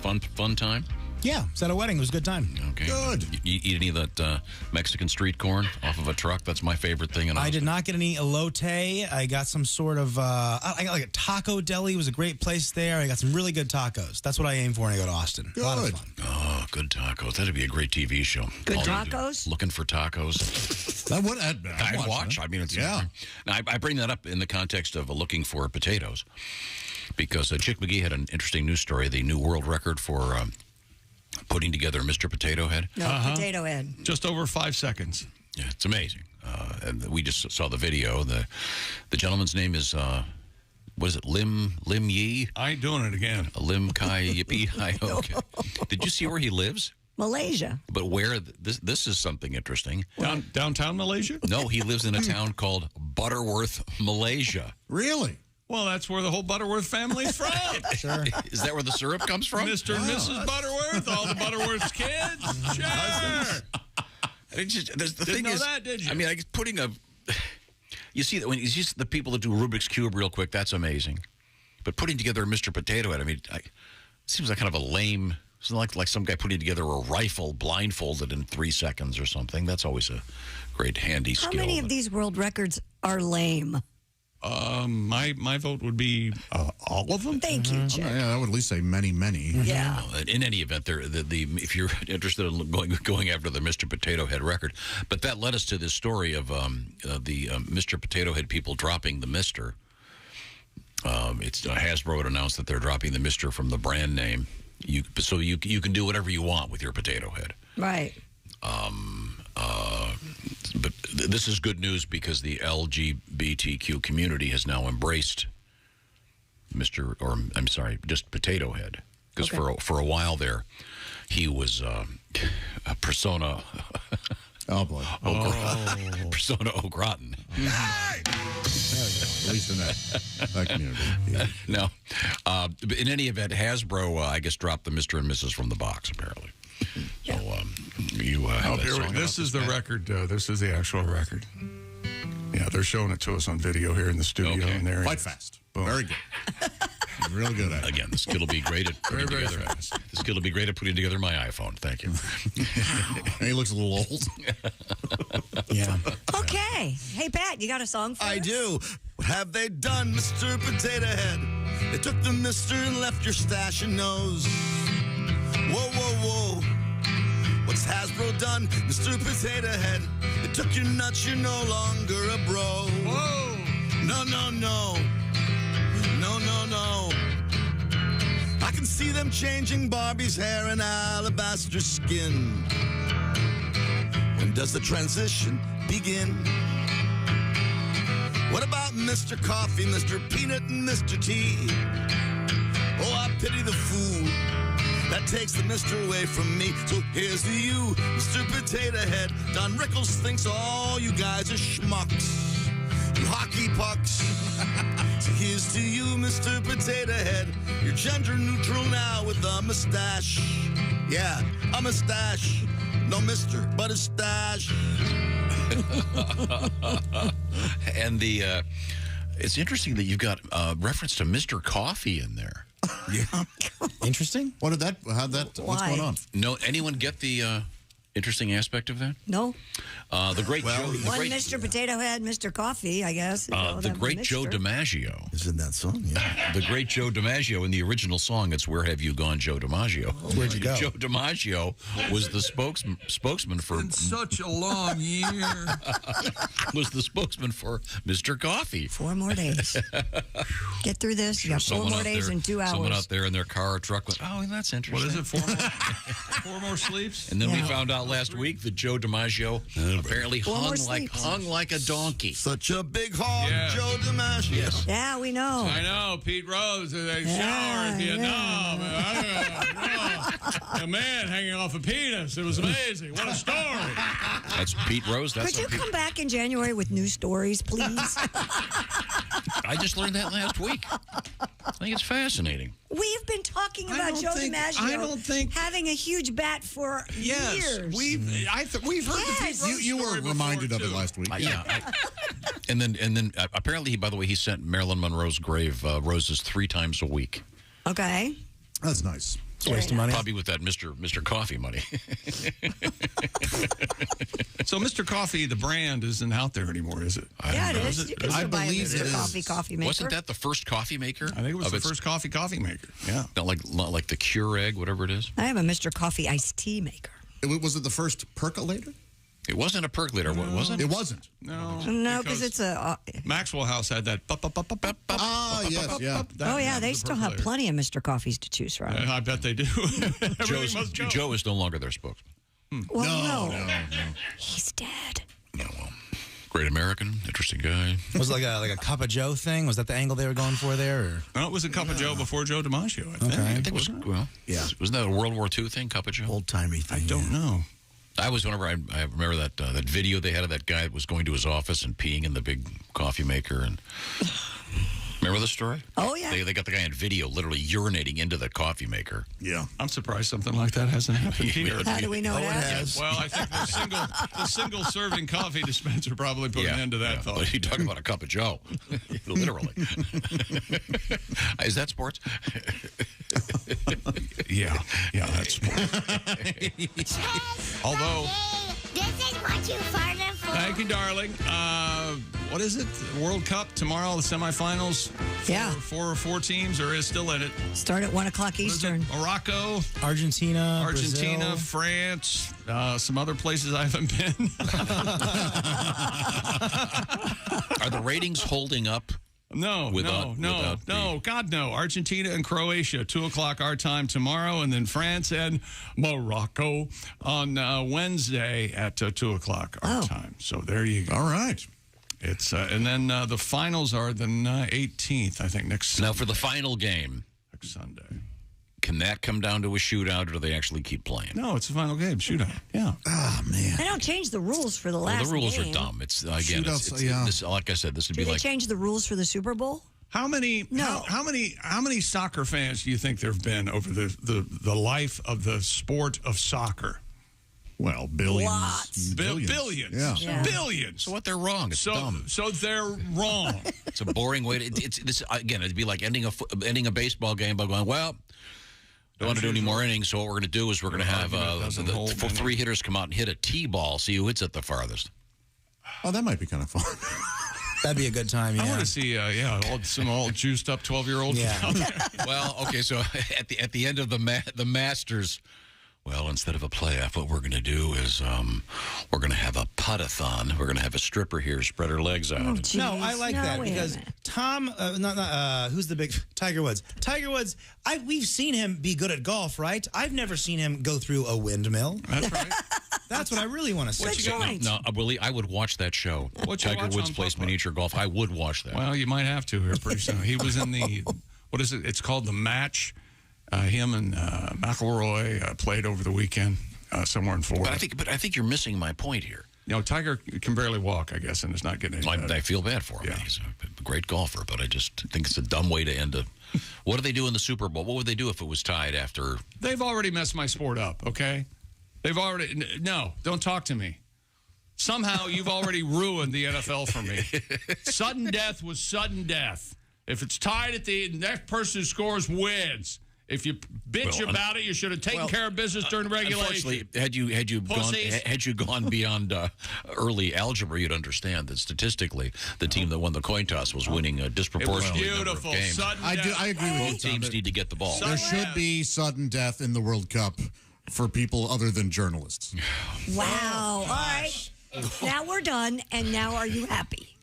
Fun time? Yeah, it's at a wedding. It was a good time. Okay. Good. You eat any of that Mexican street corn off of a truck? That's my favorite thing. I did not get any elote. I got some sort of, I got like a taco deli. It was a great place there. I got some really good tacos. That's what I aim for when I go to Austin. Good. A lot of fun. Oh, good tacos. That'd be a great TV show. Good All you do, tacos? Looking for tacos. I'd watch. I mean, it's Now, I bring that up in the context of looking for potatoes because Chick McGee had an interesting news story. The new world record for putting together Mr. Potato Head. No, Potato Head. Just over 5 seconds. Yeah, it's amazing. And we just saw the video. The gentleman's name is, what is it, Lim Yi? I ain't doing it again. Lim Kai Yippee. Okay. Did you see where he lives? Malaysia. But where, this is something interesting. Downtown Malaysia? No, he lives in a town called Butterworth, Malaysia. Really? Well, that's where the whole Butterworth family's from. Sure. Is that where the syrup comes from? Mr. and Mrs. Butterworth, all the Butterworth's kids. Sure. The thing know is, that, did you? I mean, putting a... You see that when you see the people that do Rubik's Cube real quick, that's amazing. But putting together a Mr. Potato Head, I mean, it seems like kind of a lame... It's like some guy putting together a rifle blindfolded in 3 seconds or something. That's always a great handy skill. How many of these world records are lame? My vote would be all of them. Thank you, Chick. Yeah, I would at least say many. Yeah. Well, in any event, if you're interested in going after the Mr. Potato Head record, but that led us to this story of the Mr. Potato Head people dropping the Mr. It's Hasbro had announced that they're dropping the Mr. from the brand name. So you can do whatever you want with your potato head. Right. But this is good news because the LGBTQ community has now embraced just Potato Head. Because for a while there, he was a persona. Oh boy. Persona au gratin. At least in that community. Yeah. No. But in any event, Hasbro, I guess, dropped the Mr. and Mrs. from the box, apparently. So you have that song. This is the record. This is the actual record. Yeah, they're showing it to us on video here in the studio. Okay. And there Quite fast. Boom. Very good. Real good at it. Again, this kid will be great at putting Very together. fast. This kid will be great at putting together my iPhone. Thank you. And he looks a little old. Yeah. Okay. Hey, Pat, you got a song for us? I do. What have they done, Mr. Potato Head? They took the mister and left your stash and nose. Whoa, whoa, whoa. What's Hasbro done, Mr. Potato Head? They took your nuts, you're no longer a bro. Whoa. No, no, no. No, no, no. I can see them changing Barbie's hair and alabaster skin. When does the transition begin? What about Mr. Coffee, Mr. Peanut, and Mr. Tea? Oh, I pity the fool that takes the mister away from me. So here's to you, Mr. Potato Head. Don Rickles thinks all you guys are schmucks. You hockey pucks. So here's to you, Mr. Potato Head. You're gender neutral now with a mustache. Yeah, a mustache. No mister, but a stash. And it's interesting that you've got reference to Mr. Coffee in there. Yeah. Interesting. What's going on? No, anyone get the interesting aspect of that? No. The great Joe. One Mr. Potato Head, Mr. Coffee, I guess. The great Joe DiMaggio. Is in that song? Yeah. The great Joe DiMaggio in the original song. It's "Where Have You Gone, Joe DiMaggio?" Where'd you go? Joe DiMaggio was the spokesman for. It's such a long year. Was the spokesman for Mr. Coffee. 4 more days. Get through this. You got 4 more days and 2 hours. Someone out there in their car or truck went, "Oh, that's interesting." What is it? 4 more? 4 more sleeps. And then we found out last week that Joe DiMaggio apparently hung like a donkey. Such a big hog, Yeah. Joe DiMaggio. Yes. Yeah, we know. I know. Pete Rose, they shower in Vietnam. A man hanging off a penis. It was amazing. What a story. That's Pete Rose. That's Could you what Pete- come back in January with new stories, please? I just learned that last week. I think it's fascinating. We've been talking about Joe DiMaggio I don't think having a huge bat for years. We've heard the Pete Rose You were story reminded before, of it too. last week. And then apparently, by the way, he sent Marilyn Monroe's grave roses 3 times a week. Okay. That's nice. It's a waste of money. Probably with that Mr. Coffee money. So Mr. Coffee, the brand, isn't out there anymore, is it? Yeah, it is. You can I still buy a believe Mr. it is. Coffee maker. Wasn't that the first coffee maker? I think it was the first coffee maker. Yeah. Not like the Keurig, whatever it is. I have a Mr. Coffee iced tea maker. Was it the first percolator? It wasn't a percolator, was it? It wasn't. No, because it's a. Maxwell House had that. Ah, yes, yeah. Oh yeah, they still have plenty of Mr. Coffees to choose from. I bet they do. Joe is no longer their spokesman. Well, no. He's dead. Great American, interesting guy. Was it like a Cup of Joe thing? Was that the angle they were going for there? Or? No, it was a Cup of Joe before Joe DiMaggio, I think. Okay. I think it was, Yeah. Wasn't that a World War II thing, Cup of Joe? Old-timey thing. I don't know. I remember that that video they had of that guy that was going to his office and peeing in the big coffee maker. And remember the story? Oh, yeah. They got the guy on video literally urinating into the coffee maker. Yeah. I'm surprised something like that hasn't happened here. How do we know that? Well, I think the single serving coffee dispenser probably put an end to that thought. But you talk about a cup of Joe, literally. Is that sports? Yeah, that's sports. Although, This is what you farted for. thank you, darling. What is it? The World Cup tomorrow, the semifinals. Yeah. Four teams are still in it. Start at 1 o'clock Eastern. Morocco, Argentina, Argentina, Brazil. France, some other places I haven't been. Are the ratings holding up? No, God, no. Argentina and Croatia, 2 o'clock our time tomorrow, and then France and Morocco on Wednesday at 2 o'clock our time. So there you go. All right. It's and then the finals are the 18th, I think, next Sunday. Now, for the final game, next Sunday. Can that come down to a shootout, or do they actually keep playing? No, it's a final game, shootout. Yeah. Oh, man. They don't change the rules for the last the rules game. are dumb. It's again, Shootouts, it's yeah. this, like I said, this would Do be they like change the rules for the Super Bowl? How many how many soccer fans do you think there have been over the life of the sport of soccer? Well, billions. Lots. Billions. Yeah. Billions. So what? They're wrong. It's dumb. So they're wrong. It's a boring way to. It's this again. It'd be like ending a baseball game by going, well, don't want to do any more innings. So what we're going to do is we're going to have the 3 hitters come out and hit a T-ball. See who hits it the farthest. Oh, that might be kind of fun. That'd be a good time. Yeah. I want to see, some all juiced up 12-year-olds. Yeah. Well, okay. So at the end of the Masters. Well, instead of a playoff, what we're going to do is we're going to have a putt-a-thon. We're going to have a stripper here spread her legs out. Oh, geez. No, I like that wait a because minute. Tom, who's the big Tiger Woods? Tiger Woods, we've seen him be good at golf, right? I've never seen him go through a windmill. That's right. That's what I really want to see. That's right. No, Willie, I would watch that show. What you Tiger watch Woods on plays Putt-Putt? miniature golf. I would watch that. Well, you might have to here pretty soon. He was in the, what is it? It's called The Match. Him and McElroy played over the weekend somewhere in Florida. But I think you're missing my point here. You know, Tiger can barely walk, I guess, and it's not getting any better. I feel bad for him. Yeah. He's a great golfer, but I just think it's a dumb way to end a. What do they do in the Super Bowl? What would they do if it was tied after? They've already messed my sport up, okay? They've already... No, don't talk to me. Somehow you've already ruined the NFL for me. Sudden death was sudden death. If it's tied at the next person who scores wins. If you bitch about it, you should have taken care of business during regulation. Unfortunately, had you gone beyond early algebra, you'd understand that statistically, the team that won the coin toss was winning a disproportionately number of games. I agree with you. Both teams need to get the ball. There should be sudden death in the World Cup for people other than journalists. Wow. All right. Now we're done, and now are you happy?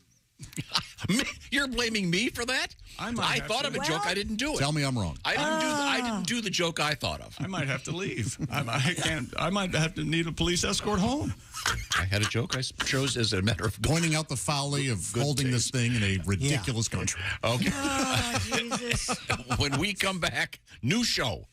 You're blaming me for that? I thought of a joke. I didn't do it. Tell me I'm wrong. I didn't do the joke I thought of. I might have to leave. I might have to need a police escort home. I had a joke I chose as a matter of pointing out the folly of holding this thing in a ridiculous country. Okay. Oh, Jesus. When we come back, new show.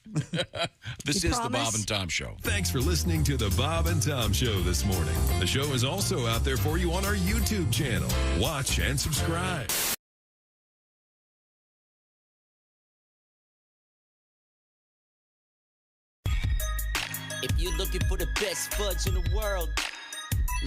This You is the Bob promise? and Tom Show. Thanks for listening to the Bob and Tom Show this morning. The show is also out there for you on our YouTube channel. Watch and subscribe. If you're looking for the best fudge in the world,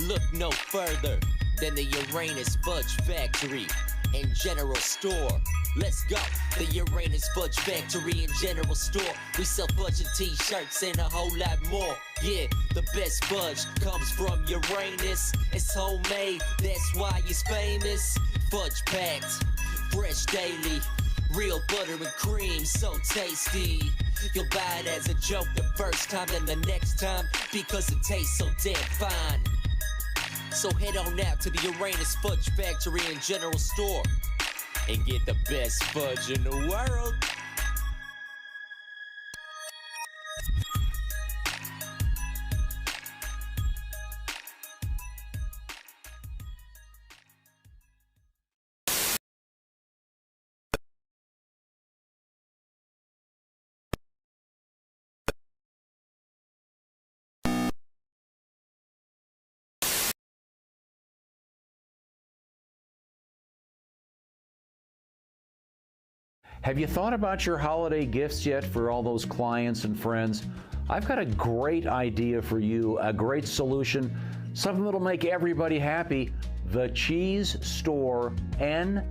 look no further than the Uranus Fudge Factory and General Store. Let's go. The Uranus Fudge Factory and General Store. We sell fudge and t-shirts and a whole lot more. Yeah, the best fudge comes from Uranus. It's homemade, that's why it's famous. Fudge packed, fresh daily. Real butter and cream, so tasty. You'll buy it as a joke the first time and the next time because it tastes so damn fine. So head on out to the Uranus Fudge Factory and General Store and get the best fudge in the world. Have you thought about your holiday gifts yet for all those clients and friends? I've got a great idea for you, a great solution, something that'll make everybody happy. The Cheese Store, NNY.com.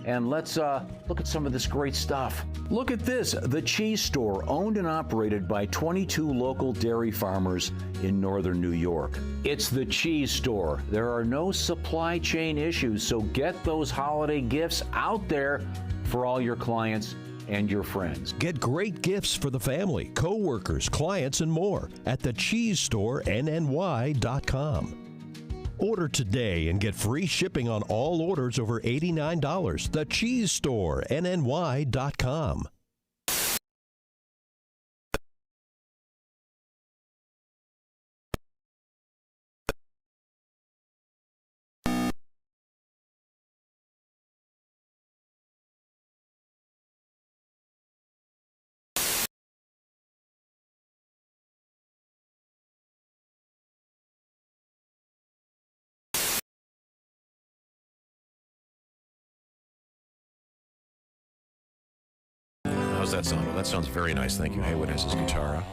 And let's look at some of this great stuff. Look at this, The Cheese Store, owned and operated by 22 local dairy farmers in northern New York. It's The Cheese Store. There are no supply chain issues, so get those holiday gifts out there for all your clients and your friends. Get great gifts for the family, co-workers, clients, and more at the Cheese Store, NNY.com. Order today and get free shipping on all orders over $89. The Cheese Store, NNY.com. How's that sound? Well, that sounds very nice. Thank you. Haywood has his guitar out.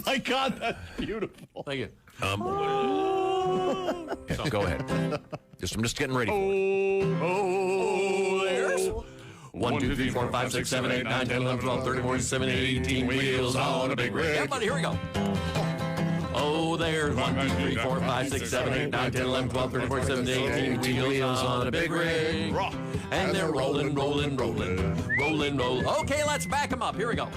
My God, that's beautiful. Thank you. Yeah, go ahead. I'm just getting ready for it. There's 1, 2, 3, 4, 5, 6, 7, 8, 9, 10, 11, 12, 13, 14, 17, 18 wheels on a big rig. Everybody, here we go. Oh, there's 1, 2, 3, 4, 5, 6, 7, 8, 9, 10, 11, 12, 13, 14, 17, 18 wheels on a big rig. And they're rolling, rolling, rolling, rolling, rolling. Okay, let's back them up. Here we go.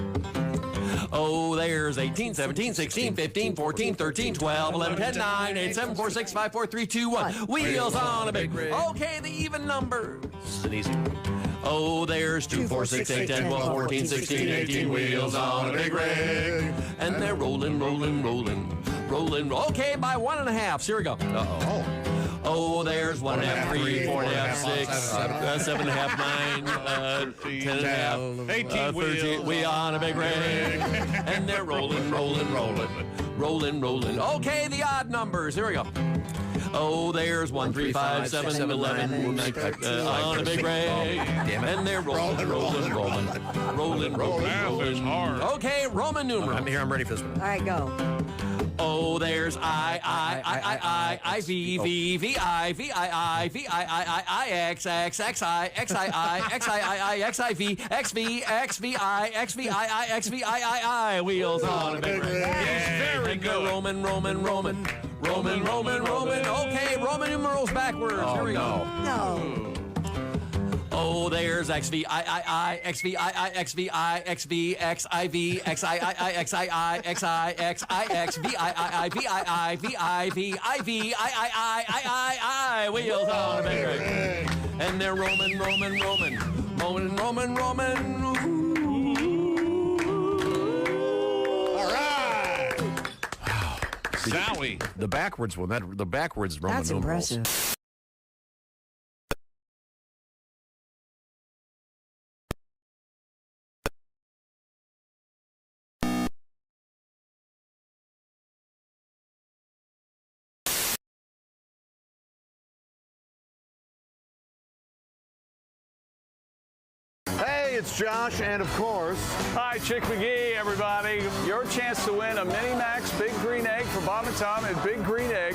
Oh, there's 18, 17, 16, 15, 14, 13, 12, 11, 10, 9, 8, 7, 4, 6, 5, 4, 3, 2, 1. Wheels on a big rig. Okay, the even numbers. It's an easy one. Oh, there's 2, 4, 6, 8, 10, 12, 14, 16, 18 wheels on a big rig. And they're rolling, rolling, rolling, rolling. Okay, by 1.5. Here we go. Uh-oh. Oh, there's 1.5, 3, 4.5, 6, 7.5, 9, 10.5, 18 13. We on a big rig. And they're rolling, rolling, rolling, rolling, rolling. Okay, the odd numbers. Here we go. Oh, there's 1, 3, 5, 7, 11, on a big rig. And they're rolling, rolling, rolling, rolling, rolling, rolling. Hard. Okay, Roman numeral. I'm here. I'm ready for this one. All right, go. Oh, there's I, V, V, V, I, V, I, V, I, X, X, X, I, X, I, X, I, X, I, V, X, V, X, V, I, X, V, I, X, V, I, wheels on a big rig. Very good. Roman, Roman, Roman, Roman, Roman, Roman. Okay, Roman numerals backwards. Here we go. No. Oh, there's XVII, XVII, XVI, XV, XIV, XII, XII, XIX, VII, wheels on a big rig. And they're Roman. All right. Zowie. The backwards one, the backwards Roman That's numerals. impressive. Hey, it's Josh, and of course... Hi, Chick McGee, everybody. Your chance to win a Mini Max Big Green Egg for Bob and Tom and Big Green Egg.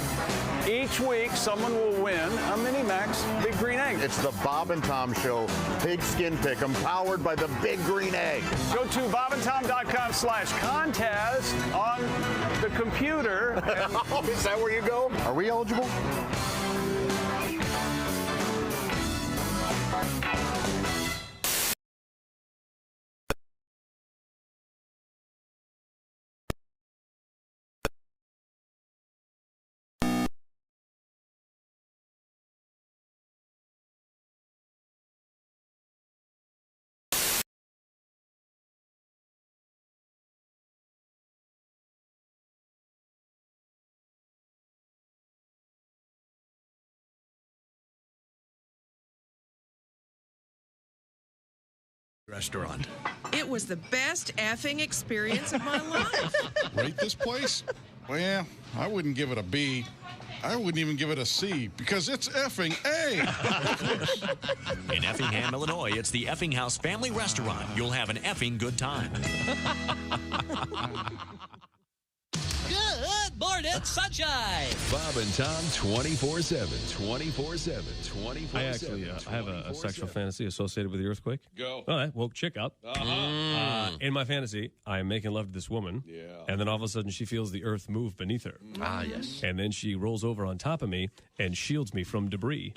Each week, someone will win a Mini Max Big Green Egg. It's the Bob and Tom Show Pigskin Pick'em, powered by the Big Green Egg. Go to bobandtom.com/contest on the computer. Oh, is that where you go? Are we eligible? Restaurant. It was the best effing experience of my life. Rate this place? Well, I wouldn't give it a B. I wouldn't even give it a C because it's effing A. In Effingham, Illinois, it's the Effing House Family Restaurant. You'll have an effing good time. Good morning, sunshine. Bob and Tom 24/7, 24/7, 24/7. I actually have a sexual fantasy associated with the earthquake. Go. All right, woke chick up. In my fantasy, I am making love to this woman. Yeah. And then all of a sudden, she feels the earth move beneath her. Ah, yes. And then she rolls over on top of me and shields me from debris.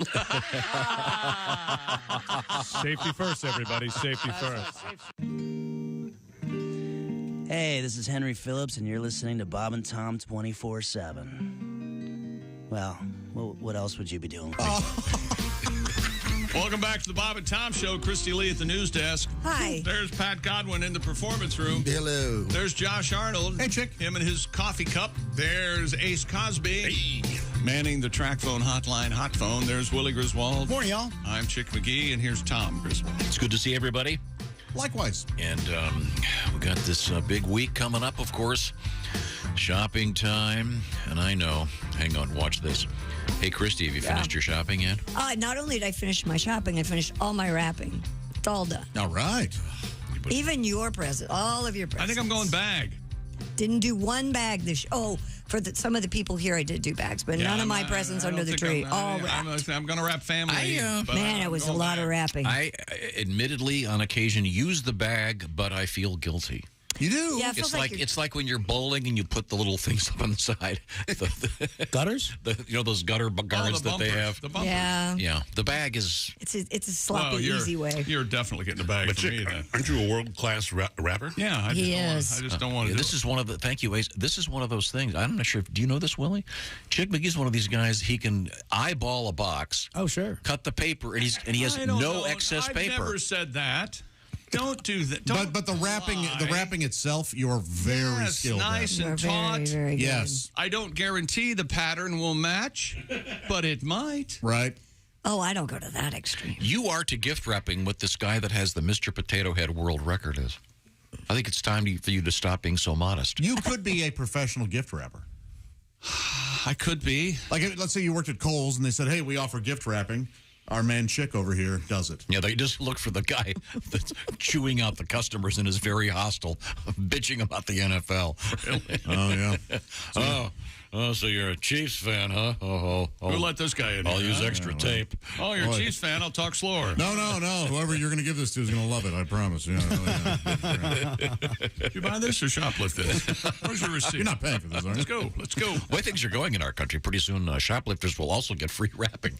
Safety first, everybody. Safety first. Hey, this is Henry Phillips, and you're listening to Bob and Tom 24/7. Well, what else would you be doing? Welcome back to the Bob and Tom Show. Christy Lee at the news desk. Hi. There's Pat Godwin in the performance room. Hello. There's Josh Arnold. Hey, Chick. Him and his coffee cup. There's Ace Cosby. Hey. Manning the track phone hotline, hot phone. There's Willie Griswold. Morning, y'all. I'm Chick McGee, and here's Tom Griswold. It's good to see everybody. Likewise. And we got this big week coming up, of course. Shopping time. And I know. Hang on, watch this. Hey, Christy, have you finished your shopping yet? Not only did I finish my shopping, I finished all my wrapping. It's all done. All right. Even your present, all of your presents. I think I'm going bag. Didn't do one bag this. For some of the the people here, I did do bags, but none of my presents under the tree. All wrapped. I'm going to wrap family. Man, it was a lot of wrapping. I admittedly, on occasion, use the bag, but I feel guilty. You do? Yeah, it feels like it's like when you're bowling and you put the little things up on the side. Gutters? Those gutter guards that they have. The bumpers. Yeah. Yeah. The bag is... It's a sloppy, easy way. You're definitely getting a bag But for me, then. aren't you a world-class rapper? Yeah, I just don't want to do this is one of the... Thank you, Ace. This is one of those things. I'm not sure. Do you know this, Willie? Chick McGee's one of these guys. He can eyeball a box. Oh, sure. Cut the paper, and he has no excess paper. I've never said that. Don't do that. But the wrapping itself, you're very skilled nice at. and You're taut. very, very good. Yes. I don't guarantee the pattern will match, but it might. Right. Oh, I don't go to that extreme. You are to gift wrapping what this guy that has the Mr. Potato Head world record is. I think it's time for you to stop being so modest. You could be a professional gift wrapper. I could be. Like, let's say you worked at Kohl's and they said, hey, we offer gift wrapping. Our man Chick over here does it. Yeah, they just look for the guy that's chewing out the customers and is very hostile, bitching about the NFL. Really? Oh, yeah. So you're a Chiefs fan, huh? We'll let this guy in. I'll use extra tape. Oh, you're a Chiefs fan. I'll talk slower. No. Whoever you're going to give this to is going to love it. I promise. Yeah. Did you buy this or shoplift this? Where's your receipt? You're not paying for this, are you? Let's go. The way things are going in our country, pretty soon shoplifters will also get free wrapping.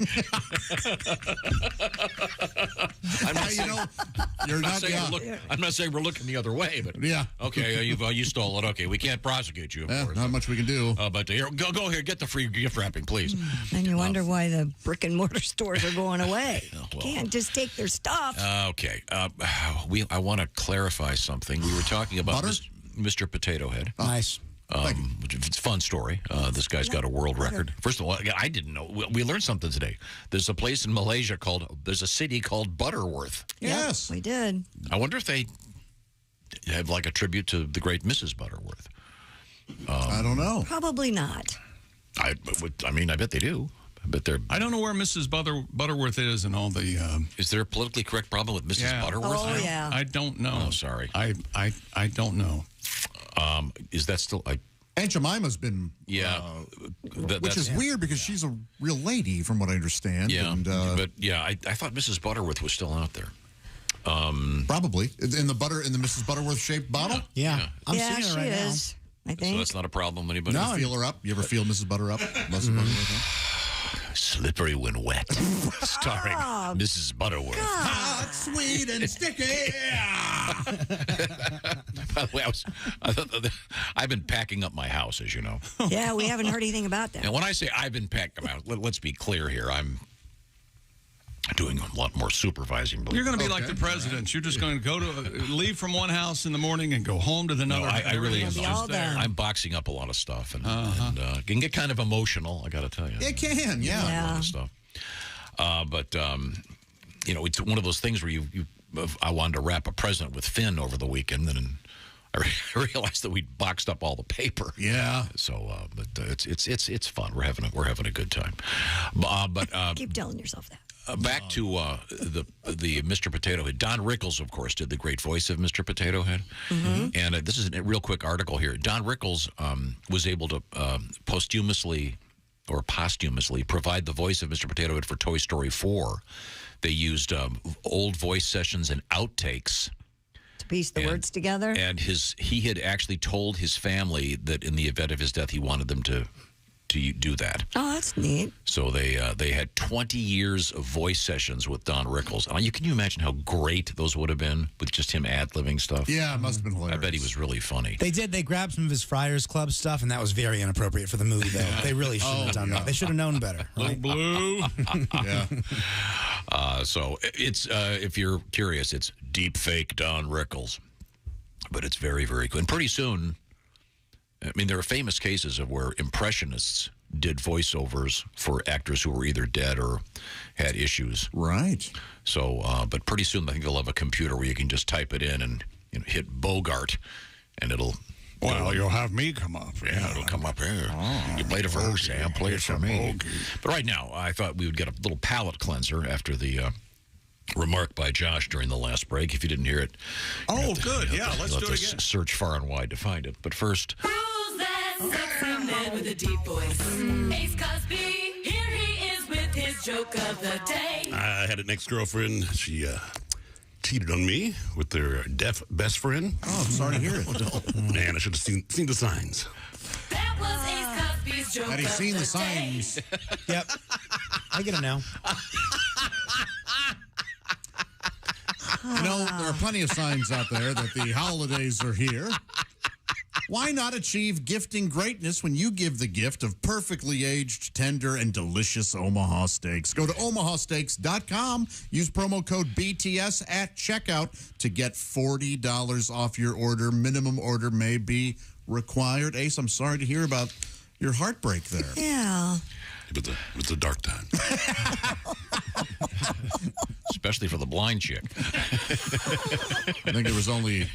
I'm not you know, you're not. I'm not saying we're looking the other way, but yeah. Okay, you stole it. Okay, we can't prosecute you. Of course. Not much we can do. But here, go here, get the free gift wrapping, please. And you wonder why the brick and mortar stores are going away. You can't just take their stuff. Okay, I want to clarify something. We were talking about Mr. Potato Head. Nice. It's a fun story. This guy's got a world record. First of all, I didn't know. We learned something today. There's a place in Malaysia there's a city called Butterworth. Yes, we did. I wonder if they have like a tribute to the great Mrs. Butterworth. I don't know. Probably not. I bet they do. I don't know where Mrs. Butterworth is and all the. Is there a politically correct problem with Mrs. Butterworth? Oh, yeah. I don't know. Oh, sorry. I don't know. Is that still? Aunt Jemima's been. Yeah. Which is weird because she's a real lady, from what I understand. Yeah. And, but yeah, I thought Mrs. Butterworth was still out there. Probably in the Mrs. Butterworth shaped bottle. Yeah. I'm seeing she her right is. I think. So that's not a problem. Anybody? No. You feel her up? You ever feel Mrs. Butter up? Mrs. Butterworth? Slippery when wet, starring Mrs. Butterworth. Hot, sweet, and sticky. By the way, I've been packing up my house, as you know. Yeah, we haven't heard anything about that. And when I say I've been packing up, let's be clear here. I'm doing a lot more supervising. You're going to be like the presidents. You're just going to leave from one house in the morning and go home to the other. I really am. I'm boxing up a lot of stuff, and it can get kind of emotional. I got to tell you, it can. Yeah, a lot of stuff. But it's one of those things where I wanted to wrap a present with Finn over the weekend, and I realized that we boxed up all the paper. Yeah. So, but it's fun. We're having a good time. But keep telling yourself that. Back to the Mr. Potato Head. Don Rickles, of course, did the great voice of Mr. Potato Head. Mm-hmm. And this is a real quick article here. Don Rickles was able to posthumously provide the voice of Mr. Potato Head for Toy Story 4. They used old voice sessions and outtakes to piece the words together. And he had actually told his family that in the event of his death, he wanted them to do that. Oh, that's neat. So they had 20 years of voice sessions with Don Rickles. Can you imagine how great those would have been with just him ad-libbing stuff? Yeah, it must have been hilarious. I bet he was really funny. They did. They grabbed some of his Friars Club stuff, and that was very inappropriate for the movie, though. They really shouldn't have done that. They should have known better. Right? Blue. Yeah. So it's if you're curious, it's deep fake Don Rickles. But it's very, very good. And pretty soon, there are famous cases of where impressionists did voiceovers for actors who were either dead or had issues. Right. So, but pretty soon I think they'll have a computer where you can just type it in and hit Bogart, and it'll. Well, you'll have me come up. Yeah, it'll come up here. Oh, you played it for her, Sam. Play it for me. But right now, I thought we would get a little palate cleanser after the remark by Josh during the last break. If you didn't hear it. Oh, good. Let's do it again. Search far and wide to find it. But first. Who's that sexy man with a deep voice? Ace Cosby. Here he is with his joke of the day. I had an ex-girlfriend. She cheated on me with their deaf best friend. Oh, I'm sorry to hear it. Man, I should have seen the signs. That was Ace Cosby's joke. Had he seen the signs? Yep. I get it now. There are plenty of signs out there that the holidays are here. Why not achieve gifting greatness when you give the gift of perfectly aged, tender, and delicious Omaha steaks? Go to omahasteaks.com. Use promo code BTS at checkout to get $40 off your order. Minimum order may be required. Ace, I'm sorry to hear about your heartbreak there. Yeah. It was a dark time. Especially for the blind chick. I think there was only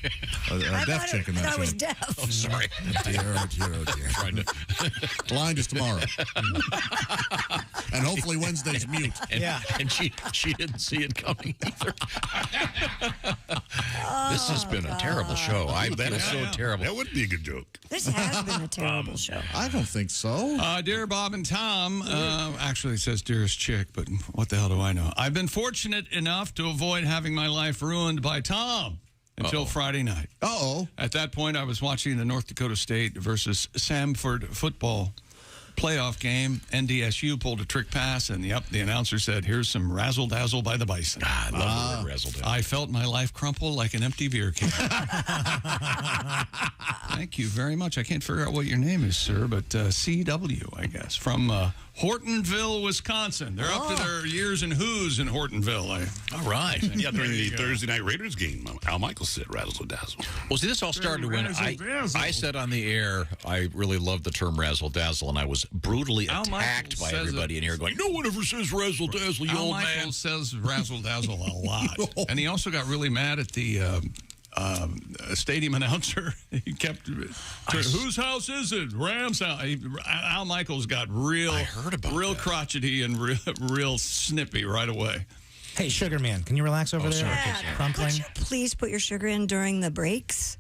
a deaf chick in that show. I was deaf. Oh, sorry. Oh, dear. Trying to... Blind is tomorrow. And hopefully Wednesday's mute. And she didn't see it coming either. This has been a terrible show. I feel so terrible. That would be a good joke. This has been a terrible show. I don't think so. Dear Bob and Tom, actually it says dearest chick, but what the hell do I know? I've been fortunate enough to avoid having my life ruined by Tom until Friday night. Uh-oh. At that point, I was watching the North Dakota State versus Samford football playoff game, NDSU pulled a trick pass, and the announcer said, "Here's some razzle-dazzle by the Bison." I love the word razzle-dazzle. I felt my life crumple like an empty beer can. Thank you very much. I can't figure out what your name is, sir, but CW, I guess, from Hortonville, Wisconsin. They're up to their years in who's in Hortonville. All right. Yeah, during the Thursday night Raiders game, Al Michaels said razzle-dazzle. Well, see, this all started when I said on the air, I really love the term razzle-dazzle, and I was brutally attacked by everybody in here going, no one ever says razzle-dazzle, you old man. Al Michaels says razzle-dazzle a lot. And he also got really mad at the stadium announcer. He kept, whose house is it? Rams house. Al Michaels got real crotchety and real snippy right away. Hey, Sugar Man, can you relax over there? Could you please put your sugar in during the breaks?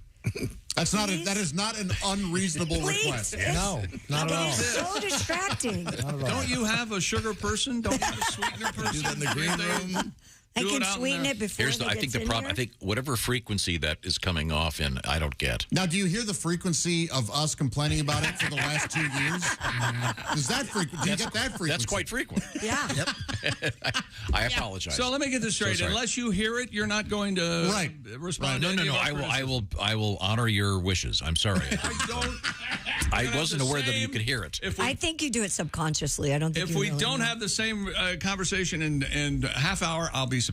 That is not an unreasonable request. No, not at all. It's so distracting. Don't you have a sugar person? Don't you have a sweetener person? Do that in the green room. I can sweeten it before I think the problem. I think whatever frequency that is coming off in, I don't get. Now, do you hear the frequency of us complaining about it for the last 2 years? Do you get that frequency? That's quite frequent. Yeah. Yep. I apologize. So let me get this straight. Unless you hear it, you're not going to respond. Right. No. I will honor your wishes. I'm sorry. I wasn't aware that you could hear it. I think you do it subconsciously. I don't think. If we don't have the same conversation in a half hour, I'll be surprised.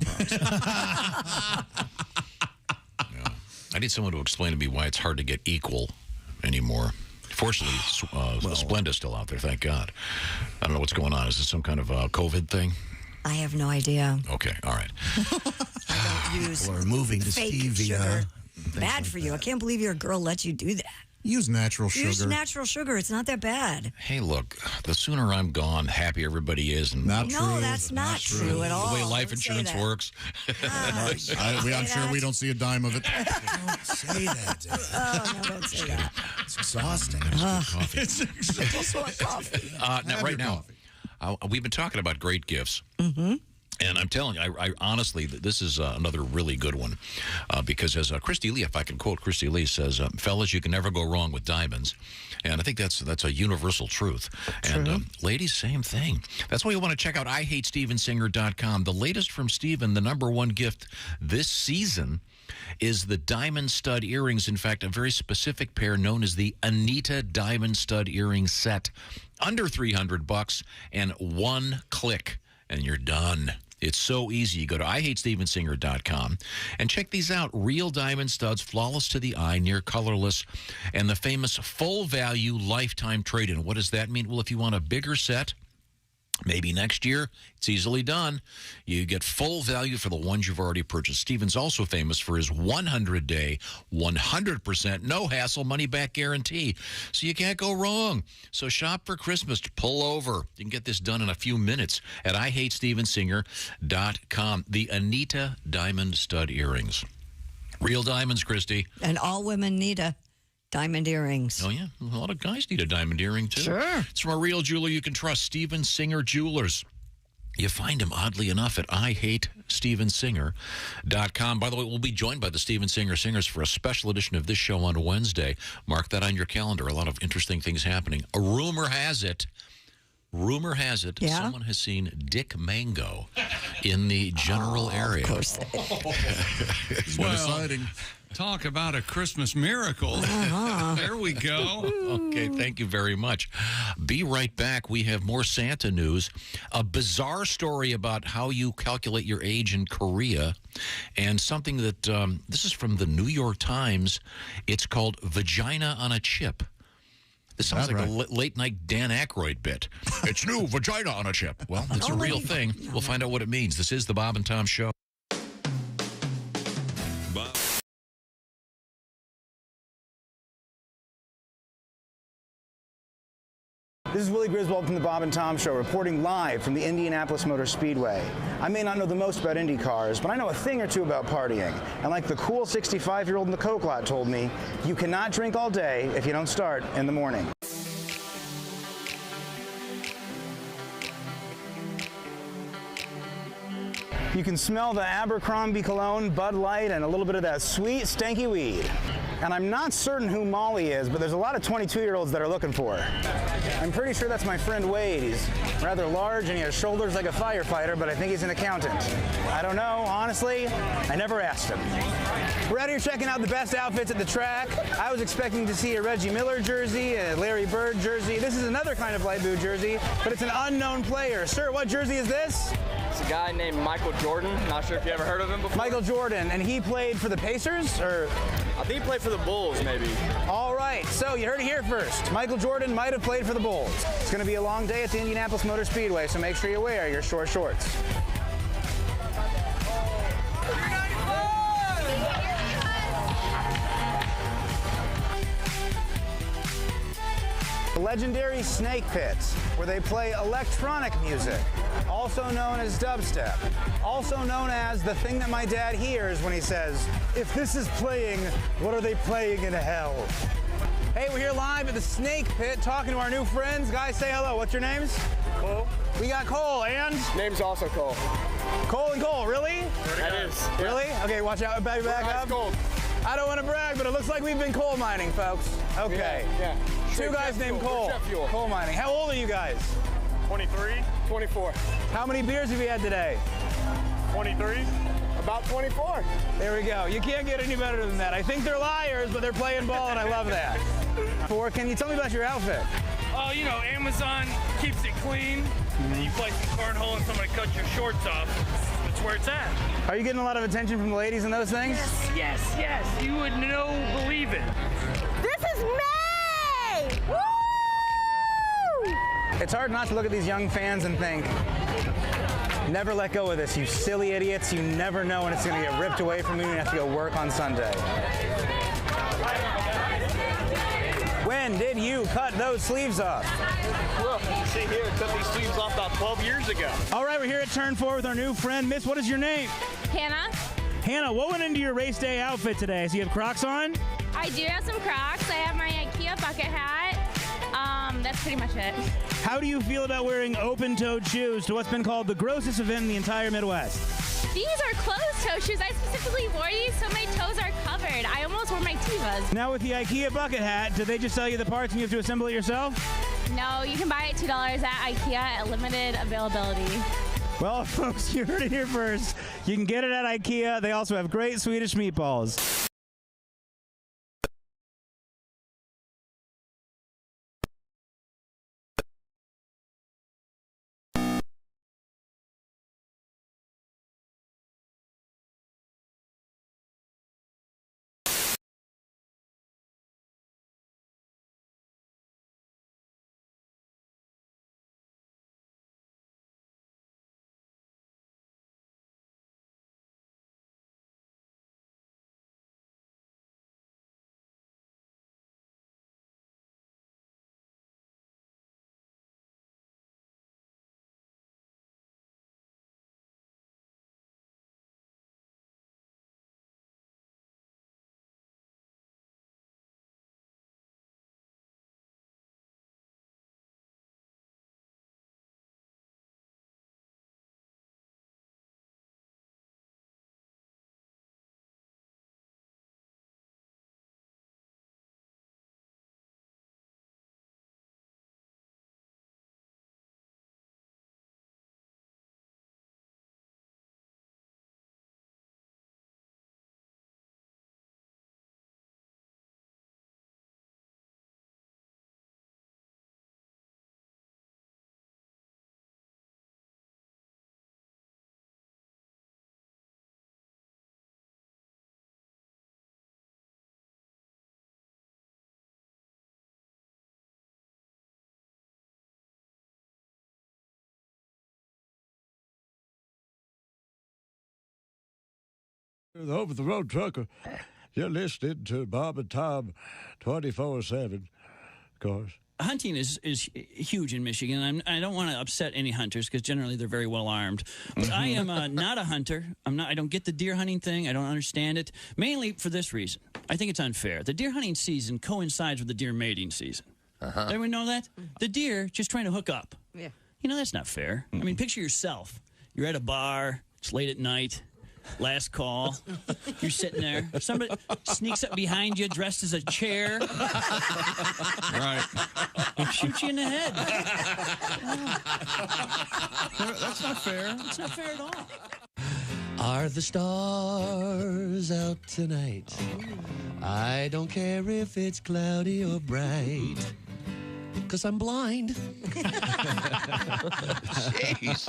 I need someone to explain to me why it's hard to get equal anymore. Fortunately, Splenda's still out there, thank God. I don't know what's going on. Is this some kind of COVID thing? I have no idea. Okay, all right. I don't use We're moving to fake stevia. sugar. Bad for you. I can't believe your girl lets you do that. Use natural sugar. Use natural sugar. It's not that bad. Hey, look, the sooner I'm gone, the happier everybody is. And not no, true. that's not true at all. The way life insurance works. I'm sure we don't see a dime of it. Don't say that, Dave. Oh, no, don't say that. It's exhausting. It's coffee. Now, right now, we've been talking about great gifts. Mm-hmm. And I'm telling you, I honestly, this is another really good one because as Christy Lee, if I can quote Christy Lee, says, fellas, you can never go wrong with diamonds. And I think that's a universal truth. True. And ladies, same thing. That's why you want to check out IHateStevenSinger.com. The latest from Steven, the #1 gift this season is the diamond stud earrings. In fact, a very specific pair known as the Anita Diamond Stud Earring Set. Under $300 and one click, and you're done. It's so easy. You go to IHateStevenSinger.com and check these out. Real diamond studs, flawless to the eye, near colorless, and the famous full value lifetime trade-in. What does that mean? Well, if you want a bigger set, maybe next year, it's easily done. You get full value for the ones you've already purchased. Steven's also famous for his 100-day, 100% no-hassle money-back guarantee. So you can't go wrong. So shop for Christmas. Pull over. You can get this done in a few minutes at IHateStevenSinger.com. The Anita Diamond Stud Earrings. Real diamonds, Christy. And all women need a diamond earrings. Oh, yeah. A lot of guys need a diamond earring, too. Sure. It's from a real jeweler you can trust, Steven Singer Jewelers. You find him, oddly enough, at IHateStevenSinger.com. By the way, we'll be joined by the Steven Singer Singers for a special edition of this show on Wednesday. Mark that on your calendar. A lot of interesting things happening. A rumor has it, someone has seen Dick Mango in the general area. Of course. Talk about a Christmas miracle. There we go. Okay, thank you very much. Be right back. We have more Santa news, a bizarre story about how you calculate your age in Korea, and something that, this is from the New York Times. It's called Vagina on a Chip. This sounds like a late-night Dan Aykroyd bit. It's new, vagina on a chip. Well, it's a real thing. We'll find out what it means. This is the Bob and Tom Show. This is Willie Griswold from the Bob and Tom Show, reporting live from the Indianapolis Motor Speedway. I may not know the most about Indy cars, but I know a thing or two about partying. And like the cool 65-year-old in the Coke lot told me, you cannot drink all day if you don't start in the morning. You can smell the Abercrombie cologne, Bud Light, and a little bit of that sweet, stanky weed. And I'm not certain who Molly is, but there's a lot of 22-year-olds that are looking for her. I'm pretty sure that's my friend Wade. He's rather large and he has shoulders like a firefighter, but I think he's an accountant. I don't know, honestly. I never asked him. We're out here checking out the best outfits at the track. I was expecting to see a Reggie Miller jersey, a Larry Bird jersey. This is another kind of light blue jersey, but it's an unknown player. Sir, what jersey is this? It's a guy named Michael Jordan. Not sure if you ever heard of him before. Michael Jordan, and he played for the Pacers, or? I think he played for the Bulls, maybe. All right, so you heard it here first. Michael Jordan might have played for the Bulls. It's going to be a long day at the Indianapolis Motor Speedway, so make sure you wear your short shorts. The legendary Snake Pit, where they play electronic music, also known as dubstep, also known as the thing that my dad hears when he says, "If this is playing, what are they playing in hell?" Hey, we're here live at the Snake Pit talking to our new friends. Guys, say hello. What's your names? Cole. We got Cole, and? Name's also Cole. Cole and Cole, really? That is. Yeah. Really? Okay, watch out. Back up. Cold. I don't want to brag, but it looks like we've been coal mining, folks. Okay. Yeah. Two guys named Cole. Coal mining. How old are you guys? 23. 24. How many beers have you had today? 23. About 24. There we go. You can't get any better than that. I think they're liars, but they're playing ball, and I love that. Can you tell me about your outfit? Oh, you know, Amazon keeps it clean. And you play some cornhole and somebody cuts your shorts off. That's where it's at. Are you getting a lot of attention from the ladies in those things? Yes. You would believe it. This is May! Woo! It's hard not to look at these young fans and think, never let go of this, you silly idiots. You never know when it's going to get ripped away from you and you have to go work on Sunday. When did you cut those sleeves off? Look, you see here, cut these sleeves off about 12 years ago. All right, we're here at Turn 4 with our new friend. Miss, what is your name? Hannah. Hannah, what went into your race day outfit today? So you have Crocs on? I do have some Crocs. I have my IKEA bucket hat. That's pretty much it. How do you feel about wearing open-toed shoes to what's been called the grossest event in the entire Midwest? These are closed-toe shoes. I specifically wore these so my toes are covered. I almost wore my Tevas. Now with the IKEA bucket hat, did they just sell you the parts and you have to assemble it yourself? No, you can buy it $2 at IKEA at limited availability. Well, folks, you heard it here first. You can get it at IKEA. They also have great Swedish meatballs. The over-the-road trucker. You're listening to Bob and Tom 24/7, of course. Hunting is huge in Michigan. I don't want to upset any hunters because generally they're very well armed. But I am not a hunter. I don't get the deer hunting thing. I don't understand it. Mainly for this reason. I think it's unfair. The deer hunting season coincides with the deer mating season. Everyone know that? The deer just trying to hook up. Yeah. You know, that's not fair. I mean, picture yourself. You're at a bar. It's late at night. Last call. You're sitting there. Somebody sneaks up behind you dressed as a chair. Right. Shoot you in the head. That's not fair. It's not fair at all. Are the stars out tonight? I don't care if it's cloudy or bright, 'cause I'm blind. Jeez.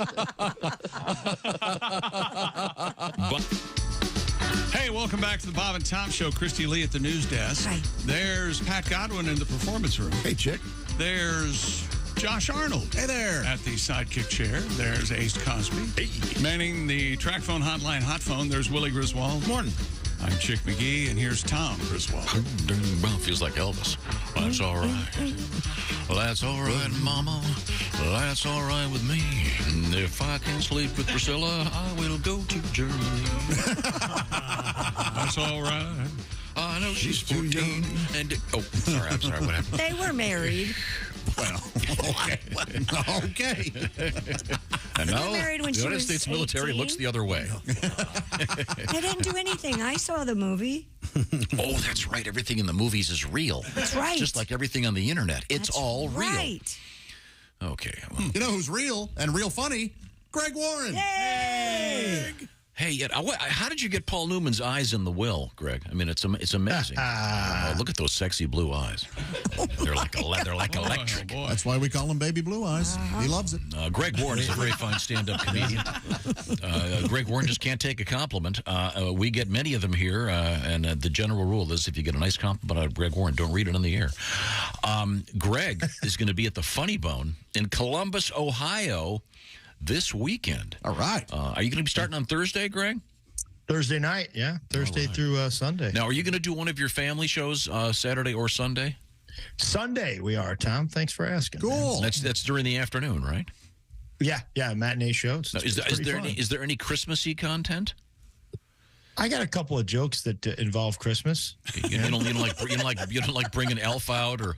Hey, welcome back to the Bob and Tom Show. Christy Lee at the news desk. Hi. There's Pat Godwin in the performance room. Hey, chick. There's Josh Arnold. Hey there. At the sidekick chair. There's Ace Cosby. Hey. Manning the track phone hotline hot phone. There's Willie Griswold. Morning. I'm Chick McGee, and here's Tom Griswold. Well, feels like Elvis. That's all right. That's all right, Mama. That's all right with me. And if I can sleep with Priscilla, I will go to Germany. That's all right. I know she's 14. And I'm sorry. What happened? They were married. Well, okay. Okay. And now, married when the she United was States military 18? looks the other way. They didn't do anything. I saw the movie. Oh, that's right. Everything in the movies is real. That's right. Just like everything on the internet. It's all real. Right. Okay. Well, You know who's real and real funny? Greg Warren. Yay! hey, how did you get Paul Newman's eyes in the will, Greg? I mean, it's amazing. Oh, look at those sexy blue eyes. They're like electric. Boy. That's why we call him Baby Blue Eyes. He loves it. Greg Warren is a very fine stand-up comedian. Greg Warren just can't take a compliment. We get many of them here, and the general rule is if you get a nice compliment out of Greg Warren, don't read it on the air. Greg is going to be at the Funny Bone in Columbus, Ohio, this weekend. All right. Are you going to be starting on Thursday, Greg? Thursday night, yeah. Thursday through Sunday. Now, are you going to do one of your family shows Saturday or Sunday? Sunday we are, Tom. Thanks for asking. Cool. Man. That's during the afternoon, right? Yeah, matinee show. Now, is there any Christmassy content? I got a couple of jokes that involve Christmas. You don't like bring an elf out or.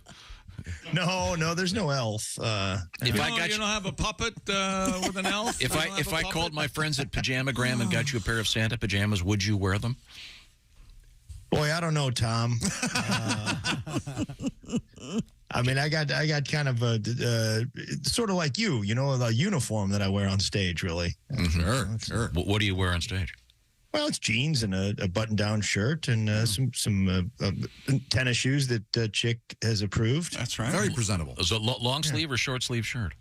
No, there's no elf. You don't have a puppet with an elf? If I called my friends at Pajamagram and got you a pair of Santa pajamas, would you wear them? Boy, I don't know, Tom. I mean, I got kind of a sort of like you know, the uniform that I wear on stage, really. Mm-hmm. Sure. What do you wear on stage? Well, it's jeans and a button-down shirt and some tennis shoes that Chick has approved. That's right. Very presentable. Is it long sleeve or short sleeve shirt?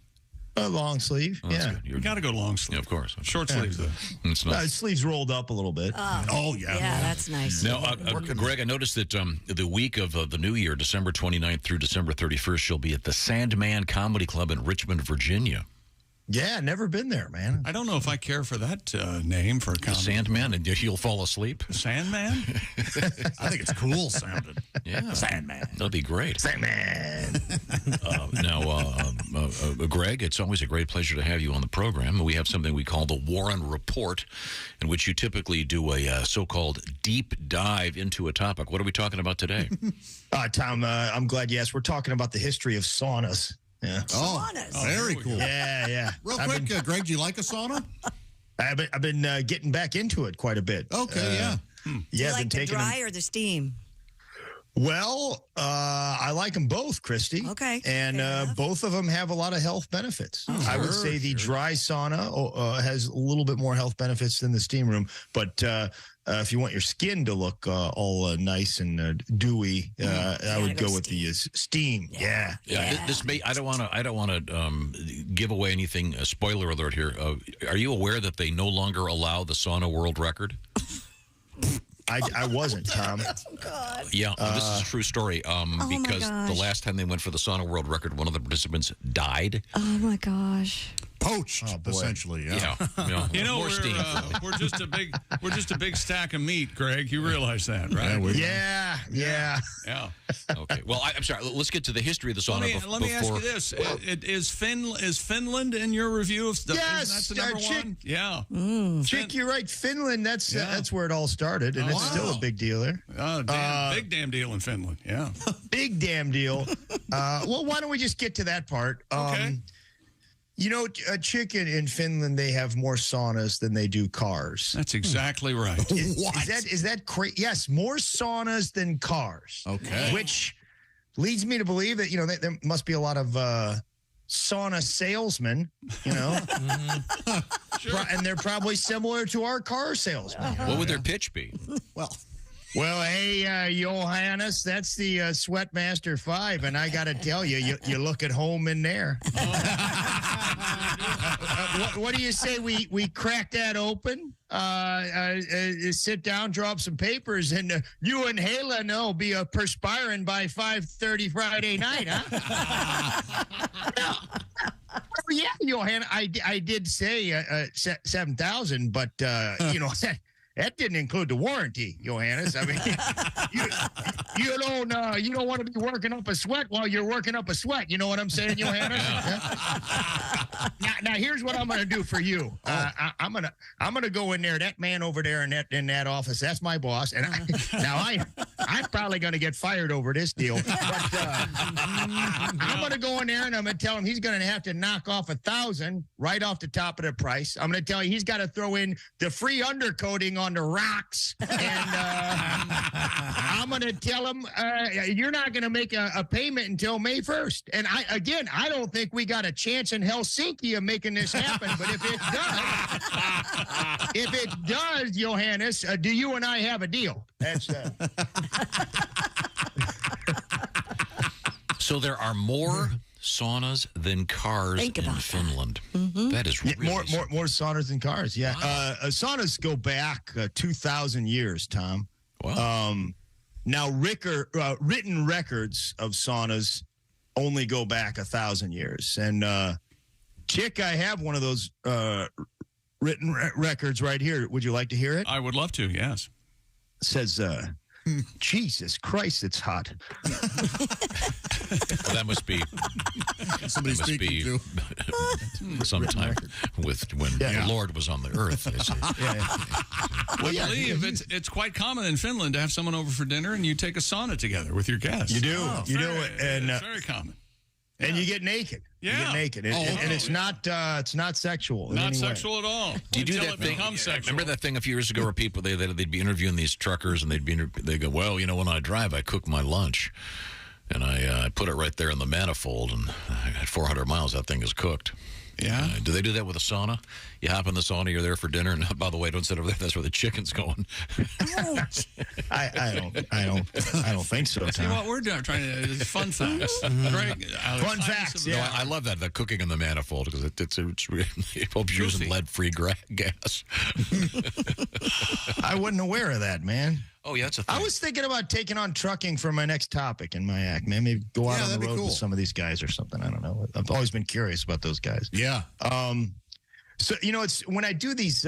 Long sleeve, yeah. You got to go long sleeve. Yeah, of course. Short sleeves, though. It's nice. Sleeves rolled up a little bit. Oh, yeah. Yeah, that's nice. Now, Greg, I noticed that the week of the New Year, December 29th through December 31st, she'll be at the Sandman Comedy Club in Richmond, Virginia. Yeah, never been there, man. I don't know if I care for that name for a comedy. Sandman, and you'll fall asleep. Sandman? I think it's cool sounding. Yeah. Sandman. That'll be great. Sandman. Greg, it's always a great pleasure to have you on the program. We have something we call the Warren Report, in which you typically do a so-called deep dive into a topic. What are we talking about today? Tom, I'm glad you asked. We're talking about the history of saunas. Yeah. Saunas. Very cool. Yeah. Real quick, Greg, do you like a sauna? I've been getting back into it quite a bit. Okay, yeah. Do Yeah, you I've been like the taking dry or the steam? Well, I like them both, Christy. Okay. And both of them have a lot of health benefits. I would say the dry sauna has a little bit more health benefits than the steam room. But if you want your skin to look all nice and dewy, I would go with the steam. Yeah. This may. I don't want to give away anything. Spoiler alert here. Are you aware that they no longer allow the sauna world record? I wasn't, Tom. Oh, God. Yeah, this is a true story. Because the last time they went for the sauna world record, one of the participants died. Oh, my gosh. Poached, essentially. Yeah. You know, More steam. we're just a big stack of meat, Greg. You realize that, right? Yeah. Okay. Well, I'm sorry. Let's get to the history of the sauna. Let me ask you this: is Finland in your review of stuff? Yes, that's the number Chick. one. Yeah. Chick, you're right. Finland. That's where it all started, and it's still a big deal there. Big damn deal in Finland. Yeah. Big damn deal. Well, why don't we just get to that part? Okay. You know, chicken in Finland, they have more saunas than they do cars. That's exactly right. Is that crazy? Yes, more saunas than cars. Okay. Which leads me to believe that, you know, there must be a lot of sauna salesmen, you know. Sure. And they're probably similar to our car salesmen. What would their pitch be? Well, hey, Johannes, that's the Sweatmaster 5, and I got to tell you, you look at home in there. What do you say we crack that open, sit down, draw up some papers, and you and Halen will be perspiring by 5:30 Friday night, huh? Well, yeah, Johannes, I did say 7,000, but, you know, that didn't include the warranty, Johannes. I mean, you don't want to be working up a sweat while you're working up a sweat. You know what I'm saying, Johannes? Now, here's what I'm going to do for you. I'm gonna go in there. That man over there in that office, that's my boss. And I'm probably going to get fired over this deal. But I'm going to go in there and I'm going to tell him he's going to have to knock off 1,000 right off the top of the price. I'm going to tell you he's got to throw in the free undercoating on the rocks, and I'm going to tell him you're not going to make a payment until May 1st. And I don't think we got a chance in Helsinki of making this happen. But if it does, Johannes, do you and I have a deal? That's So there are more saunas than cars in Finland. Mm-hmm. That is really more saunas than cars. Yeah, wow. Saunas go back 2,000 years, Tom. Wow. Now, written records of saunas only go back 1,000 years. And Chick, I have one of those written records right here. Would you like to hear it? I would love to. Yes. It says, Jesus Christ, it's hot. Well, that must be somebody speaking to sometime with when the Lord was on the earth. Well, I believe it's quite common in Finland to have someone over for dinner and you take a sauna together with your guests. You do. And it's very common. And you get naked. Yeah. You get naked. And it's not sexual. Not sexual at all. Do you do that thing? Remember that thing a few years ago where people they'd be interviewing these truckers and they'd go, well, you know, when I drive, I cook my lunch and I put it right there in the manifold, and at 400 miles, that thing is cooked. Yeah. Do they do that with a sauna? You hop in the sauna, you're there for dinner, and by the way, don't sit over there. That's where the chicken's going. I don't think so. See what we're doing? Trying to fun facts. Greg, fun facts. Yeah, no, I love that. The cooking in the manifold because it's really, it helps you using lead-free gas. I wasn't aware of that, man. Oh, yeah, that's a thing. I was thinking about taking on trucking for my next topic in my act, man. Maybe go out on the road with some of these guys or something. I don't know. I've always been curious about those guys. Yeah. So, you know, it's when I do these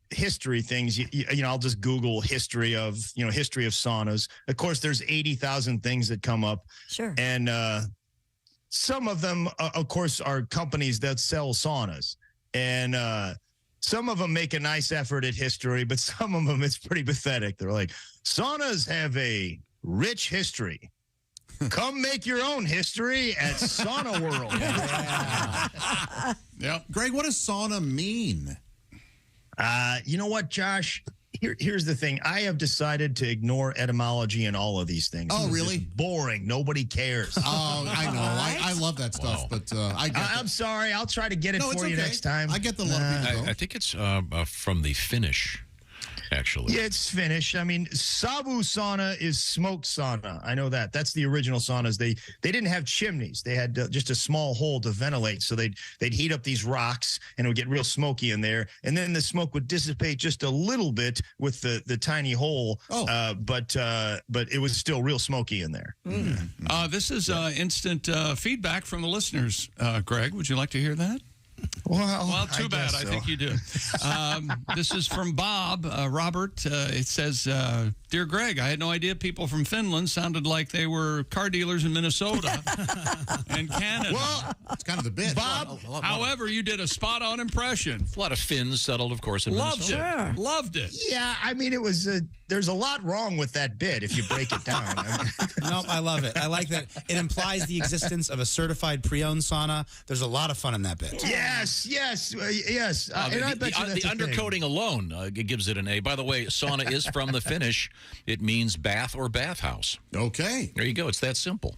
history things, you know, I'll just Google history of saunas. Of course, there's 80,000 things that come up. Sure. And some of them, of course, are companies that sell saunas. And some of them make a nice effort at history, but some of them, it's pretty pathetic. They're like, saunas have a rich history. Come make your own history at Sauna World. Yeah. Greg, what does sauna mean? You know what, Josh? Here's the thing. I have decided to ignore etymology in all of these things. Oh, really? It's boring. Nobody cares. Oh, I know. I love that stuff, but I'm sorry. I'll try to get it for you next time. I get the love. I think it's from the Finnish. Actually, yeah, it's Finnish. I mean, savu sauna is smoked sauna. I know that. That's the original saunas. They didn't have chimneys. They had just a small hole to ventilate. So they'd heat up these rocks, and it would get real smoky in there. And then the smoke would dissipate just a little bit with the tiny hole. Oh. But it was still real smoky in there. This is instant feedback from the listeners. Greg, would you like to hear that? Well, too bad. guess I so. think you do. This is from Bob, Robert. It says, Dear Greg, I had no idea people from Finland sounded like they were car dealers in Minnesota and Canada. Well, it's kind of the bit. Bob, however, you did a spot-on impression. A lot of Finns settled, of course, in Loved Minnesota. it. Loved it. yeah, I mean, it was there's a lot wrong with that bit if you break it down. No, I love it. I like that. It implies the existence of a certified pre-owned sauna. There's a lot of fun in that bit. Yes. And I bet you that's the a thing. undercoating alone gives it an A. By the way, sauna is from the Finnish. It means bath or bathhouse. Okay. There you go. It's that simple.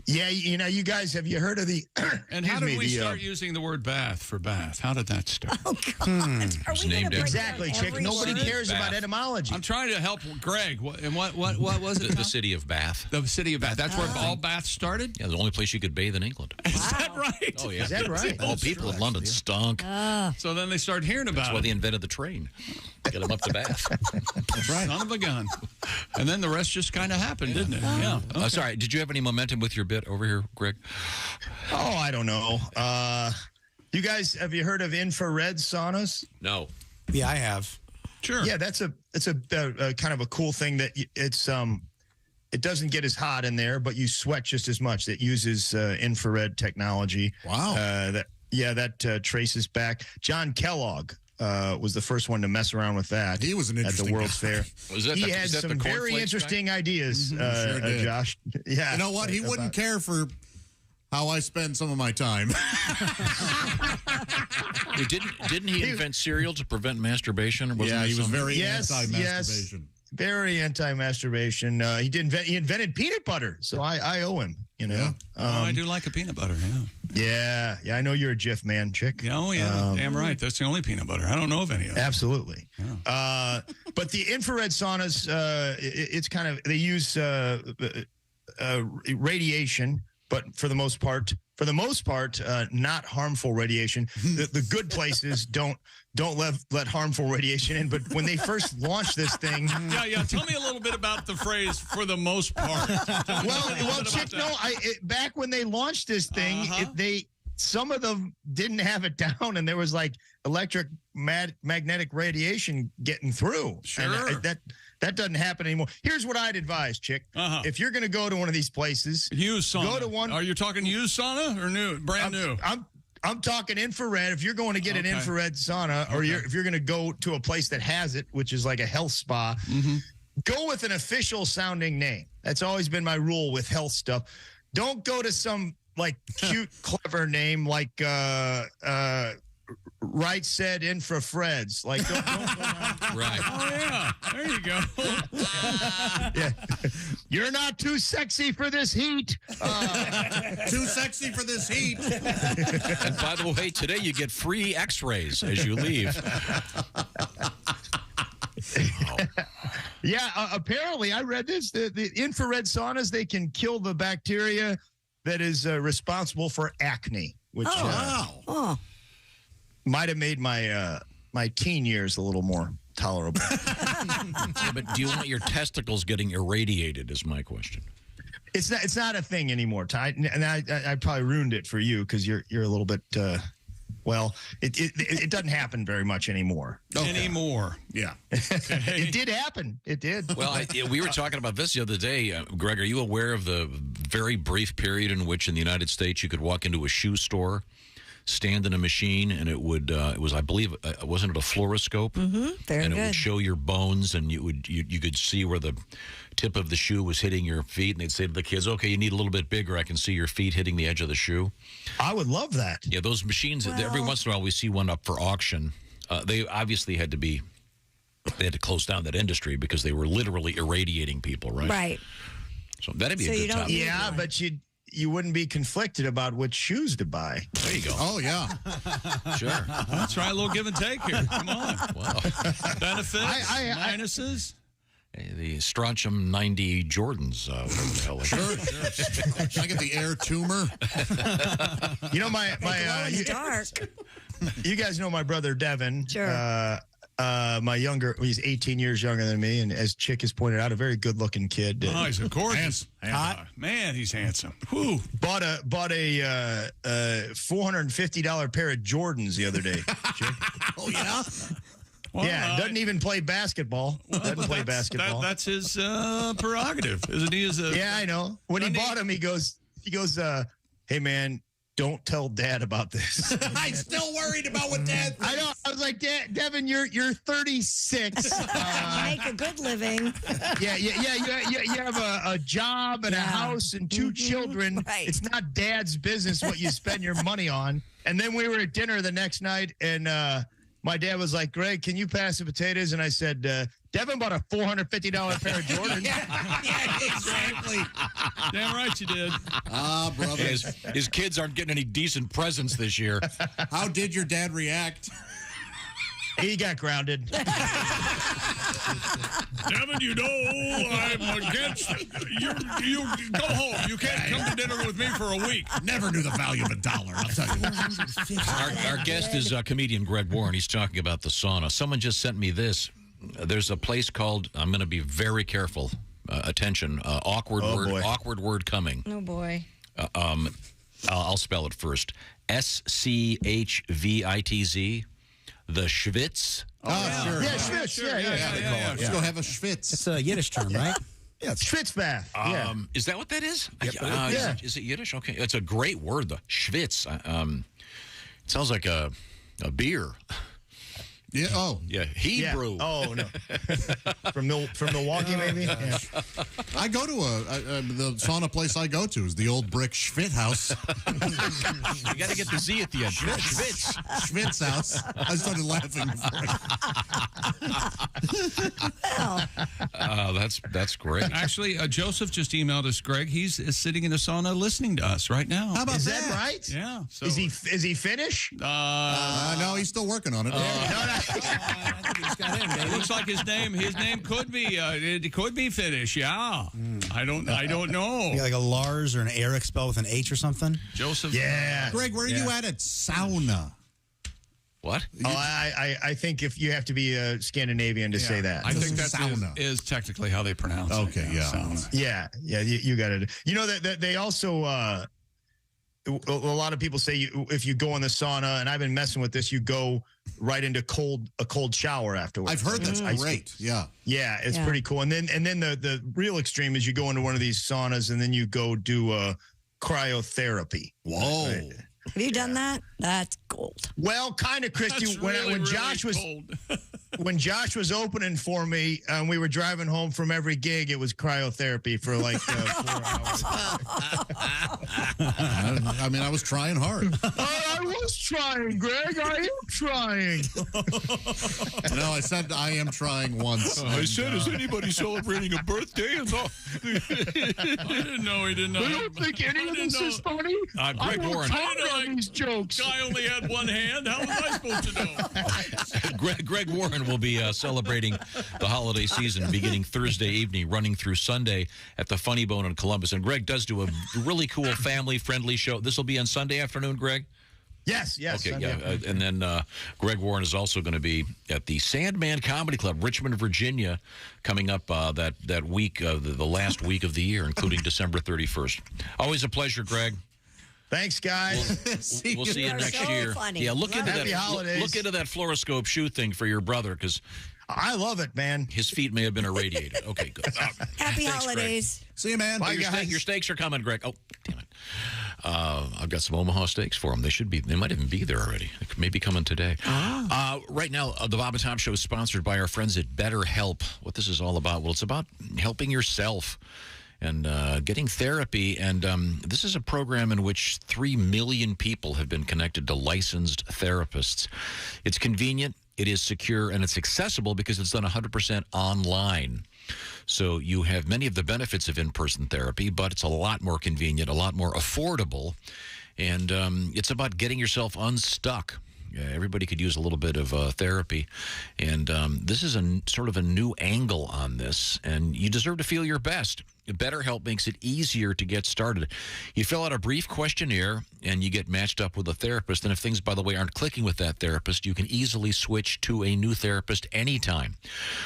Yeah, you guys, have you heard of the? And how did we start using the word bath for bath? How did that start? Oh, God. Are It's we named gonna break Exactly, down Chick. every Nobody word? cares about Bath. etymology. I'm trying to help Greg. And what was it? The city of Bath. The city of Bath. That's where all baths started? Yeah, the only place you could bathe in England. Is that right? Oh, yeah. Is that right? All people in London stunk. So then they started hearing about That's why it. they invented the train. Get them up to Bath. That's right. Son of a gun. And then the rest just kind of happened, didn't it? Yeah. Okay. Sorry, did you have any momentum with your bit over here, Greg? Oh, I don't know. You guys, have you heard of infrared saunas? No. Yeah, I have. Sure. Yeah, it's a kind of a cool thing that it doesn't get as hot in there, but you sweat just as much. That uses infrared technology. Wow. That traces back. John Kellogg was the first one to mess around with that. He was an at interesting the World's guy. Fair. He had some very interesting ideas, Sure did. Josh. Yeah. You know what? He wouldn't care for how I spend some of my time. Wait, didn't he invent cereal to prevent masturbation? Or wasn't Yeah, there he was something? very anti-masturbation. Very anti-masturbation. He invented peanut butter, so I owe him. You know. Yeah. I do like a peanut butter, yeah. Yeah. I know you're a Jif man, Chick. Yeah, oh, yeah. Damn right. That's the only peanut butter. I don't know of any of them. Absolutely. Yeah. But the infrared saunas, it's kind of, they use radiation, but for the most part, not harmful radiation. The good places don't let harmful radiation in. But when they first launched this thing, yeah. Tell me a little bit about the phrase "for the most part." well, Chick, no, back when they launched this thing, some of them didn't have it down, and there was like magnetic radiation getting through. Sure. And that doesn't happen anymore. Here's what I'd advise, Chick. If you're going to go to one of these places, used sauna. Go to one. Are you talking used sauna or new, brand new? I'm talking infrared. If you're going to get an infrared sauna, or if you're going to go to a place that has it, which is like a health spa, go with an official sounding name. That's always been my rule with health stuff. Don't go to some like cute, clever name like Right Said Infrafreds. Like, don't go down. Right. Oh, yeah. There you go. Yeah. You're not too sexy for this heat. Too sexy for this heat. And by the way, today you get free x-rays as you leave. Yeah, apparently I read this. The infrared saunas, they can kill the bacteria that is responsible for acne, which might have made my teen years a little more tolerable. Yeah, but do you want your testicles getting irradiated is my question. It's not a thing anymore, Ty. And I probably ruined it for you because you're a little bit well, it doesn't happen very much anymore. Anymore. Yeah. It did happen. It did. Well, we were talking about this the other day. Greg, are you aware of the very brief period in which in the United States you could walk into a shoe store, stand in a machine, and it was, I believe, wasn't it a fluoroscope? Very and it good. would show your bones, and you could see where the tip of the shoe was hitting your feet, and they'd say to the kids, okay, you need a little bit bigger. I can see your feet hitting the edge of the shoe. I would love that. Yeah, those machines, every once in a while we see one up for auction. They obviously had to close down that industry because they were literally irradiating people, right? Right. So that'd be a good topic. Yeah, but you wouldn't be conflicted about which shoes to buy. There you go. Oh, yeah. Sure. Let's try a little give and take here. Come on. Wow. Benefits, minuses. The Strontium 90 Jordans. Whatever the hell. Sure. Can I get the air tumor? You know, my Dark. you guys know my brother Devin. Sure. he's 18 years younger than me, and as Chick has pointed out, a very good-looking kid. Oh, he's gorgeous. Man, he's handsome. Whew. Bought a $450 pair of Jordans the other day. Oh, yeah? Well, yeah, doesn't even play basketball. Doesn't play basketball. That's his prerogative, isn't he? Yeah, I know. When he bought him, he goes, hey, man, don't tell Dad about this. I'm still worried about what Dad thinks. I know. I was like, Devin, you're 36. Make a good living. Yeah. You have a job and a house and 2 children. Right. It's not Dad's business what you spend your money on. And then we were at dinner the next night, and my dad was like, Greg, can you pass the potatoes? And I said, Devin bought a $450 pair of Jordans. yeah, exactly. Damn right you did. Ah, brother. His kids aren't getting any decent presents this year. How did your dad react? He got grounded. Devin, you know I'm against you go home. You can't come to dinner with me for a week. Never knew the value of $1, I'll tell you. Our guest is comedian Greg Warren. He's talking about the sauna. Someone just sent me this. There's a place called, I'm going to be very careful. Attention, awkward word coming. Oh, boy. I'll spell it first. SCHVITZ. The Schwitz. Oh, sure. Yeah, Schwitz. Yeah. Let's go have a Schwitz. It's a Yiddish term, right? Yeah, it's Schwitz bath. Yeah. Is that what that is? Yeah. Is it Yiddish? Okay. It's a great word, the Schwitz. It sounds like a beer. Yeah. Oh. Yeah. Hebrew. Yeah. Oh no. from Milwaukee, maybe. Yeah. I go to the sauna place I go to is the old brick Schwitt house. You got to get the Z at the end. Schwitz. Schwitz house. I started laughing before. That's great. Actually, Joseph just emailed us, Greg. He's sitting in the sauna listening to us right now. How about Is that? that right? Yeah. So, Is he finished? No, he's still working on it. It looks like his name could be it could be Finnish. Yeah. I don't know. You got like a Lars or an Eric spelled with an H or something? Joseph. Yeah. Greg, where are you at sauna? What? Oh, I think if you have to be a Scandinavian to say that. I think that sauna is technically how they pronounce it. Okay, yeah. Sauna. Yeah. You got it. You know that they also a lot of people say if you go in the sauna, and I've been messing with this, you go right into a cold shower afterwards. I've heard that's great. Yeah. Yeah, it's pretty cool. And then the real extreme is you go into one of these saunas and then you go do cryotherapy. Whoa. Right? Have you done that? That's gold. Well, kind of, Christy. That's When really Josh was cold. when Josh was opening for me, and we were driving home from every gig, it was cryotherapy for like 4 hours. I mean, I was trying hard. I was trying, Greg. I am trying. No, I said I am trying once. I said, is anybody celebrating a birthday? I didn't know he didn't know. I don't think any of this is funny. Greg Warren. On these jokes. Guy only had one hand. How was I supposed to know? Greg Warren will be celebrating the holiday season beginning Thursday evening, running through Sunday at the Funny Bone in Columbus. And Greg does do a really cool family-friendly show. This will be on Sunday afternoon, Greg? Yes. Okay, yeah. And then Greg Warren is also going to be at the Sandman Comedy Club, Richmond, Virginia, coming up that week, the last week of the year, including December 31st. Always a pleasure, Greg. Thanks, guys. We'll see you next year. Funny. Yeah, look into Happy that. holidays. Look into that fluoroscope shoe thing for your brother, because I love it, man. his feet may have been irradiated. Okay, good. Happy Thanks, holidays. See you, man. Bye, Your guys. steaks are coming, Greg. Oh, damn it. I've got some Omaha steaks for them. They might even be there already. They may be coming today. Right now, the Bob and Tom Show is sponsored by our friends at BetterHelp. What this is all about? Well, it's about helping yourself and getting therapy. And this is a program in which 3 million people have been connected to licensed therapists. It's convenient, it is secure, and it's accessible because it's done 100% online. So you have many of the benefits of in-person therapy, but it's a lot more convenient, a lot more affordable. And it's about getting yourself unstuck. Everybody could use a little bit of therapy, and this is a sort of a new angle on this, and you deserve to feel your best. BetterHelp makes it easier to get started. You fill out a brief questionnaire, and you get matched up with a therapist. And if things, by the way, aren't clicking with that therapist, you can easily switch to a new therapist anytime.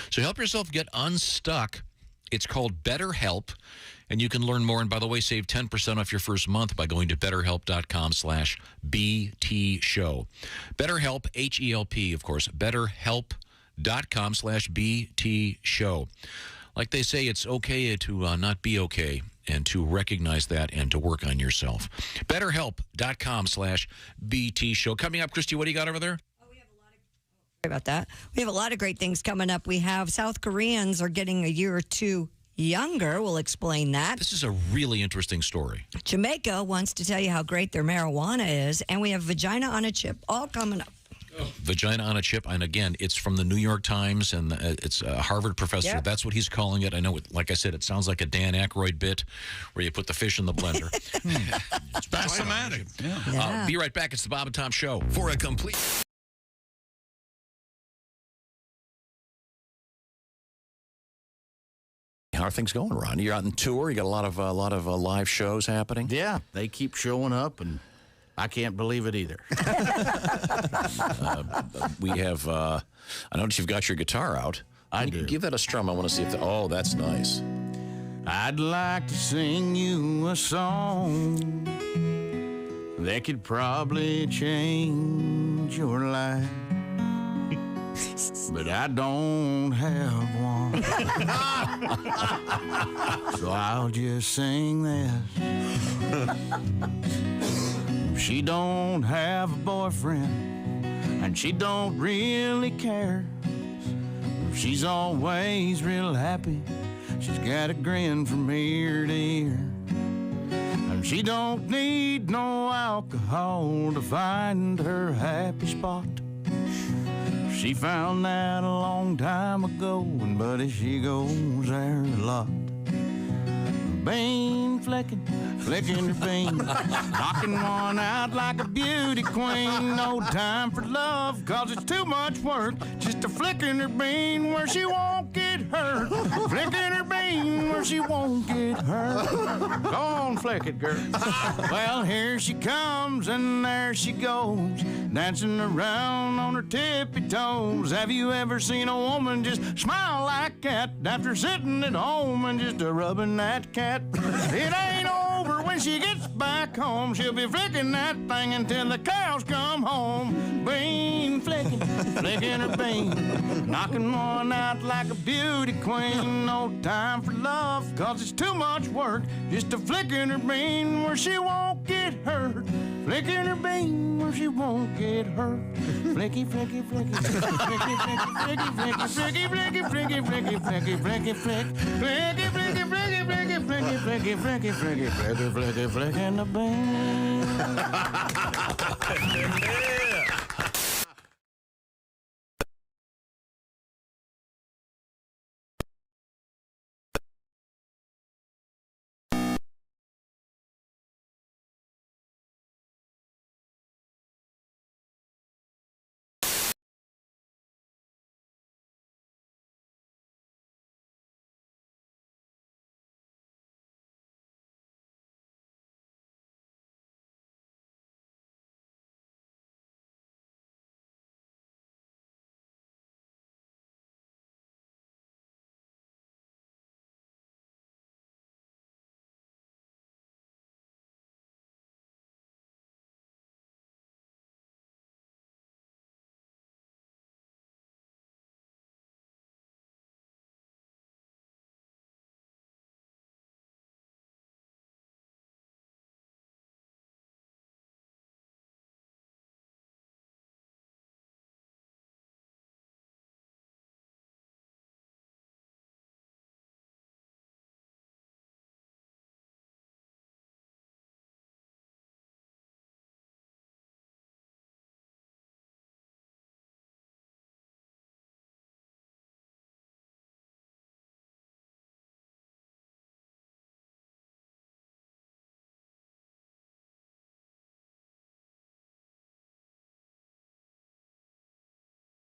So help yourself get unstuck. It's called BetterHelp, and you can learn more. And by the way, save 10% off your first month by going to BetterHelp.com/BT Show. BetterHelp, H-E-L-P, of course, BetterHelp.com/BT Show. Like they say, it's okay to not be okay, and to recognize that and to work on yourself. BetterHelp.com/BT Show. Coming up, Christy, what do you got over there? Sorry about that. We have a lot of great things coming up. We have South Koreans are getting a year or two younger. We'll explain that. This is a really interesting story. Jamaica wants to tell you how great their marijuana is, and we have Vagina on a Chip all coming up. Vagina on a Chip, and again, it's from the New York Times, and it's a Harvard professor. Yep. That's what he's calling it. I know, like I said, it sounds like a Dan Aykroyd bit where you put the fish in the blender. It's bassomatic. Yeah. Be right back. It's the Bob and Tom Show. For a complete... How are things going, Ron? You're out on tour. You got a lot of live shows happening. Yeah, they keep showing up, and I can't believe it either. We have. I notice you've got your guitar out. I do. Give that a strum. I want to see if. Oh, that's nice. I'd like to sing you a song that could probably change your life, but I don't have one. So I'll just sing this. She don't have a boyfriend, and she don't really care. She's always real happy. She's got a grin from ear to ear. And she don't need no alcohol to find her happy spot. She found that a long time ago, and buddy, she goes there a lot. Bean flicking her bean, knocking one out like a beauty queen. No time for love, cause it's too much work, just to flicking her bean where she won't get hurt. Flicking her bean where she won't get hurt. Go on, flick it, girl. Well, here she comes and there she goes, dancing around on her tippy toes. Have you ever seen a woman just smile like that after sitting at home and just rubbing that cat? It ain't over when she gets back home. She'll be flicking that thing until the cows come home. Bean flicking her bean, knocking one out like a beauty queen. No time for love, cause it's too much work, just to flicking her bean where she won't get hurt. Flicking her bean where she won't get hurt. Flicky, flicky, flicky, flicky, flicky, flicky, flicky, flicky, flicky, flicky, flicky, flicky, flicky, flick, flicky, flicky, flicky, flicky, flicky, flicky, flicky, flicky, flicky, flicky, flicking the bean.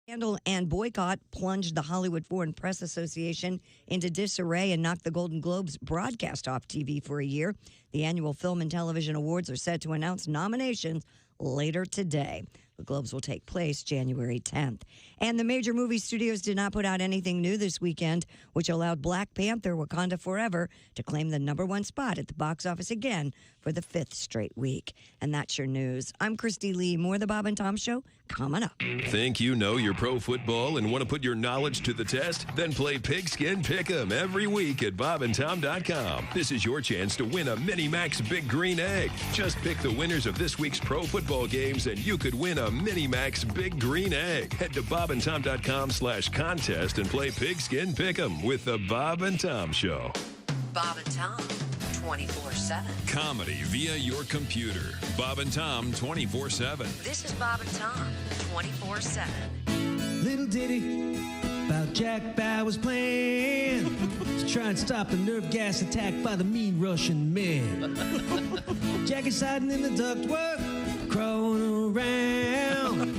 Scandal and boycott plunged the Hollywood Foreign Press Association into disarray and knocked the Golden Globes broadcast off TV for a year. The annual Film and Television Awards are set to announce nominations later today. The Globes will take place January 10th. And the major movie studios did not put out anything new this weekend, which allowed Black Panther: Wakanda Forever to claim the #1 spot at the box office again for the 5th straight week. And that's your news. I'm Christy Lee. More of the Bob and Tom Show coming up. Think you know your pro football and want to put your knowledge to the test? Then play Pigskin Pick'em every week at bobandtom.com. This is your chance to win a Mini Max Big Green Egg. Just pick the winners of this week's pro football games and you could win a Mini Max Big Green Egg. Head to bobandtom.com/contest and play Pigskin Pick'em with the Bob and Tom Show. Bob and Tom, 24/7. Comedy via your computer. Bob and Tom 24/7. This is Bob and Tom, 24/7. Little ditty about Jack Bauer's plan to try and stop the nerve gas attack by the mean Russian man. Jack is hiding in the ductwork, crawling around.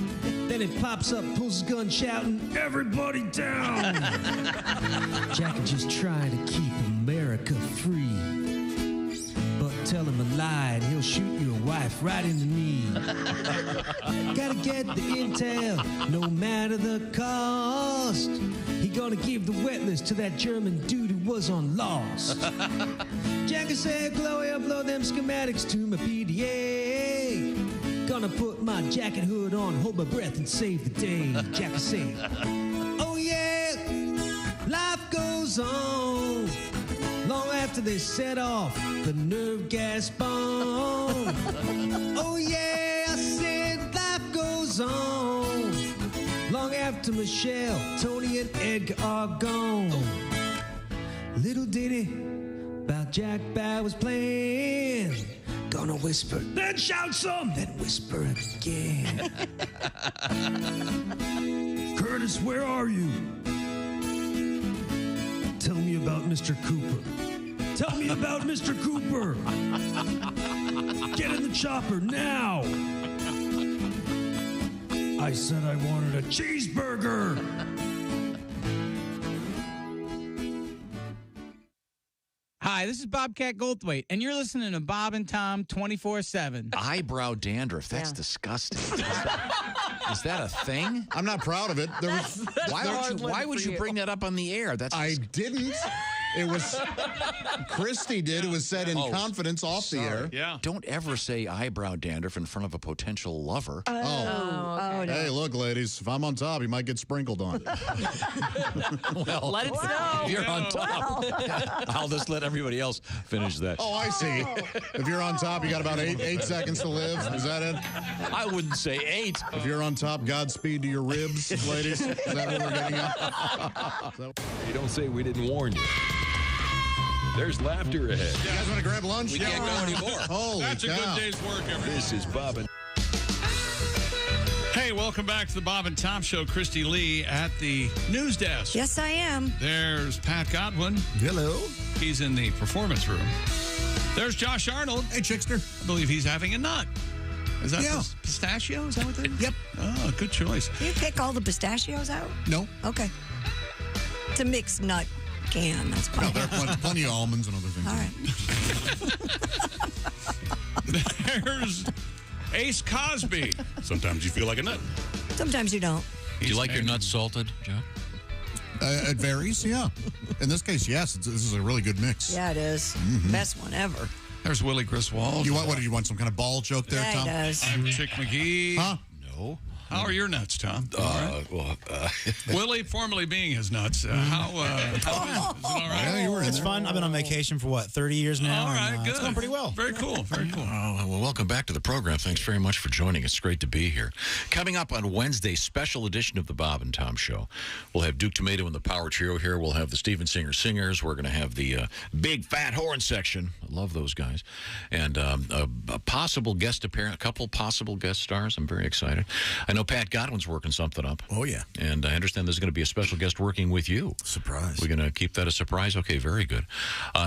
Then it pops up, pulls his gun, shouting, "Everybody down!" Jack is just trying to keep America free. But tell him a lie and he'll shoot your wife right in the knee. Gotta get the intel, no matter the cost. He gonna give the wet list to that German dude who was on Lost. Jack is saying, Chloe, upload them schematics to my PDA. Gonna put my jacket hood on, hold my breath and save the day. Jack is saying, oh yeah, life goes on. Long after they set off the nerve gas bomb. Oh yeah, I said life goes on. Long after Michelle, Tony, and Edgar are gone. Little ditty about Jack Bauer's plan. Gonna whisper, then shout some, then whisper again. Curtis, where are you? Tell me about Mr. Cooper. Tell me about Mr. Cooper. Get in the chopper now. I said I wanted a cheeseburger. Hi, this is Bobcat Goldthwait, and you're listening to Bob and Tom 24/7. Eyebrow dandruff. That's disgusting. Is that a thing? I'm not proud of it. Why would you bring that up on the air? I didn't. It was Christy did. It was said in confidence off the air. Yeah. Don't ever say eyebrow dandruff in front of a potential lover. Oh, no. Hey, look, ladies, if I'm on top, you might get sprinkled on. Well, Let it snow. if you're on top, I'll just let everybody else finish that. Oh, I see. If you're on top, you got about eight seconds to live. Is that it? I wouldn't say 8. If you're on top, Godspeed to your ribs, ladies. Is that what we're getting at? You don't say we didn't warn you. There's laughter ahead. You guys want to grab lunch? We can't go anymore. Holy That's a cow. good day's work, everybody. This is Bob and Hey, welcome back to the Bob and Tom Show. Christy Lee at the news desk. Yes, I am. There's Pat Godwin. Hello. He's in the performance room. There's Josh Arnold. Hey, Chickster. I believe he's having a nut. Is that pistachio? Is that what that is? Yep. Oh, good choice. Do you pick all the pistachios out? No. Okay. It's a mixed nut can. That's No, fine. there are plenty of almonds and other things. All right. There's Ace Cosby. Sometimes you feel like a nut. Sometimes you don't. Do you like your nuts salted, Joe? It varies, yeah. In this case, yes. This is a really good mix. Yeah, it is. Mhm. Best one ever. There's Willie Griswold. What did you want? Some kind of ball joke there, Yeah, Tom? he does. I'm Chick McGee. Huh? No. How are your nuts, Tom? Willie, formerly being his nuts. How is it all right? Yeah, you were in It's there. fun. I've been on vacation for 30 years now. All right, and, good. It's going pretty well. Very cool. Very cool. Well, welcome back to the program. Thanks very much for joining us. Great to be here. Coming up on Wednesday, special edition of the Bob and Tom Show. We'll have Duke Tomato and the Power Trio here. We'll have the Steven Singer Singers. We're going to have the Big Fat Horn section. I love those guys. And a possible guest appearance, a couple possible guest stars. I'm very excited. I know know Pat Godwin's working something up. Oh, yeah. And I understand there's going to be a special guest working with you. Surprise. We're going to keep that a surprise? Okay, very good.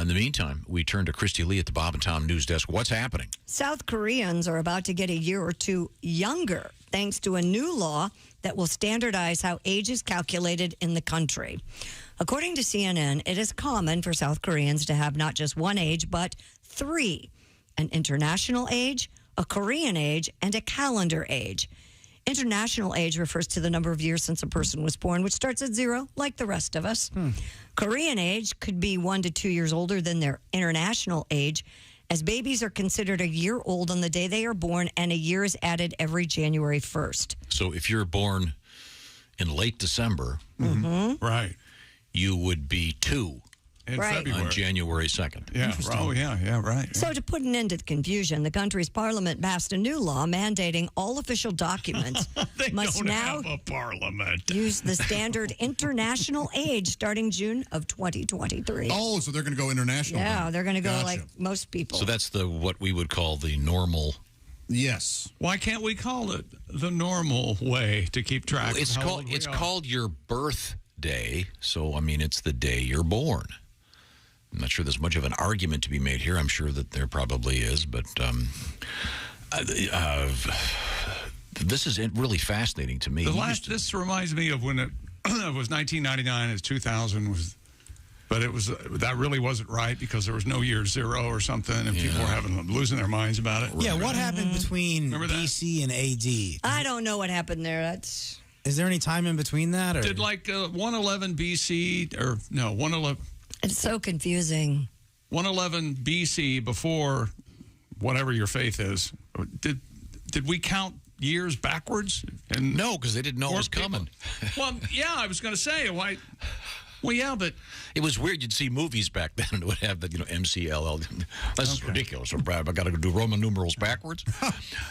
In the meantime, we turn to Christy Lee at the Bob and Tom News Desk. What's happening? South Koreans are about to get a year or two younger thanks to a new law that will standardize how age is calculated in the country. According to CNN, it is common for South Koreans to have not just one age, but three: an international age, a Korean age, and a calendar age. International age refers to the number of years since a person was born, which starts at 0, like the rest of us. Korean age could be 1 to 2 years older than their international age, as babies are considered a year old on the day they are born, and a year is added every January 1st. So if you're born in late December, right, you would be 2 in Right. February. on January 2nd. Yeah. Oh, yeah, right. So to put an end to the confusion, the country's parliament passed a new law mandating all official documents must Don't now have a parliament. use the standard international age starting June of 2023. Oh, so they're going to go international. Yeah, then. they're going to go Gotcha. like most people. So that's what we would call the normal. Yes. Why can't we call it the normal way to keep track? It's of how called old we it's are? called your birthday. So I mean, it's the day you're born. I'm not sure there's much of an argument to be made here. I'm sure that there probably is, but this is really fascinating to me. This reminds me of when it was 1999 and 2000 was, but it was that really wasn't right because there was no year 0 or something, and people were losing their minds about it. Yeah, what happened between Remember that? BC and AD? I don't know what happened there. That's Is there any time in between that? Or? Did like 111 BC or no 111? It's so confusing. 111 BC before whatever your faith is. Did we count years backwards? And no, because they didn't know it was coming. Well, yeah, I was going to say why. Well, yeah, but it was weird. You'd see movies back then, and it would have the MCLL. This is ridiculous. I got to do Roman numerals backwards.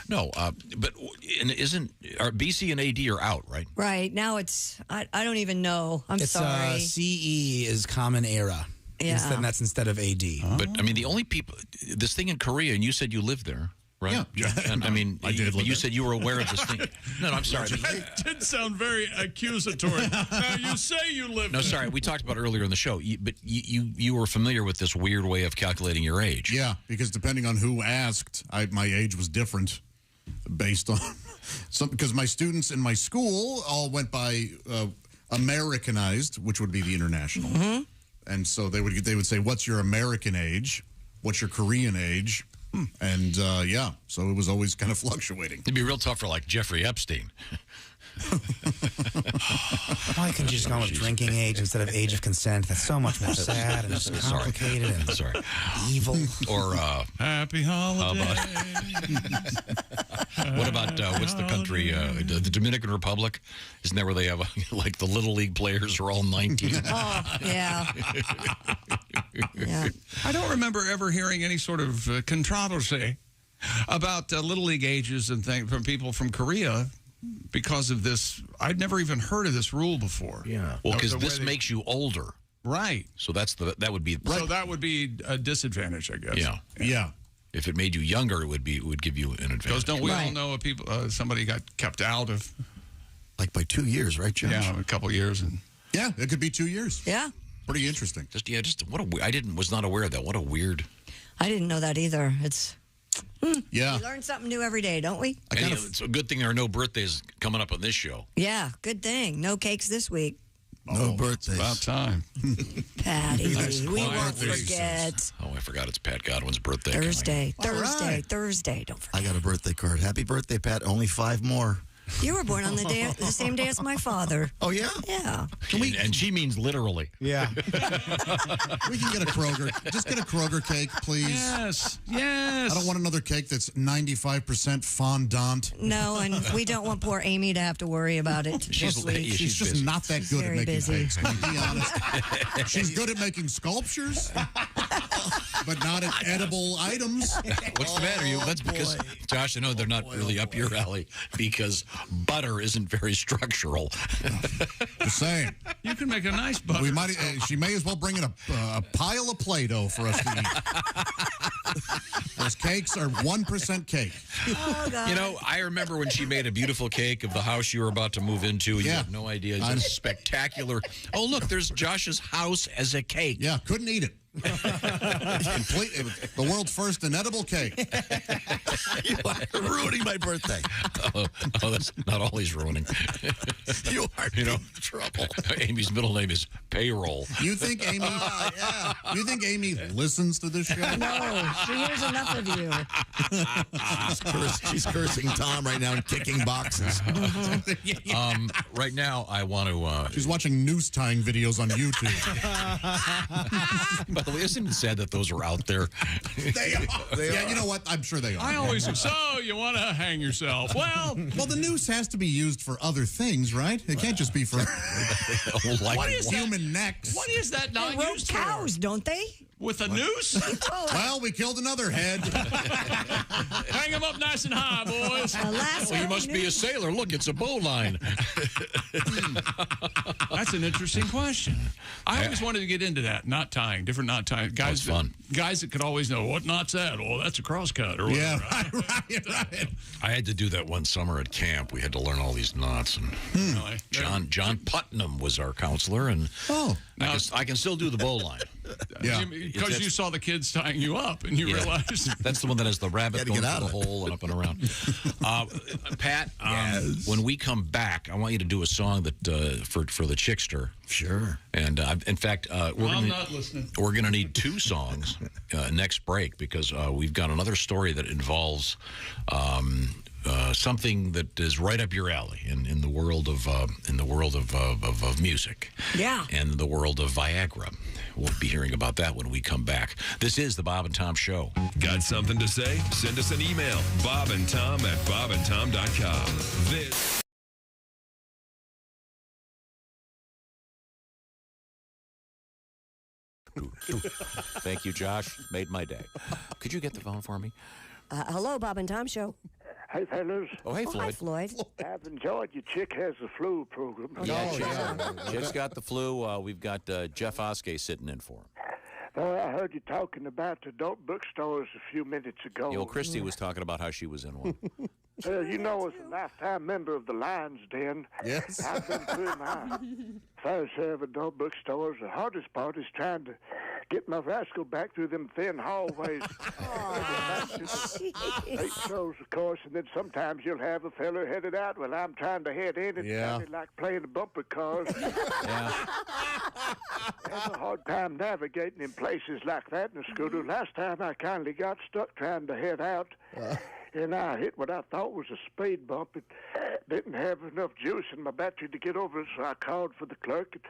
No, but isn't BC and AD are out, right? Right. Now it's, I don't even know. I'm it's, sorry. CE is Common Era. Yeah. That's instead of AD. But, I mean, the only people, this thing in Korea, and you said you lived there, right? Yeah. And, I mean, I did live you there. said you were aware of this thing. No, I'm sorry. that did sound very accusatory. Now, you say you lived No, there. sorry. We talked about it earlier in the show, but you were familiar with this weird way of calculating your age. Yeah, because depending on who asked, my age was different based on because my students in my school all went by Americanized, which would be the international. Mm-hmm. And so they would say, "What's your American age? What's your Korean age?" And yeah, so it was always kind of fluctuating. It'd be real tough for like Jeffrey Epstein. Why couldn't you just go with drinking age instead of age of consent? That's so much more sad and just complicated and evil. Or happy holiday. What about what's the country? The Dominican Republic? Isn't that where they have like the little league players are all 19? Oh, yeah. Yeah. I don't remember ever hearing any sort of controversy about little league ages and things from people from Korea because of this. I'd never even heard of this rule before. Yeah. Well, because this makes you older. Right. So that would be So that would be a disadvantage, I guess. Yeah. Yeah. If it made you younger, it would give you an advantage. Because don't we all know somebody got kept out of Like by 2 years, right, Josh? a couple years and Yeah, it could be 2 years. Yeah. Pretty interesting. Was not aware of that. What a weird. I didn't know that either. It's Yeah. we learn something new every day, don't we? It's a good thing there are no birthdays coming up on this show. Yeah, good thing. No cakes this week. No birthdays. About time. Patty, Nice we quiet won't birthday. forget. Oh, I forgot it's Pat Godwin's birthday. Thursday. All right. Thursday. Don't forget. I got a birthday card. Happy birthday, Pat. Only 5 more. You were born on the same day as my father. Oh, yeah? Yeah. And she means literally. Yeah. We can get a Kroger. Just get a Kroger cake, please. Yes. I don't want another cake that's 95% fondant. No, and we don't want poor Amy to have to worry about it. She's just busy. not that good at very making busy. cakes. Can we be honest? She's good at making sculptures, but not at edible items. What's the matter? That's because, Josh, I know they're not really up your alley because butter isn't very structural. Just saying. You can make a nice butter. We might. She may as well bring in a pile of Play-Doh for us to eat. Those cakes are 1% cake. Oh, God. You know, I remember when she made a beautiful cake of the house you were about to move into. You had no idea. It was spectacular. Oh, look, there's Josh's house as a cake. Yeah, couldn't eat it. The world's first inedible cake. You are ruining my birthday. Oh, that's not all he's ruining. You are in trouble. Amy's middle name is Payroll. You think Amy? You think Amy listens to this show? No, she hears enough of you. She's cursing Tom right now and kicking boxes. Right now, I want to. She's watching noose tying videos on YouTube. By the way, isn't it sad that those are out there? They are. You know what? I'm sure they are. I always say, so you want to hang yourself? Well, the noose has to be used for other things, right? It can't just be for What is human necks. what is that not They rope used cows, for? don't they? With a noose? Well, we killed another head. Hang them up nice and high, boys. Well, you must be a sailor. Look, it's a bowline. That's an interesting question. I always wanted to get into that. Knot tying, different knot tying. Guys, fun. Guys that could always know, what knot's that? Oh, that's a crosscut. Or whatever. Yeah, right. I had to do that one summer at camp. We had to learn all these knots. And Really? John Putnam was our counselor, and I can still do the bowline. Yeah. Because you saw the kids tying you up and you realized. That's the one that has the rabbit going through the hole and up and around. Pat, when we come back, I want you to do a song that for the Chickster. Sure. And in fact, I'm not listening. We're going to need 2 songs next break because we've got another story that involves something that is right up your alley in the world of music. Yeah. And the world of Viagra. We'll be hearing about that when we come back. This is the Bob and Tom Show. Got something to say? Send us an email, bobandtom@bobandtom.com. This Thank you, Josh. Made my day. Could you get the phone for me? Hello, Bob and Tom Show. Hey, fellas. Oh, hey, Floyd. Hi, Floyd. I've enjoyed your Chick Has the Flu program. Chick's got the flu. We've got Jeff Oskey sitting in for him. I heard you talking about adult bookstores a few minutes ago. The old Christy was talking about how she was in one. You know, as a lifetime member of the Lions Den, yes, I've been through my fair share of adult bookstores. The hardest part is trying to get my rascal back through them thin hallways. 8 shows, of course, and then sometimes you'll have a feller headed out while I'm trying to head in. It's kind of like playing the bumper cars. Yeah. I have a hard time navigating in places like that in the scooter. Last time I kindly got stuck trying to head out. And I hit what I thought was a speed bump. It didn't have enough juice in my battery to get over it, so I called for the clerk. And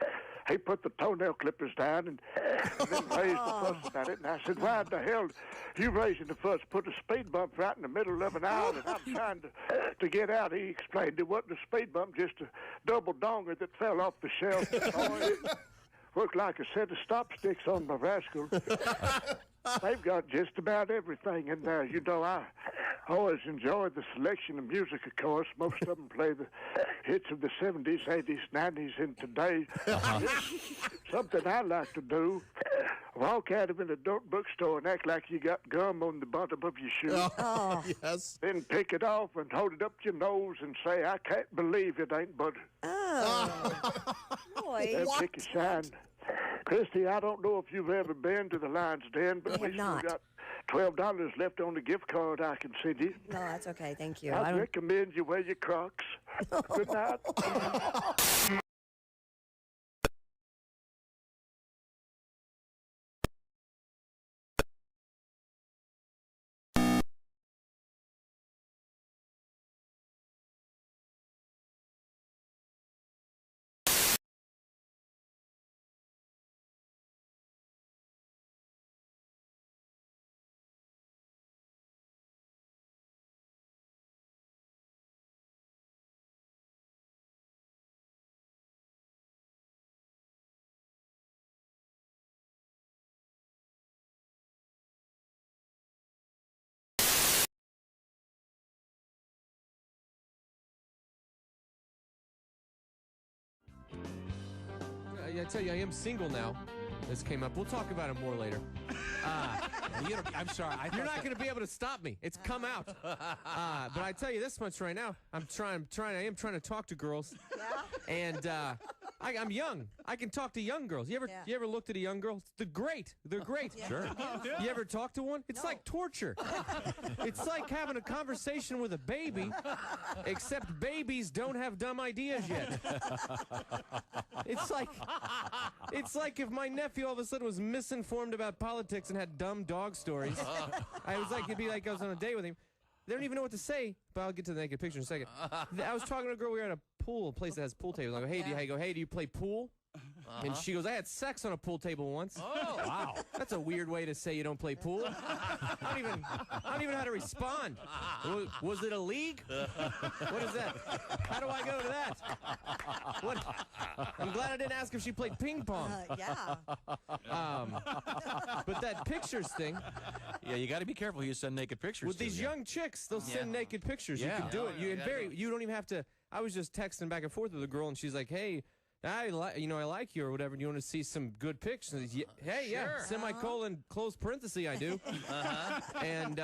he put the toenail clippers down and then raised the fuss about it. And I said, why the hell you raising the fuss? Put a speed bump right in the middle of an aisle, and I'm trying to get out. He explained it wasn't a speed bump, just a double donger that fell off the shelf. It worked like a set of stop sticks on my rascal. They've got just about everything in there. You know, I always enjoyed the selection of music, of course. Most of them play the hits of the 70s, 80s, 90s, and today. Something I like to do. Walk out of an adult bookstore and act like you got gum on the bottom of your shoe. Oh, yes. Then pick it off and hold it up to your nose and say, I can't believe it ain't butter. Boy. Pick a shine. Christy, I don't know if you've ever been to the Lion's Den, but we still got $12 left on the gift card I can send you. No, that's okay. Thank you. I'd recommend you wear your Crocs. Good night. I tell you, I am single now. This came up. We'll talk about it more later. I'm sorry. You're not going to be able to stop me. It's come out. But I tell you this much right now. I am trying to talk to girls. Yeah. And I'm young. I can talk to young girls. You ever looked at a young girl? They're great. They're great. Yeah. Sure. You ever talk to one? It's like torture. It's like having a conversation with a baby, except babies don't have dumb ideas yet. It's like if my nephew all of a sudden was misinformed about politics and had dumb dog stories. It'd be like I was on a date with him. They don't even know what to say, but I'll get to the naked picture in a second. I was talking to a girl. We were at a place that has pool tables. I go, hey, do you play pool? And she goes, I had sex on a pool table once. Oh, wow. That's a weird way to say you don't play pool. I don't even know how to respond. Was it a league? What is that? How do I go to that? What? I'm glad I didn't ask if she played ping pong. Yeah. But that pictures thing. Yeah, you got to be careful who you send naked pictures With to. these young chicks, they'll send naked pictures. Yeah. You can do it. You don't even have to. I was just texting back and forth with a girl, and she's like, hey, I like you or whatever. Do you want to see some good pictures? Hey, yeah, semicolon, close parenthesis, I do. And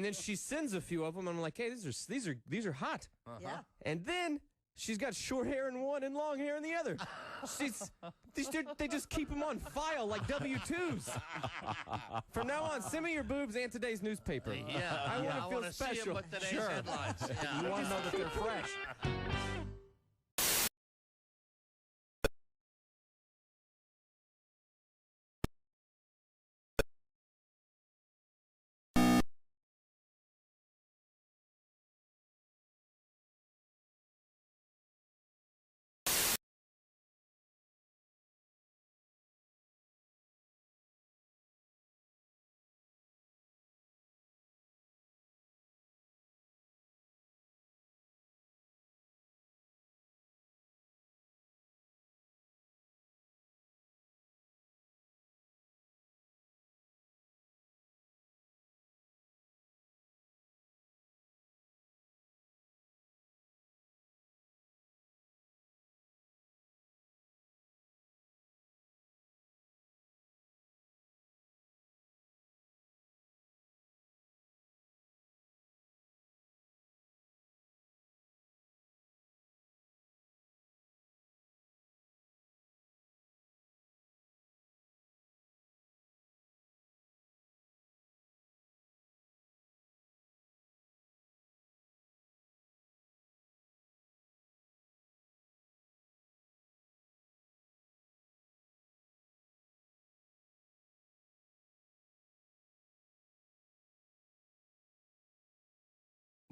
then she sends a few of them. And I'm like, hey, these are hot. Yeah. And then she's got short hair in one and long hair in the other. They just keep them on file like W-2s. From now on, send me your boobs and today's newspaper. Yeah, I want to feel see 'em special. with today's headlines. Yeah. You want to know that they're fresh.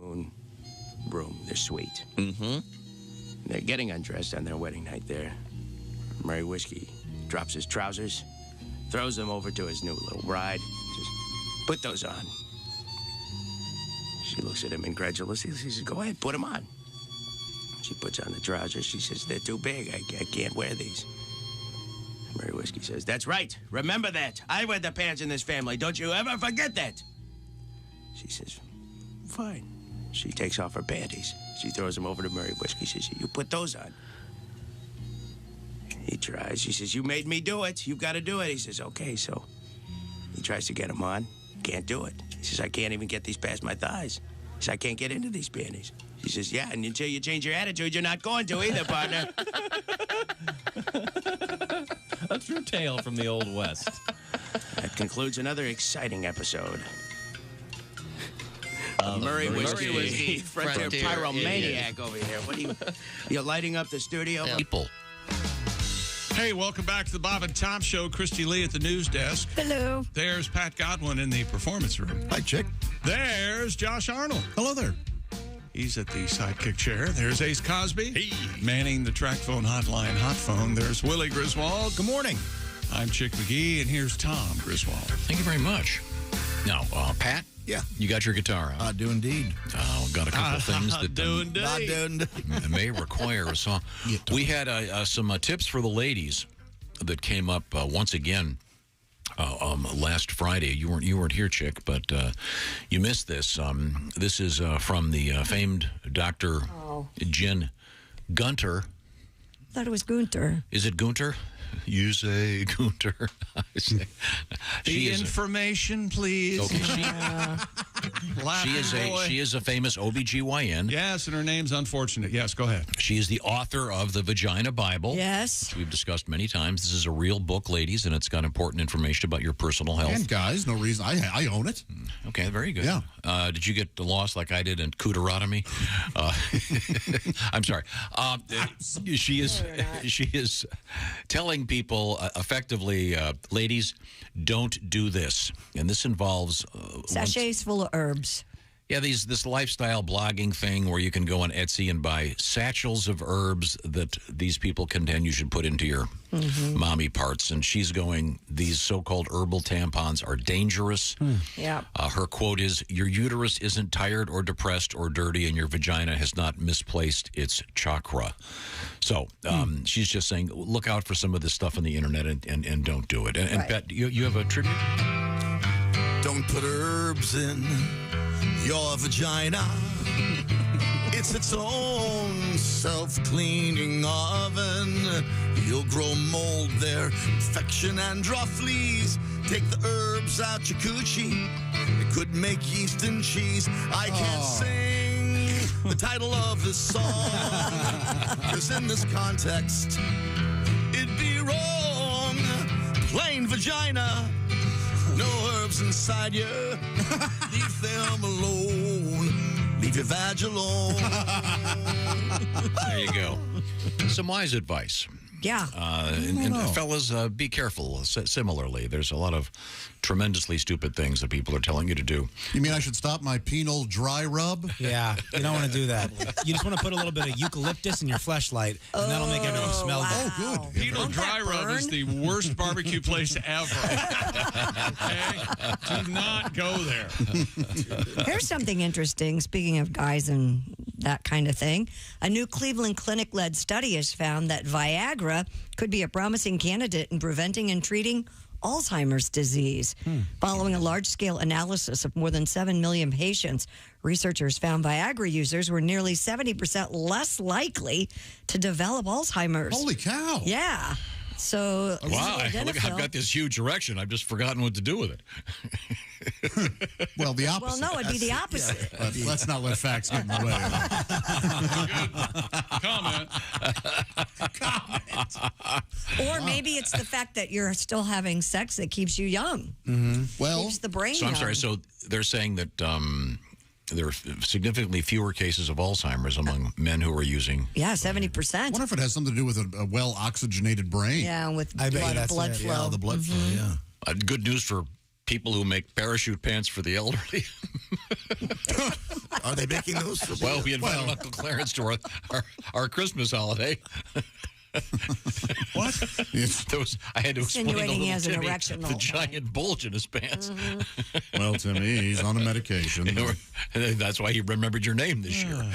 Moon room, their suite. Mm-hmm. They're getting undressed on their wedding night there. Murray Whiskey drops his trousers, throws them over to his new little bride, says, put those on. She looks at him incredulously. She says, go ahead, put them on. She puts on the trousers. She says, they're too big. I can't wear these. Murray Whiskey says, that's right. Remember that. I wear the pants in this family. Don't you ever forget that. She says, fine. She takes off her panties. She throws them over to Murray Whiskey. She says, you put those on. He tries. She says, you made me do it. You've got to do it. He says, okay, so he tries to get them on. Can't do it. He says, I can't even get these past my thighs. He says, I can't get into these panties. She says, yeah, and until you change your attitude, you're not going to either, partner. A true tale from the Old West. That concludes another exciting episode. Murray Whiskey, Frontier Pyromaniac over here. What are you're lighting up the studio? People. Hey, welcome back to the Bob and Tom Show. Christy Lee at the news desk. Hello. There's Pat Godwin in the performance room. Hi, Chick. There's Josh Arnold. Hello there. He's at the sidekick chair. There's Ace Cosby. Manning the track phone hotline hot phone. There's Willie Griswold. Good morning. I'm Chick McGee, and here's Tom Griswold. Thank you very much. Now, Pat? Yeah. You got your guitar, huh? I do indeed. Got a couple things that I do may require a song. We had some tips for the ladies that came up once again last Friday. You weren't here, Chick, but you missed this. This is from the famed Dr. Jen Gunter. I thought it was Gunter. Is it Gunter? You say Gunter. I say. The information, please. Okay, Boy. she is a famous OBGYN. Yes, and her name's unfortunate. Yes, go ahead. She is the author of the Vagina Bible. Yes. Which we've discussed many times. This is a real book, ladies, and it's got important information about your personal health. And guys, no reason. I own it. Okay, very good. Yeah. Did you get lost like I did in Cooterotomy? I'm sorry. She is telling people effectively, ladies, don't do this. And this involves Sachets full of herbs. Yeah, this lifestyle blogging thing where you can go on Etsy and buy satchels of herbs that these people contend you should put into your mommy parts. And she's going, these so-called herbal tampons are dangerous. Yeah. Her quote is, your uterus isn't tired or depressed or dirty, and your vagina has not misplaced its chakra. So she's just saying, look out for some of this stuff on the internet and don't do it. And Right. Pat, you have a tribute? Don't put herbs in your vagina. It's its own self-cleaning oven. You'll grow mold there, infection and draw fleas. Take the herbs out your coochie. It could make yeast and cheese. I can't sing the title of this song, 'cause in this context, it'd be wrong. Plain vagina. No herbs inside you. Leave them alone. Leave your vag alone. There you go. Some wise advice. Yeah. And fellas, be careful. Similarly, there's a lot of tremendously stupid things that people are telling you to do. You mean I should stop my penal dry rub? Yeah, you don't want to do that. You just want to put a little bit of eucalyptus in your fleshlight, and that'll make everything smell good. Oh, good. Penal dry rub is the worst barbecue place ever. Okay? Do not go there. Here's something interesting. Speaking of guys and that kind of thing, a new Cleveland Clinic-led study has found that Viagra could be a promising candidate in preventing and treating Alzheimer's disease. Following a large-scale analysis of more than 7 million patients, researchers found Viagra users were nearly 70% less likely to develop Alzheimer's. Holy cow. Yeah. So, Wow, look, I've got this huge erection. I've just forgotten what to do with it. Well, the opposite. Well, no, it'd be the opposite. But let's not let facts get in the way. Comment. Or maybe it's the fact that you're still having sex that keeps you young. Well, Keeps the brain So I'm young. sorry. So they're saying that there are significantly fewer cases of Alzheimer's among men who are using. Yeah, 70%. I wonder if it has something to do with a well-oxygenated brain. Yeah, with I bet blood, that's blood it. flow. Yeah, the blood flow, yeah. Good news for people who make parachute pants for the elderly. Are they making those? Well, we invited Uncle Clarence to our Christmas holiday. What? I had to explain to Insinuating he little has an Timmy erection the the whole time. giant bulge in his pants. Well, Timmy, he's on a medication. That's why he remembered your name this year.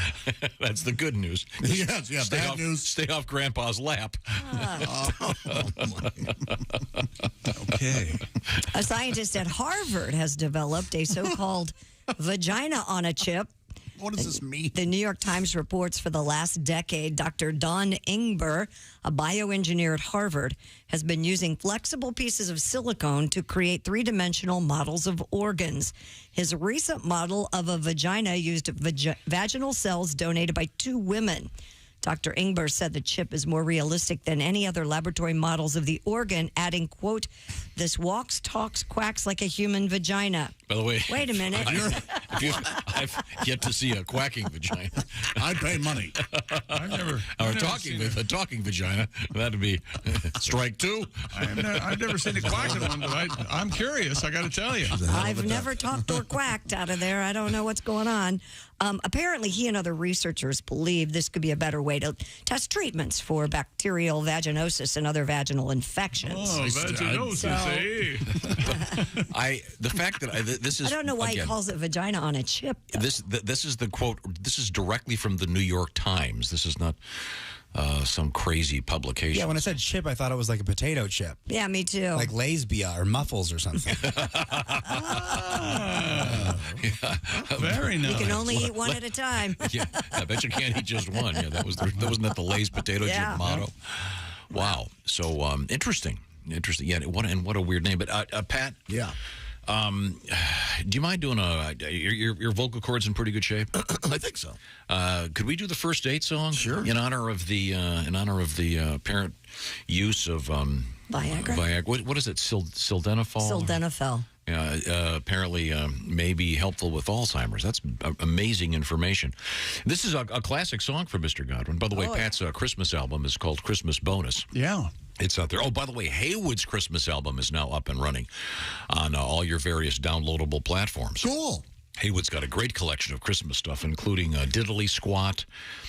That's the good news. Yes, yeah, Stay bad off, news. Stay off Grandpa's lap. Okay. A scientist at Harvard has developed a so-called vagina on a chip. What does this mean? The New York Times reports for the last decade, Dr. Don Ingber, a bioengineer at Harvard, has been using flexible pieces of silicone to create three-dimensional models of organs. His recent model of a vagina used vaginal cells donated by 2 women. Dr. Ingber said the chip is more realistic than any other laboratory models of the organ, adding, quote, this walks, talks, quacks like a human vagina. By the way, Wait a minute. I've yet to see a quacking vagina. I'd pay money. Or a talking vagina. That'd be strike 2. I've never seen a quacking one, but I'm curious. I got to tell you. I've never talked or quacked out of there. I don't know what's going on. Apparently, he and other researchers believe this could be a better way to test treatments for bacterial vaginosis and other vaginal infections. Oh, vaginosis, eh? The fact that this is. I don't know why again, he calls it vagina on a chip. This is the quote. This is directly from the New York Times. This is not some crazy publication. Yeah, when I said chip, I thought it was like a potato chip. Yeah, me too. Like Lay's or Muffles or something. Very nice. You can only eat one at a time. Yeah, I bet you can't eat just one. Yeah, wasn't that the Lay's potato chip motto? Wow. So interesting. Yeah. What a weird name. But Pat. Yeah. Do you mind doing your vocal cords in pretty good shape? I think so. Could we do the first date song? Sure. In honor of the apparent use of Viagra. What is it? Sildenafil. Sildenafil. Apparently may be helpful with Alzheimer's. That's amazing information. This is a classic song for Mr. Godwin. By the way, Pat's Christmas album is called Christmas Bonus. Yeah. It's out there. Oh, by the way, Haywood's Christmas album is now up and running on all your various downloadable platforms. Cool. Haywood's got a great collection of Christmas stuff, including Diddly Squat,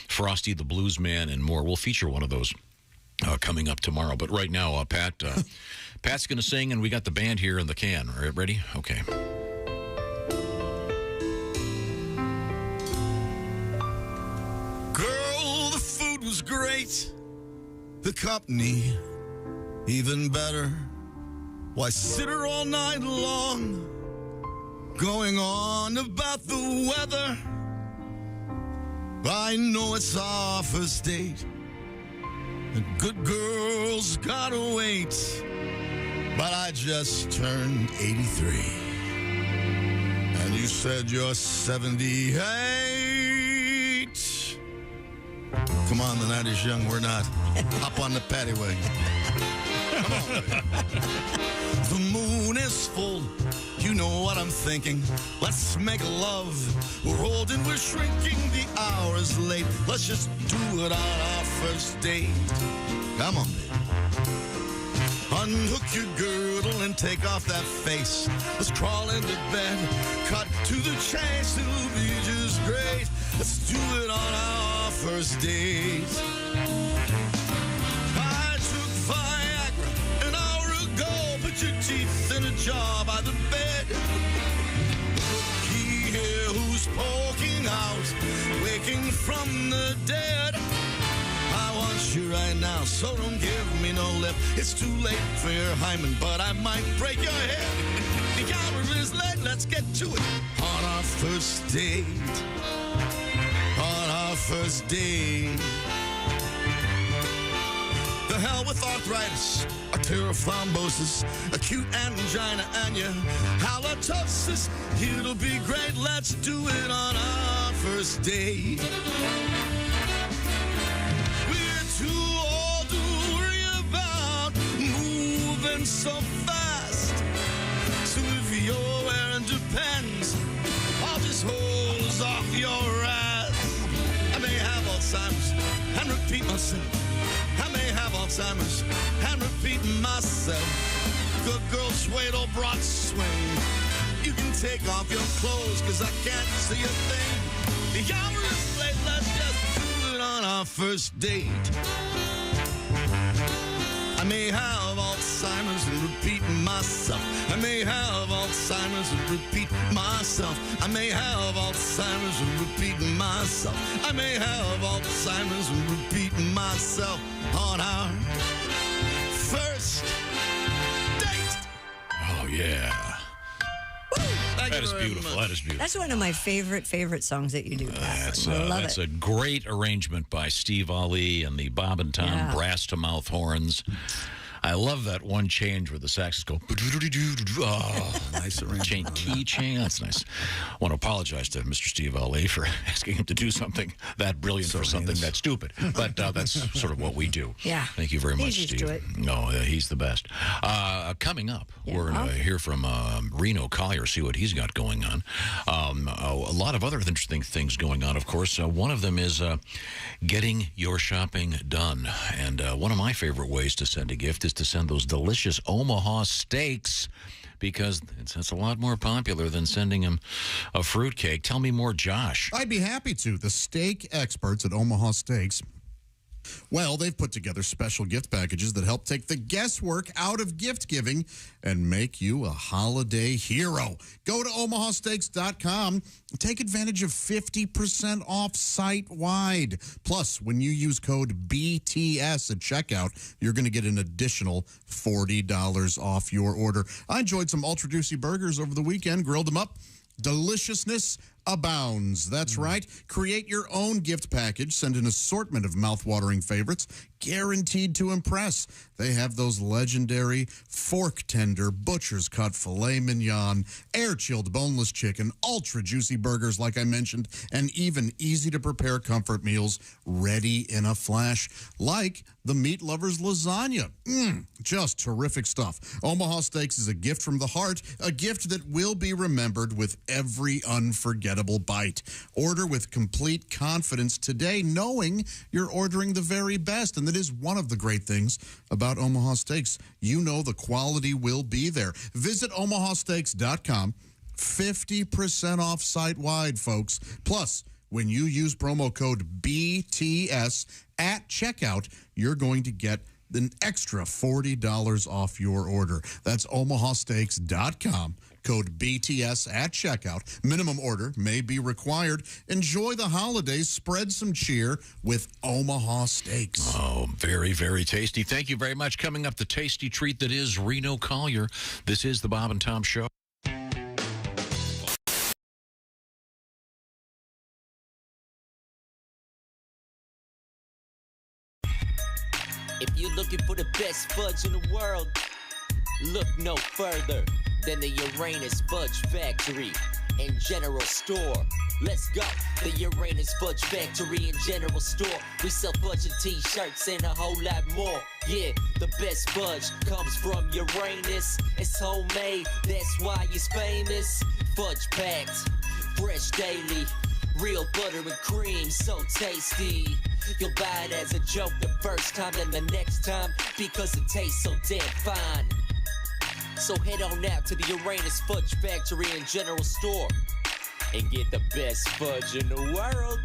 Frosty the Blues Man, and more. We'll feature one of those coming up tomorrow. But right now, Pat's going to sing, and we got the band here in the can. All right, ready? Okay. Girl, the food was great. The company, even better. Why sit her all night long, going on about the weather? I know it's our first date, and good girls gotta wait. But I just turned 83, and you said you're 78. Come on, the night is young, we're not. Hop on the paddy wagon. Come on, baby. The moon is full, you know what I'm thinking. Let's make love, we're old and we're shrinking. The hour is late, let's just do it on our first date. Come on, baby. Unhook your girdle and take off that face. Let's crawl into bed, cut to the chase. It'll be just great. Let's do it on our first date. I took Viagra an hour ago. Put your teeth in a jar by the bed. He here who's poking out, waking from the dead. I want you right now, so don't give me no lip. It's too late for your hymen, but I might break your head. The hour is late, let's get to it. On our first date. On our first date. The hell with arthritis, arteriothrombosis, acute angina, and your halitosis. It'll be great, let's do it on our first date. Too old to worry about moving so fast. So if you're wearing depends, I'll just hose off your ass. I may have Alzheimer's and repeat myself. I may have Alzheimer's and repeat myself. Good girl, sway, or broad swing. You can take off your clothes, cause I can't see a thing. The hour is late, let's just on our first date. I may have Alzheimer's and repeat myself. I may have Alzheimer's and repeat myself. I may have Alzheimer's and repeat myself. I may have Alzheimer's and repeat myself on our first date. Oh, yeah. That is beautiful. That is beautiful. That's one of my favorite songs that you do. That's I love that's it. a great arrangement by Steve Ali and the Bob and Tom brass to mouth horns. I love that one change where the saxes go. Oh, nice arrangement. Key change. That's nice. I want to apologize to Mr. Steve Ali for asking him to do something that brilliant for something that stupid. But that's sort of what we do. Yeah. Thank you very much, He's used Steve. to it. No, he's the best. Coming up, we're going to hear from Reno Collier, see what he's got going on. A lot of other interesting things going on, of course. One of them is getting your shopping done. And one of my favorite ways to send a gift is to send those delicious Omaha steaks, because it's a lot more popular than sending them a fruitcake. Tell me more, Josh. I'd be happy to. The steak experts at Omaha Steaks, well, they've put together special gift packages that help take the guesswork out of gift giving and make you a holiday hero. Go to omahasteaks.com and take advantage of 50% off site-wide. Plus, when you use code BTS at checkout, you're going to get an additional $40 off your order. I enjoyed some Ultra Juicy burgers over the weekend, grilled them up, Deliciousness abounds. That's right. Create your own gift package. Send an assortment of mouthwatering favorites, guaranteed to impress. They have those legendary fork tender, butcher's cut filet mignon, air-chilled boneless chicken, ultra-juicy burgers like I mentioned, and even easy-to-prepare comfort meals ready in a flash, like the Meat Lovers lasagna. Just terrific stuff. Omaha Steaks is a gift from the heart, a gift that will be remembered with every unforgettable bite. Order with complete confidence today, knowing you're ordering the very best. And that is one of the great things about Omaha Steaks. You know the quality will be there. Visit omahasteaks.com. 50% off site-wide, folks. Plus, when you use promo code BTS at checkout, you're going to get an extra $40 off your order. That's omahasteaks.com. Code BTS at checkout. Minimum order may be required. Enjoy the holidays. Spread some cheer with Omaha Steaks. Oh, very, very tasty. Thank you very much. Coming up, the tasty treat that is Reno Collier. This is the Bob and Tom Show. If you're looking for the best fudge in the world, look no further than the Uranus Fudge Factory and General Store. Let's go. The Uranus Fudge Factory and General Store. We sell fudge and t-shirts and a whole lot more. Yeah, the best fudge comes from Uranus. It's homemade, that's why it's famous. Fudge packed, fresh daily. Real butter and cream, so tasty. You'll buy it as a joke the first time and the next time because it tastes so damn fine. So head on out to the Uranus Fudge Factory and General Store and get the best fudge in the world.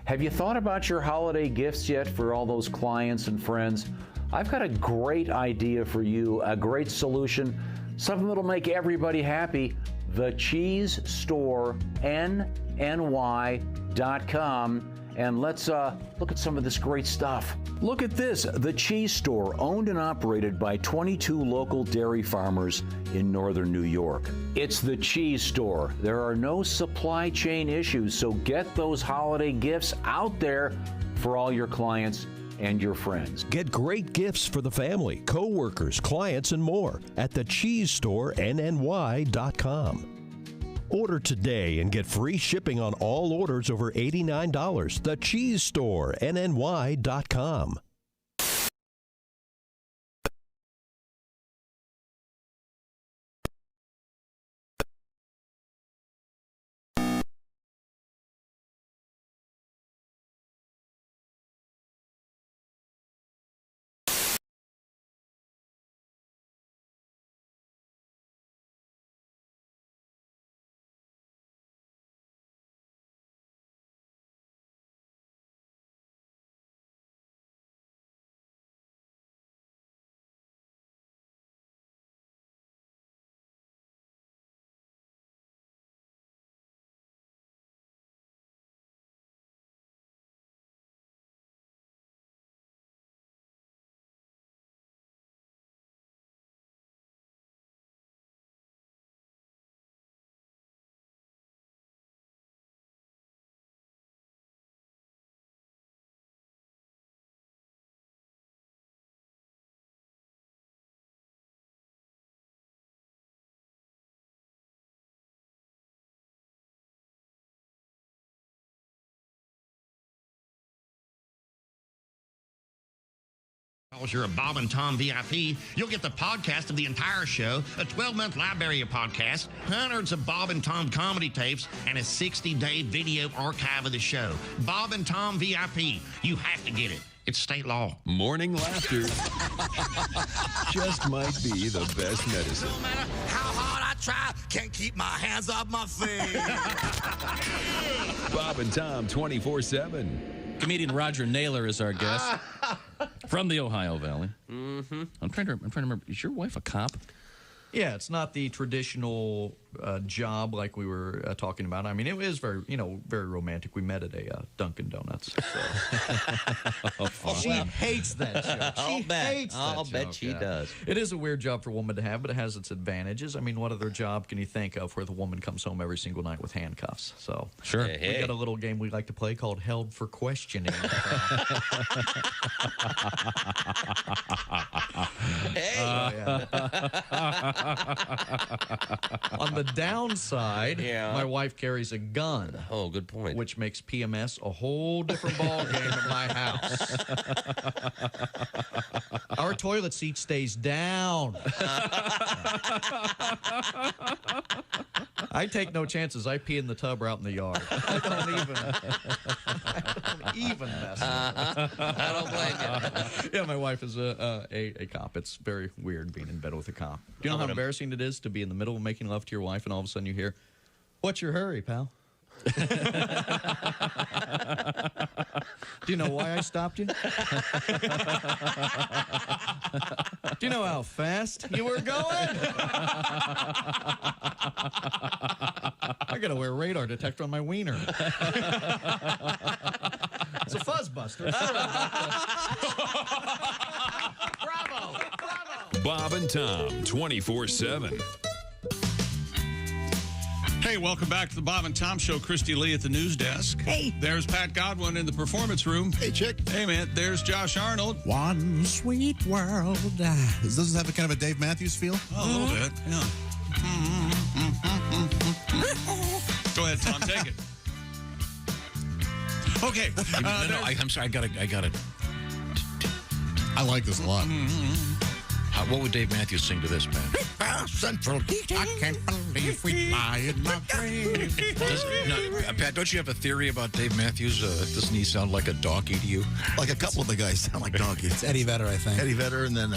Have you thought about your holiday gifts yet for all those clients and friends? I've got a great idea for you, a great solution, something that'll make everybody happy. The Cheese Store, NNY.com. And let's look at some of this great stuff. Look at this, The Cheese Store, owned and operated by 22 local dairy farmers in northern New York. It's The Cheese Store. There are no supply chain issues, so get those holiday gifts out there for all your clients and your friends. Get great gifts for the family, co-workers, clients, and more at the Cheese Store, NNY.com. Order today and get free shipping on all orders over $89. The Cheese Store, NNY.com. Because you're a Bob and Tom VIP, you'll get the podcast of the entire show, a 12-month library of podcasts, hundreds of Bob and Tom comedy tapes, and a 60-day video archive of the show. Bob and Tom VIP. You have to get it. It's state law. Morning laughter just might be the best medicine. No matter how hard I try, can't keep my hands off my face. Bob and Tom 24/7. Comedian Roger Naylor is our guest from the Ohio Valley. Mm-hmm. I'm trying to remember. Is your wife a cop? Yeah, it's not the traditional job like we were talking about. I mean, it is very, very romantic. We met at a Dunkin' Donuts. So. She hates that joke. I'll bet she does. It is a weird job for a woman to have, but it has its advantages. I mean, what other job can you think of where the woman comes home every single night with handcuffs? So sure, we got a little game we like to play called Held for Questioning. On the downside, my wife carries a gun. Oh, good point. Which makes PMS a whole different ball game in my house. Our toilet seat stays down. I take no chances. I pee in the tub or out in the yard. I don't even mess with it. I don't blame you. Yeah, my wife is a cop. It's very weird being in bed with a cop. Do you know how embarrassing it is to be in the middle of making love to your wife and all of a sudden you hear, "What's your hurry, pal?" Do you know why I stopped you? Do you know how fast you were going? I gotta wear a radar detector on my wiener. It's a fuzzbuster. Bravo! Bob and Tom 24/7. Hey, welcome back to the Bob and Tom Show. Christy Lee at the news desk. Hey. There's Pat Godwin in the performance room. Hey, chick. Hey, man. There's Josh Arnold. One sweet world. Does this have a kind of a Dave Matthews feel? Oh, a little bit, yeah. Go ahead, Tom. Take it. Okay. No, I'm sorry. I got it. I like this a lot. What would Dave Matthews sing to this, Pat? Central Heat, I can't believe we lie in my grave. Pat, don't you have a theory about Dave Matthews? Doesn't he sound like a donkey to you? Like a couple of the guys sound like donkeys. It's Eddie Vedder, I think. Eddie Vedder, and then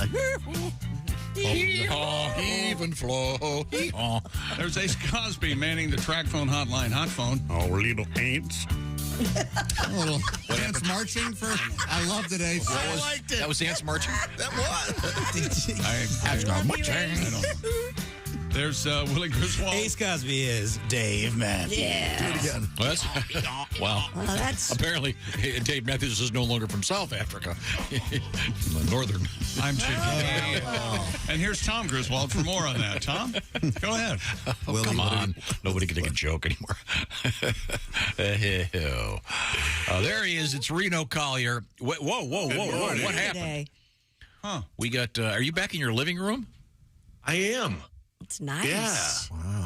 even flow. There's Ace Cosby manning the track phone hotline. Hot phone. Oh, little ants. A little dance marching for. I loved it, Ace. I liked it. That was Ants marching? That was. There's Willie Griswold. Ace Cosby is Dave Matthews. Yeah. Do it again. Well, wow. Well, that's Apparently, Dave Matthews is no longer from South Africa. Northern. I'm chicken. And here's Tom Griswold for more on that. Tom, go ahead. Oh, come on. Nobody can take a joke anymore. There he is. It's Reno Collier. Whoa. What happened? today. Huh. We got, are you back in your living room? I am. It's nice. Yeah.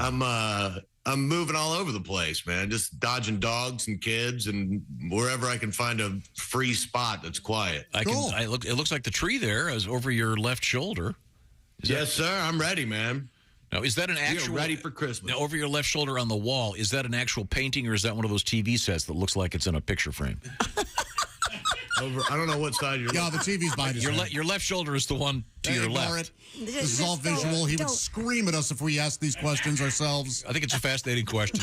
Wow. I'm moving all over the place, man. Just dodging dogs and kids and wherever I can find a free spot that's quiet. It looks like the tree there is over your left shoulder. Yes, sir. I'm ready, man. Now, is that an actual... You're ready for Christmas. Now, over your left shoulder on the wall, is that an actual painting or is that one of those TV sets that looks like it's in a picture frame? I don't know what side you're Yeah, the TV's behind your left shoulder is the one to your left. This is all visual. He would scream at us if we asked these questions ourselves. I think it's a fascinating question.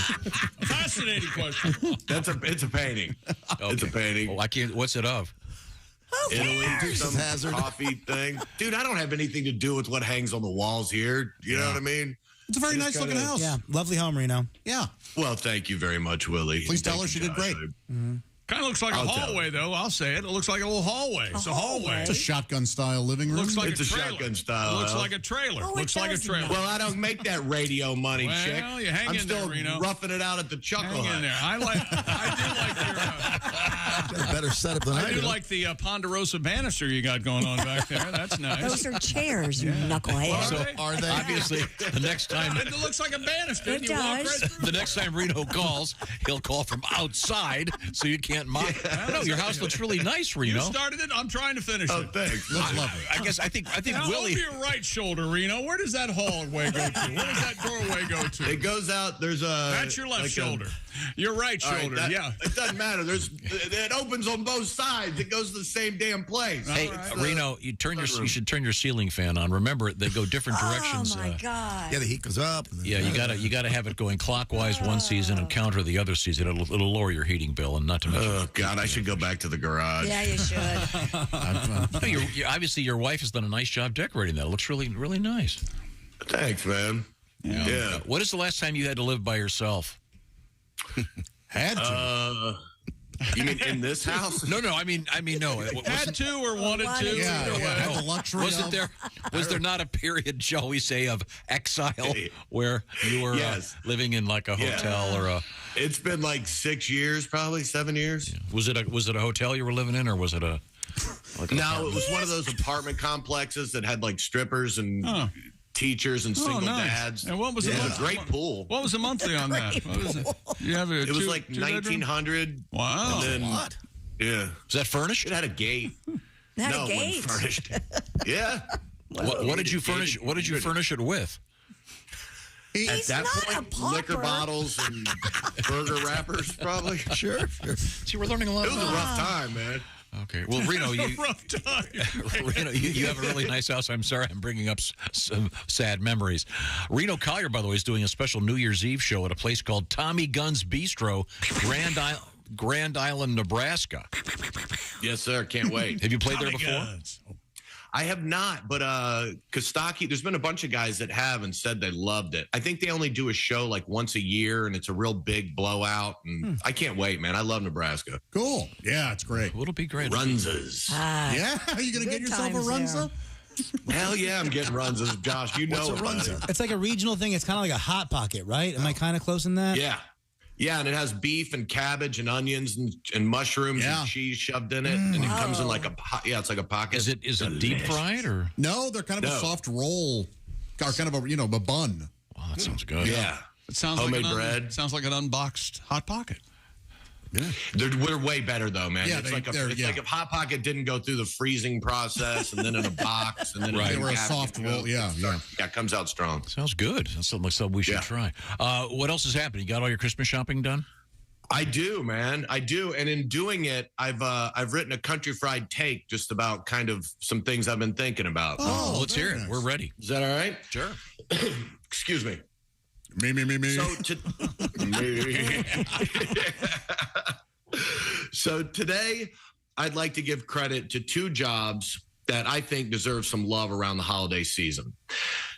Fascinating question. It's a painting. Okay. It's a painting. Well, I can't. What's it of? Italy, some coffee thing. Dude, I don't have anything to do with what hangs on the walls here. You know what I mean? It's a very nice looking house. Yeah, lovely home, Reno. Yeah. Well, thank you very much, Willie. Please tell her she did great. Kind of looks like a hallway, though. I'll say it. It looks like a little hallway. It's a hallway. It's a shotgun-style living room. Looks like it's a shotgun-style. Looks like a trailer. Looks like a trailer. Well, I don't make that radio money, chick. You hang I'm in still there, Reno. roughing it out at the Chuckle Hang in Hut. there. I do like your... Better setup than I do like the Ponderosa banister you got going on back there. That's nice. Those are chairs, you knucklehead. Well, So are they? Obviously, the next time it looks like a banister. It You walk does. right through. the next time Reno calls, he'll call from outside, so you can't mock. No, your house looks really nice, Reno. You started it. I'm trying to finish it. Thanks. Looks lovely. I think Now, Willie. over your right shoulder, Reno. Where does that hallway go to? Where does that doorway go to? It goes out. There's a. That's your left like shoulder. Your right All right, shoulder. that- Yeah. It doesn't matter. It opens on both sides. It goes to the same damn place. Hey, Reno, you should turn your ceiling fan on. Remember, they go different directions. Oh my God. Yeah, the heat goes up. Yeah, you gotta have it going clockwise one season and counter the other season. It'll lower your heating bill, and not to mention. Oh God, I should go back to the garage. Yeah, you should. No, obviously your wife has done a nice job decorating that. It looks really, really nice. Thanks, man. Yeah. What is the last time you had to live by yourself? Had to. You mean in this house? No. I mean, no. Had to or wanted to. Yeah, Either way. had the luxury Was there not a period, shall we say, of exile where you were living in like a hotel or a? It's been like 6 years, probably 7 years. Was it a hotel you were living in, or was it a? No, it was one of those apartment complexes that had like strippers and teachers and single dads. And what was the month? Great pool. What was the monthly on that? What was it? You have It was like 1900. Wow. And then, What? Yeah. Was that furnished? It had a gate. Not no, a it gate. wasn't furnished. Yeah. What did you furnish? What did you furnish it with? At that point, liquor bottles and burger wrappers, probably. Sure. See, we're learning a lot. It was a rough time, man. Okay. Well, Reno, rough time. Reno, you have a really nice house. I'm sorry, I'm bringing up some sad memories. Reno Collier, by the way, is doing a special New Year's Eve show at a place called Tommy Gunn's Bistro, Grand Island, Nebraska. Yes, sir. Can't wait. Have you played there before? I have not, but Kostaki, there's been a bunch of guys that have and said they loved it. I think they only do a show like once a year, and it's a real big blowout. And I can't wait, man. I love Nebraska. Cool. Yeah, it's great. It'll be great. Runzas. Yeah, are you going to get yourself a Runza? Hell yeah, I'm getting Runzas. Josh, you know What's a it, buddy. Runza? It's like a regional thing. It's kind of like a Hot Pocket, right? Am I kind of close in that? Yeah. Yeah, and it has beef and cabbage and onions and mushrooms and cheese shoved in it, and it comes in like it's like a pocket. Is it deep fried or? No, they're kind of a soft roll, or kind of a bun. Wow, that sounds good. Yeah, it sounds homemade like bread. Sounds like an unboxed Hot Pocket. Yeah, they're way better though, man. Yeah, it's like if Hot Pocket didn't go through the freezing process and then in a box and then They were a soft roll. Yeah, it comes out strong. Sounds good. That's something we should try. What else is happening? You got all your Christmas shopping done? I do, man. I do. And in doing it, I've written a country fried take just about kind of some things I've been thinking about. Oh, let's hear it. Nice. We're ready. Is that all right? Sure. Excuse me. Me. So today, I'd like to give credit to two jobs that I think deserve some love around the holiday season.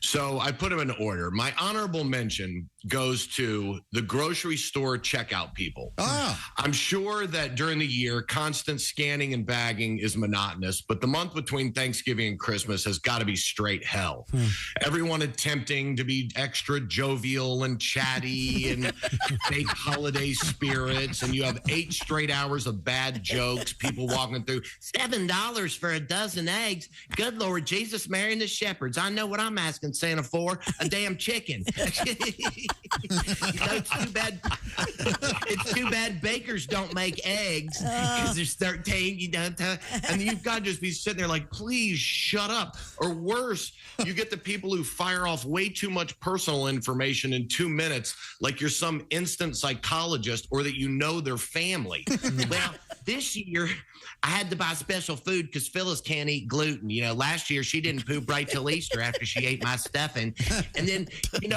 So I put them in order. My honorable mention goes to the grocery store checkout people. I'm sure that during the year, constant scanning and bagging is monotonous, but the month between Thanksgiving and Christmas has got to be straight hell. Everyone attempting to be extra jovial and chatty and fake holiday spirits, and you have 8 straight hours of bad jokes, people walking through, $7 for a dozen eggs. Good Lord Jesus, Mary and the shepherds. I know what I'm asking Santa for, a damn chicken. It's too bad. It's too bad bakers don't make eggs because there's 13. And you've got to just be sitting there like, please shut up. Or worse, you get the people who fire off way too much personal information in 2 minutes, like you're some instant psychologist or that you know their family. Well, this year I had to buy special food because Phyllis can't eat gluten. Last year she didn't poop right till Easter after she ate my stuffing. And then,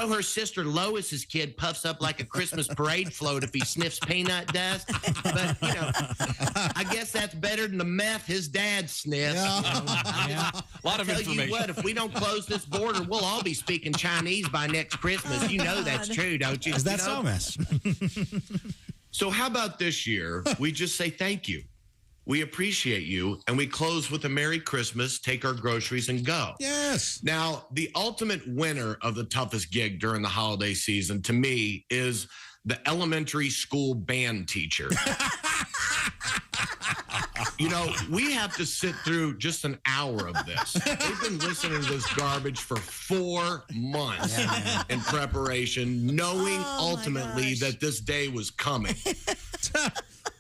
her sister Lois's kid puffs up like a Christmas parade float if he sniffs peanut dust. But, I guess that's better than the meth his dad sniffs. A lot of information. Tell you what, if we don't close this border, we'll all be speaking Chinese by next Christmas. You know that's true, don't you? Is that so, Miss? So how about this year? We just say thank you. We appreciate you, and we close with a Merry Christmas, take our groceries, and go. Yes. Now, the ultimate winner of the toughest gig during the holiday season, to me, is the elementary school band teacher. You know, we have to sit through just an hour of this. They've been listening to this garbage for 4 months in preparation, knowing ultimately that this day was coming.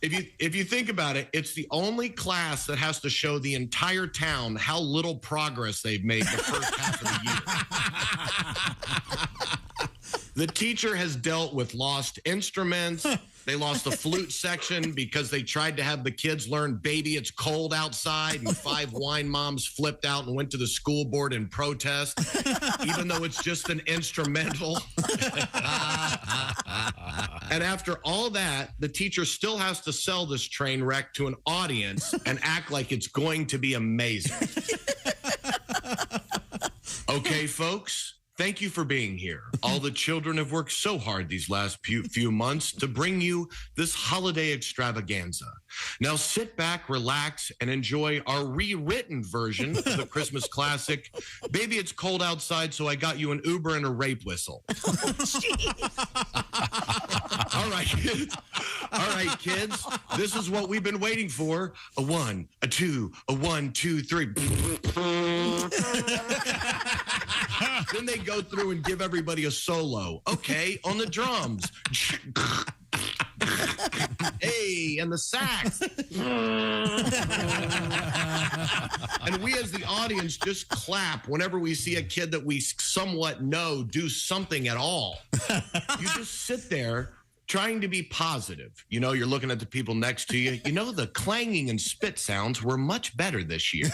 If you think about it, it's the only class that has to show the entire town how little progress they've made the first half of the year. The teacher has dealt with lost instruments. They lost the flute section because they tried to have the kids learn "Baby, It's Cold Outside," and 5 wine moms flipped out and went to the school board in protest, even though it's just an instrumental. And after all that, the teacher still has to sell this train wreck to an audience and act like it's going to be amazing. Okay, folks. Thank you for being here. All the children have worked so hard these last few months to bring you this holiday extravaganza. Now sit back, relax, and enjoy our rewritten version of the Christmas classic, "Baby, It's Cold Outside, So I Got You an Uber and a Rape Whistle." All right, kids. All right, kids. This is what we've been waiting for. A 1, a 2, a 1, 2, 3. Then they go through and give everybody a solo. Okay, on the drums. Hey, and the sax. And we as the audience just clap whenever we see a kid that we somewhat know do something at all. You just sit there trying to be positive. You know, you're looking at the people next to you. You know, the clanging and spit sounds were much better this year.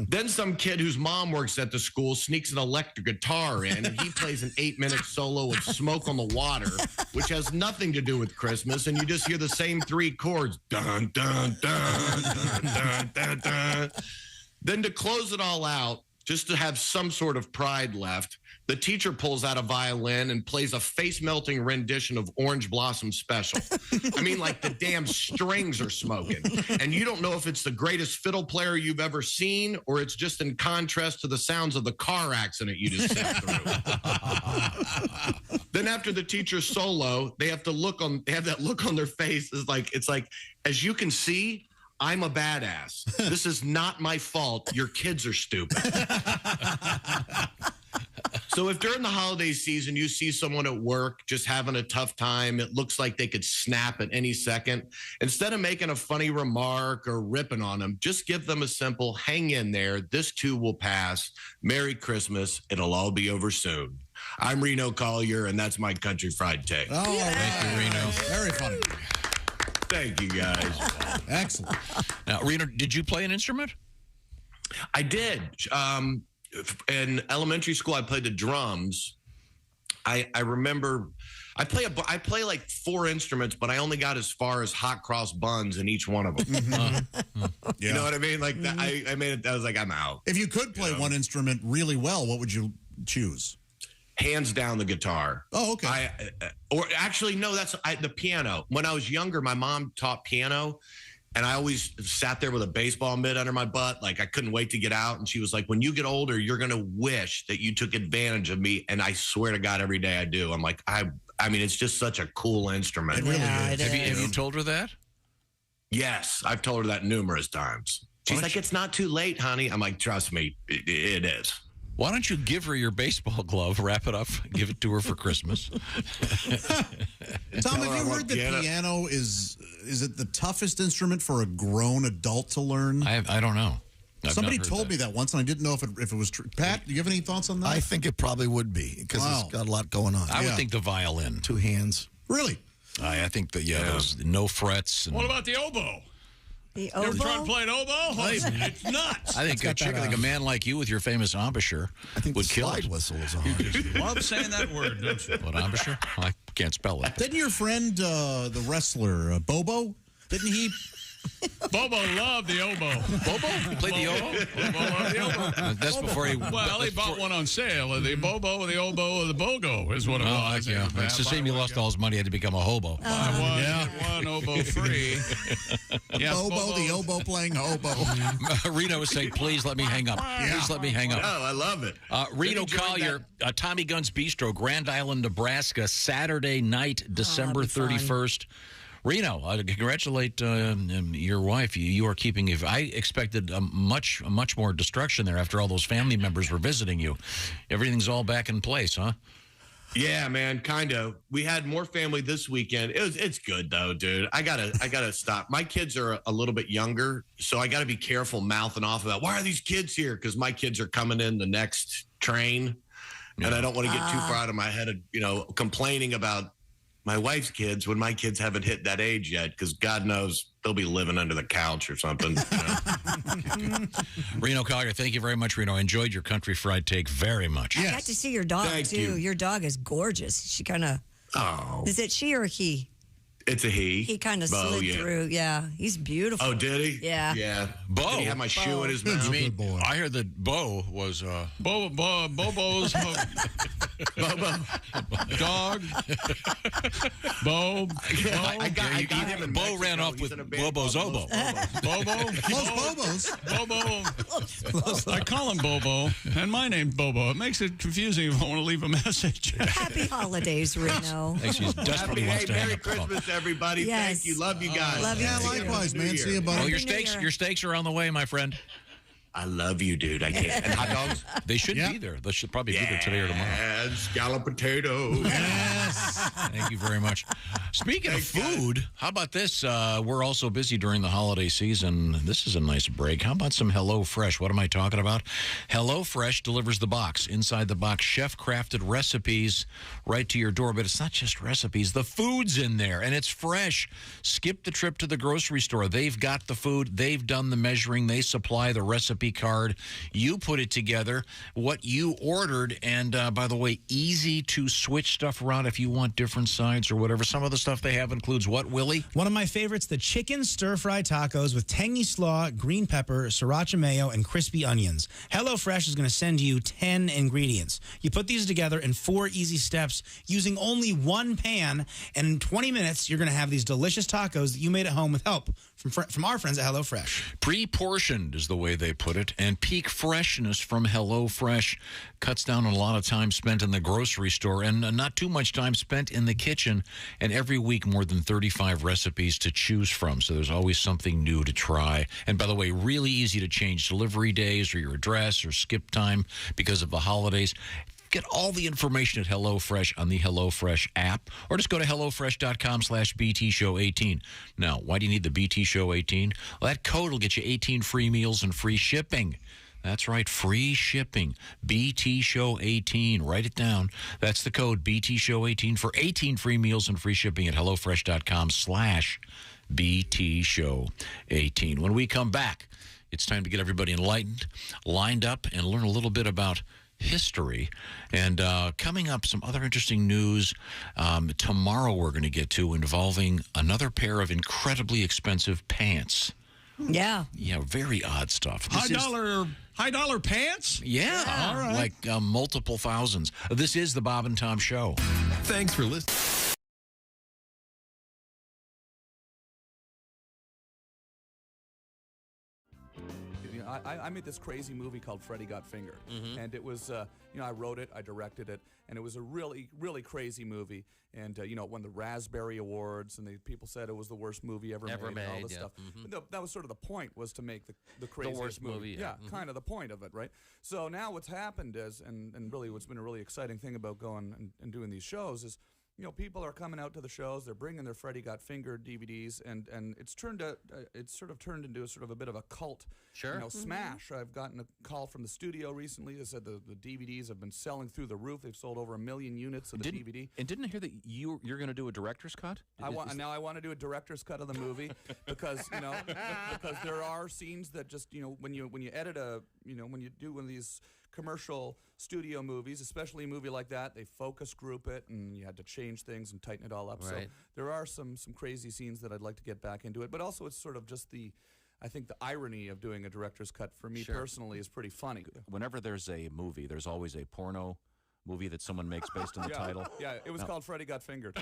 Then some kid whose mom works at the school sneaks an electric guitar in, and he plays an 8-minute solo of "Smoke on the Water," which has nothing to do with Christmas, and you just hear the same 3 chords. Dun, dun, dun, dun, dun, dun, dun. Then to close it all out, just to have some sort of pride left, the teacher pulls out a violin and plays a face-melting rendition of Orange Blossom Special. I mean, like the damn strings are smoking. And you don't know if it's the greatest fiddle player you've ever seen or it's just in contrast to the sounds of the car accident you just sat through. Then after the teacher's solo, they have that look on their face. It's like, as you can see, I'm a badass. This is not my fault. Your kids are stupid. So if during the holiday season you see someone at work just having a tough time, it looks like they could snap at any second, instead of making a funny remark or ripping on them, just give them a simple "hang in there, this too will pass, Merry Christmas, it'll all be over soon." I'm Reno Collier, and that's my country fried take. Oh, thank you, Reno. Very funny. Thank you, guys. Excellent. Now, Reno, did you play an instrument? I did. In elementary school, I played the drums. I remember I play like 4 instruments, but I only got as far as hot cross buns in each one of them. Mm-hmm. You know what I mean? Like I made it. I was like, I'm out. If you could play one instrument really well, what would you choose? Hands down, the guitar. Oh, okay. Or actually, no, that's the piano. When I was younger, my mom taught piano, and I always sat there with a baseball mitt under my butt. Like, I couldn't wait to get out. And she was like, when you get older, you're going to wish that you took advantage of me. And I swear to God, every day I do. I'm like, I mean, it's just such a cool instrument. It really is. Have you told her that? Yes, I've told her that numerous times. She's like, it's not too late, honey. I'm like, trust me, it is. Why don't you give her your baseball glove, wrap it up, give it to her for Christmas? Tom, have you heard that piano is it the toughest instrument for a grown adult to learn? I don't know. Somebody told me that once, and I didn't know if it was true. Pat, do you have any thoughts on that? I think it probably would be because it's got a lot going on. I would think the violin. 2 hands. Really? I think that, those no frets. And what about the oboe? The You ever tried to play an oboe? It's nuts. I think a man like you with your famous embouchure would kill slide it. whistle is on. You just love saying that word, don't you? What, embouchure? I can't spell it. Didn't your friend, the wrestler, Bobo, didn't he? Bobo loved the oboe. Bobo? He played the oboe? Bobo loved the oboe. That's before he... Well, he bought one on sale. The Bobo, the oboe, the bogo is what it was. Yeah. It's the same he lost all his money, had to become a hobo. Buy one oboe free. Yes, Bobo, the oboe playing hobo. Reno was saying, please let me hang up. Please let me hang up. Oh, I love it. Reno Collier, Tommy Gunn's Bistro, Grand Island, Nebraska, Saturday night, December 31st. Reno, congratulate your wife. You are keeping. I expected much more destruction there after all those family members were visiting you. Everything's all back in place, huh? Yeah, man, kind of. We had more family this weekend. It's good though, dude. I gotta stop. My kids are a little bit younger, so I gotta be careful mouthing off about why are these kids here? Because my kids are coming in the next train, and I don't want to get too far out of my head of complaining about my wife's kids when my kids haven't hit that age yet, because God knows they'll be living under the couch or something. Reno Cogger, thank you very much, Reno. I enjoyed your country fried take very much. I got to see your dog, Thank too. you. Your dog is gorgeous. She kind of... Oh. Is it she or he? It's a he. He kind of Bo, slid yeah. through. Yeah, he's beautiful. Oh, did he? Yeah. Yeah. Bo. Did he have my shoe in his mouth? I heard that Bo was Bobo's Bobo. dog. Bo. I got him in Bo Mexico. ran off He's with in a band Bobo's called oboe. Bobo. Bobo. I call him Bobo, and my name's Bobo. It makes it confusing if I want to leave a message. Happy holidays, Reno. She's desperately wants to hang Merry up the phone. Christmas, everybody. Yes. Thank you. Love you guys. Love you Yeah, too. likewise, man. See you, Well, buddy. your Happy New steaks, Year. your steaks are on the way, my friend. I love you, dude. I can't. And hot dogs? They should be there. They should probably be there today or tomorrow. And scalloped potatoes. Yes. Thank you very much. Speaking of food, how about this? We're also busy during the holiday season. This is a nice break. How about some HelloFresh? What am I talking about? HelloFresh delivers the box. Inside the box, chef-crafted recipes right to your door. But it's not just recipes. The food's in there, and it's fresh. Skip the trip to the grocery store. They've got the food. They've done the measuring. They supply the recipe card. You put it together, what you ordered, and by the way, easy to switch stuff around if you want different sides or whatever. Some of the stuff they have includes what, Willie? One of my favorites, the chicken stir-fry tacos with tangy slaw, green pepper, sriracha mayo, and crispy onions. HelloFresh is going to send you 10 ingredients. You put these together in 4 easy steps using only one pan, and in 20 minutes, you're going to have these delicious tacos that you made at home with help from our friends at HelloFresh. Pre-portioned is the way they put it, and peak freshness from HelloFresh cuts down on a lot of time spent in the grocery store and not too much time spent in the kitchen, and every week more than 35 recipes to choose from, so there's always something new to try. And by the way, really easy to change delivery days or your address or skip time because of the holidays. Get all the information at HelloFresh on the HelloFresh app, or just go to HelloFresh.com/BTShow18. Now, why do you need the BT Show 18? Well, that code will get you 18 free meals and free shipping. That's right, free shipping. BT Show 18. Write it down. That's the code, BT Show 18, for 18 free meals and free shipping at HelloFresh.com/BT Show 18. When we come back, it's time to get everybody enlightened, lined up, and learn a little bit about history. And coming up, some other interesting news tomorrow we're going to get to involving another pair of incredibly expensive pants. Yeah. Yeah, very odd stuff. High dollar pants? Yeah. All right. Like multiple thousands. This is the Bob and Tom Show. Thanks for listening. I made this crazy movie called Freddy Got Fingered, and it was, I wrote it, I directed it, and it was a really, really crazy movie, and it won the Raspberry Awards, and people said it was the worst movie ever made, and all this stuff. But that was sort of the point, was to make the craziest worst movie, yeah. Kind of the point of it, right? So now what's happened is, and really what's been a really exciting thing about going and doing these shows is, people are coming out to the shows. They're bringing their Freddy Got Fingered DVDs, and it's sort of turned into a sort of a bit of a cult, smash. I've gotten a call from the studio recently that said the DVDs have been selling through the roof. They've sold over 1 million units of the DVD. And didn't I hear that you're going to do a director's cut? I want to do a director's cut of the movie because because there are scenes that just when you edit when you do one of these commercial studio movies, especially a movie like that, they focus group it, and you had to change things and tighten it all up. Right. So there are some crazy scenes that I'd like to get back into it, but also it's sort of just I think the irony of doing a director's cut for me personally is pretty funny. Whenever there's a movie, there's always a porno movie that someone makes based on the title. Yeah, it was called Freddy Got Fingered.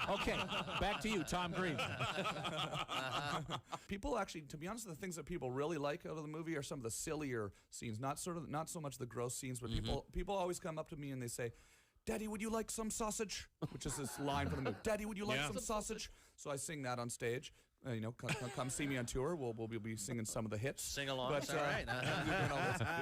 Okay, back to you, Tom Green. People actually, to be honest, the things that people really like out of the movie are some of the sillier scenes, not so much the gross scenes, but people always come up to me and they say, "Daddy, would you like some sausage?" Which is this line from the movie. "Daddy, would you like some sausage?" So I sing that on stage. Come see me on tour. We'll be singing some of the hits. Sing along. But, all right.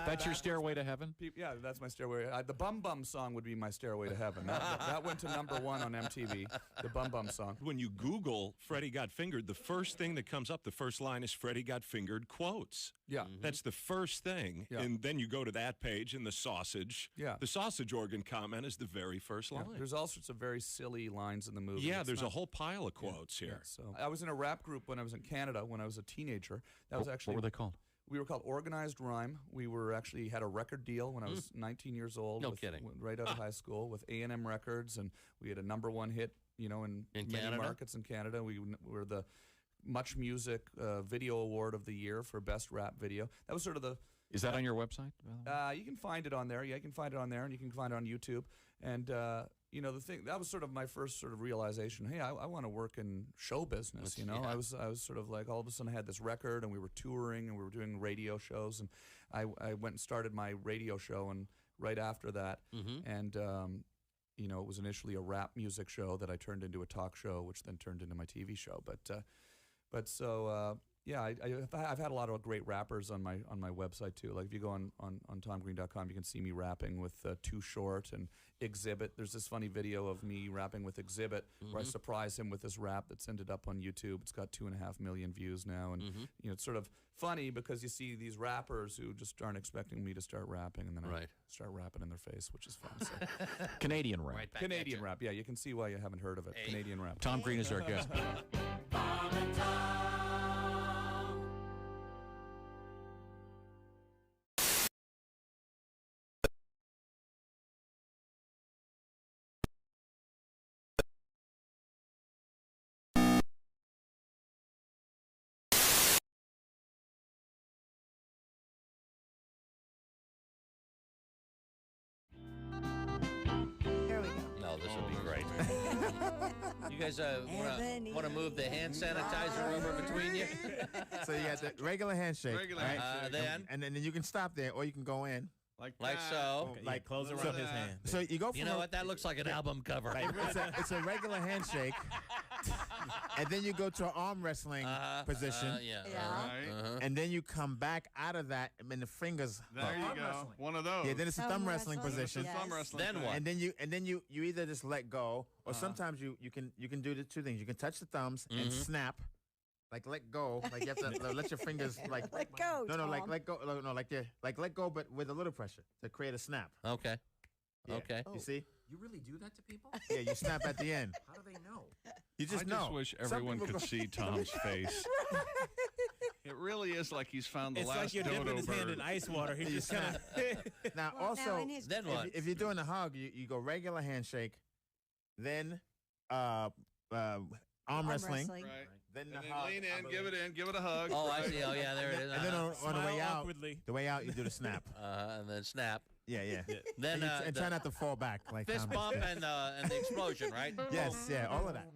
That's your stairway to heaven? Yeah, that's my stairway. The Bum Bum song would be my stairway to heaven. That went to #1 on MTV, the Bum Bum song. When you Google Freddie Got Fingered, the first thing that comes up, the first line is Freddie Got Fingered quotes. Yeah. That's the first thing. Yeah. And then you go to that page and the sausage. Yeah. The sausage organ comment is the very first line. There's all sorts of very silly lines in the movie. Yeah, It's there's not- a whole pile of quotes Yeah, here. so I was in a rap group when I was in Canada when I was a teenager. That was actually What were they called? We were called Organized Rhyme. We were actually had a record deal when I was 19 years old. No kidding. Right out of high school with A&M Records, and we had a #1 hit, in many Canada? markets in Canada. We were the Much Music Video Award of the Year for Best Rap Video. That was sort of the. Is that on your website? You can find it on there. Yeah, you can find it on there, and you can find it on YouTube. And the thing that was sort of my first sort of realization. Hey, I want to work in show business. I was sort of like all of a sudden I had this record, and we were touring, and we were doing radio shows, and I went and started my radio show, and right after that, and it was initially a rap music show that I turned into a talk show, which then turned into my TV show. Yeah, I've had a lot of great rappers on my website too. Like if you go on TomGreen.com, you can see me rapping with Too Short and Exhibit. There's this funny video of me rapping with Exhibit where I surprise him with this rap that's ended up on YouTube. It's got 2.5 million views now, and it's sort of funny because you see these rappers who just aren't expecting me to start rapping, and then I start rapping in their face, which is fun. So. Canadian rap. Right back Canadian at you. rap, yeah. You can see why you haven't heard of it. Canadian rap. Tom Green is our guest. There we go. No, this would be great. You guys want to move the hand sanitizer over between you? So you got the regular handshake. Regular right? handshake. Then? And then you can stop there, or you can go in. Like so. Like close around his hand. So you go from You know what? That looks like an album cover. Like, it's a regular handshake, and then you go to an arm wrestling position. Yeah. And then you come back out of that, and the fingers. There you go. One of those. Yeah, then it's a thumb wrestling position. Thumb wrestling. Then what? And then you either just let go, or sometimes you can do the two things. You can touch the thumbs and snap. Like let go, like you have to let your fingers like Let go. No, Tom. like let go. No, like let go, but with a little pressure to create a snap. Okay. Yeah. Okay. You see? You really do that to people? Yeah, you snap at the end. How do they know? You just I know. just wish Some everyone people could go- see Tom's face. It really is like he's found the It's last like you're dipping dodo his hand bird. in ice water. He You just kind snap. of. Now, Well, also, now in his Then what? if you're doing a hug, you go regular handshake, then arm wrestling, Right. then the And then hug. lean in, give it a hug. Oh, I right? see. Oh, yeah, there it is. And then on the way Smile out, awkwardly. the way out, you do the snap. And then snap. Yeah. Then and try not to fall back. Like fist Tommy bump said. and the explosion, right? Yes, yeah, all of that.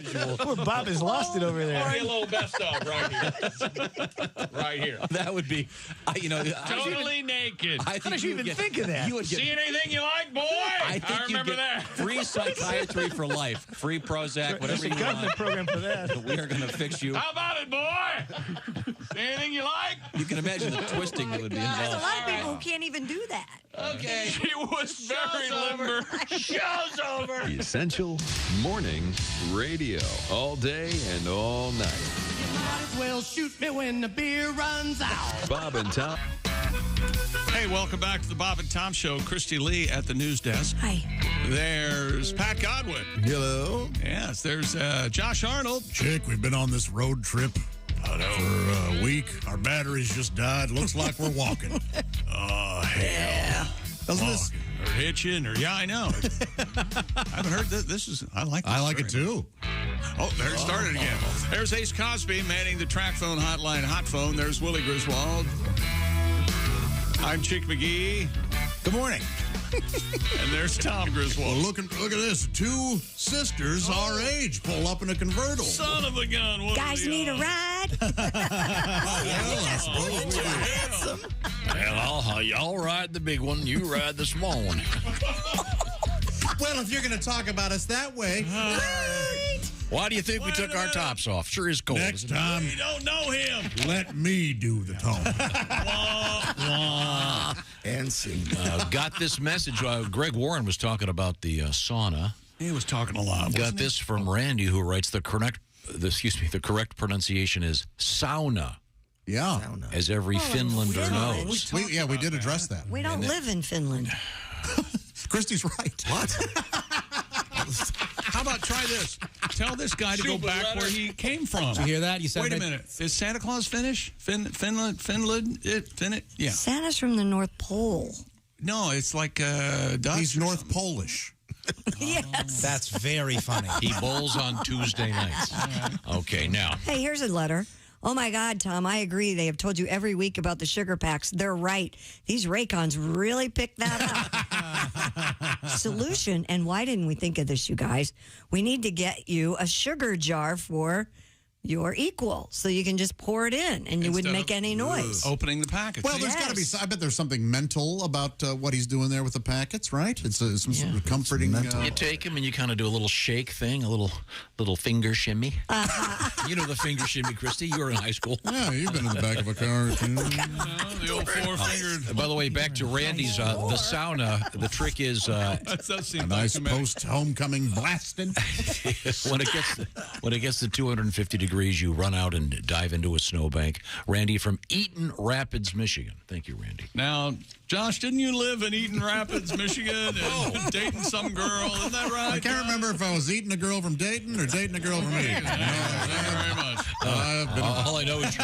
visual. Poor Bob has lost it over there. Or a little best of right here. Right here. That would be, Totally naked. I How did you even think of that? You would get, See anything you like, boy? I think you'd remember get that. free psychiatry for life, free Prozac, whatever There's a you government want. program for that. We are going to fix you. How about it, boy? See anything you like? You can imagine the twisting that would be There's a involved. lot of people who can't even do that. Okay. She was very limber. Show's over. Essential Morning Radio. All day and all night. Might as well shoot me when the beer runs out. Bob and Tom. Hey, welcome back to the Bob and Tom Show. Christy Lee at the news desk. Hi. There's Pat Godwin. Hello. Yes, there's Josh Arnold. Chick, we've been on this road trip for a week. Our batteries just died. Looks like we're walking. Oh, hell. Doesn't this? Or hitching, or yeah, I know. I haven't heard that. This is, I like this. I like it story. too. Oh, there it started again. There's Ace Cosby manning the track phone hotline hot phone. There's Willie Griswold. I'm Chick McGee. Good morning. And there's Tom Griswold. Well, look at this. Two sisters our age pull up in a convertible. Son of a gun. What Guys need a ride? I suppose we do. Well, I'll ride the big one. You ride the small one. Well, if you're going to talk about us that way, Why do you think we took our tops off? Sure is cold. next isn't it? time, We don't know him. let me do the talking. And see. Got this message. Greg Warren was talking about the sauna. He was talking a lot. Got this from Randy, who writes the correct pronunciation is sauna, Yeah. as every Finlander knows. We did address that. We don't live in Finland. Christy's right. What? How about try this? Tell this guy to go back where he came from. Did you hear that? You said Wait a that- minute. Is Santa Claus Finnish? Finland? Yeah. Santa's from the North Pole. No, it's like Dutch. He's North Polish. Yes. That's very funny. He bowls on Tuesday nights. Okay, now. Hey, here's a letter. Oh, my God, Tom, I agree. They have told you every week about the sugar packs. They're right. These Raycons really picked that up. Solution, and why didn't we think of this, you guys? We need to get you a sugar jar for your equal so you can just pour it in and you wouldn't make any noise. Opening the packets. Well, there's got to be. I bet there's something mental about what he's doing there with the packets, right? It's some sort of comforting. You take them and you kind of do a little shake thing, a little finger shimmy. You know the finger shimmy, Christy. You were in high school. Yeah, you've been in the back of a car. The old four-fingered. By the way, back to Randy's, the sauna. The trick is That does seem A nice post-homecoming blasting. when it gets to 250 degrees, you run out and dive into a snowbank. Randy from Eaton Rapids, Michigan. Thank you, Randy. Now, Josh, didn't you live in Eaton Rapids, Michigan, and dating some girl? Isn't that right? I can't remember if I was eating a girl from Dayton or dating a girl from Eaton. Thank you very much. All I know is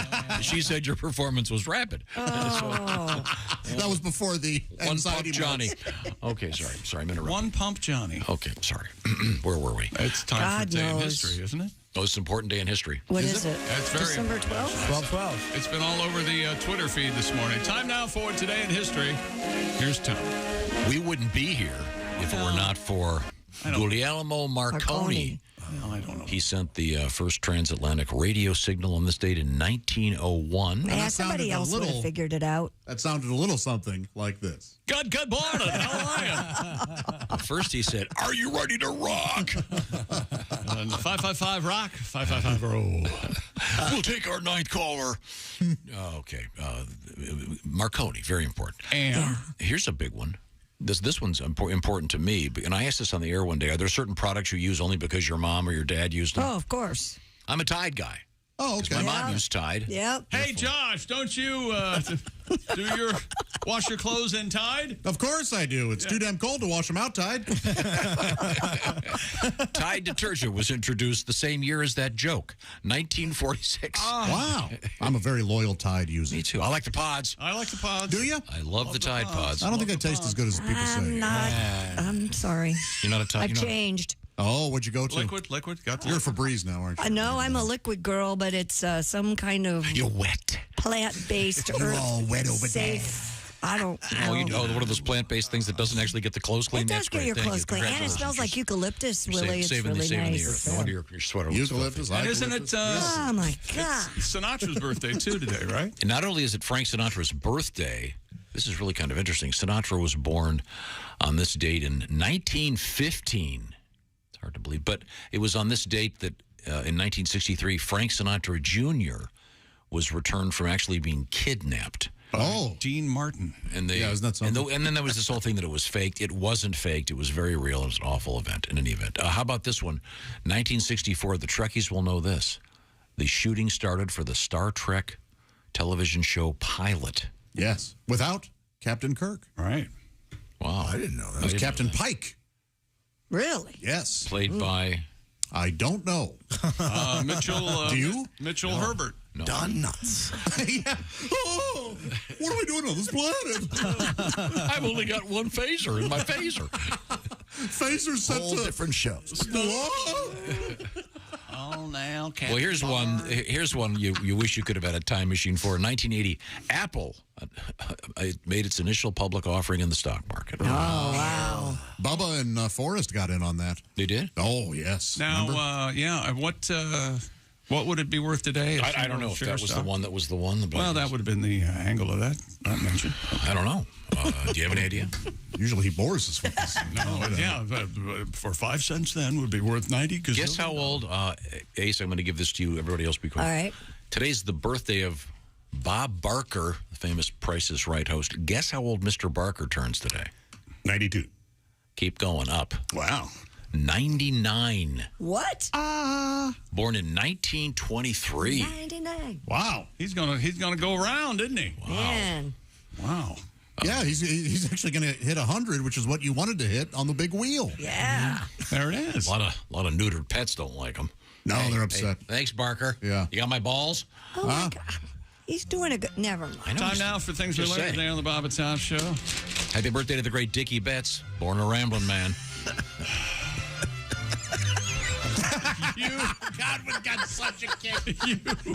she said your performance was rapid. That was before the One anxiety pump Johnny. meds. Okay, sorry, I'm interrupting. One pump Johnny. Okay, sorry. Where were we? It's time God for a day in knows. history, isn't it? Oh, it's an important day in history. What is it? That's very December 12th? 12/12. It's been all over the Twitter feed this morning. Time now for Today in History. Here's Tom. We wouldn't be here if it were not for Guglielmo Marconi. I don't know. He sent the first transatlantic radio signal on this date in 1901. Yeah, somebody else would have figured it out. That sounded a little something like this. Good morning. How are you? First he said, "Are you ready to rock?" And 555 rock, 555 roll. We'll take our ninth caller. Okay. Marconi, very important. And here's a big one. This one's important to me, and I asked this on the air one day. Are there certain products you use only because your mom or your dad used them? Oh, of course. I'm a Tide guy. Oh, okay. My mom used Tide. Yep. hey, Josh, don't you wash your clothes in Tide? Of course I do. It's too damn cold to wash them out, Tide. Tide detergent was introduced the same year as that joke, 1946. Wow. I'm a very loyal Tide user. Me too. I like the pods. I like the pods. Do you? I love the Tide pods. I don't think they taste as good as people say. I'm not. I'm sorry. You're not a Tide. I've changed. Oh, what'd you go to? Liquid. Got You're a Febreze now, aren't you? No, I'm a liquid girl, but it's some kind of You're wet. plant-based You're all wet over safe I don't Oh, know. one of those plant-based things that doesn't actually get the clothes clean. It does That's get great. your Thank clothes you. clean, and it Congratulations. smells like eucalyptus. Really, it's saving really the nice. earth. No wonder your sweater looks Eucalyptus. And isn't it? Oh my God! Sinatra's birthday too today, right? And not only is it Frank Sinatra's birthday, this is really kind of interesting. Sinatra was born on this date in 1915. It's hard to believe, but it was on this date that in 1963, Frank Sinatra Jr. was returned from actually being kidnapped. Oh, Dean Martin. And they, isn't that something? And then there was this whole thing that it was faked. It wasn't faked. It was very real. It was an awful event in any event. How about this one? 1964, the Trekkies will know this. The shooting started for the Star Trek television show pilot. Yes, without Captain Kirk. Right. Wow. I didn't know that. It was Captain Pike. Really? Yes. Played by? I don't know. Mitchell. Do you? Mitchell Herbert. No. Don Nuts. Yeah. Oh, what are we doing on this planet? I've only got one phaser in my phaser. Phaser set Whole to different shows. Oh, now, Well, here's one. Here's one you wish you could have had a time machine for. In 1980, Apple it made its initial public offering in the stock market. Oh wow! Bubba and Forrest got in on that. They did? Oh yes. Now, what would it be worth today? I don't know if that was the one that was the one. Well, that would have been the angle of that mention. I don't know. Do you have any idea? Usually he bores us with this. No, yeah, for 5 cents then would be worth 90. Guess how old, Ace, I'm going to give this to you. Everybody else be quiet. All right. Today's the birthday of Bob Barker, the famous Price is Right host. Guess how old Mr. Barker turns today? 92. Keep going up. Wow. 99. What? Born in 1923. 99. Wow. He's gonna go around, isn't he? Wow. Man. Wow. Yeah, he's actually going to hit 100, which is what you wanted to hit on the big wheel. Yeah. There it is. A lot of neutered pets don't like him. No, they're upset. Hey, thanks, Barker. Yeah. You got my balls? Oh my God. He's doing a good. Never mind. Time now for things we learned today on the Bob and Tom Show. Happy birthday to the great Dickie Betts, born a rambling man. Godwin got such a kick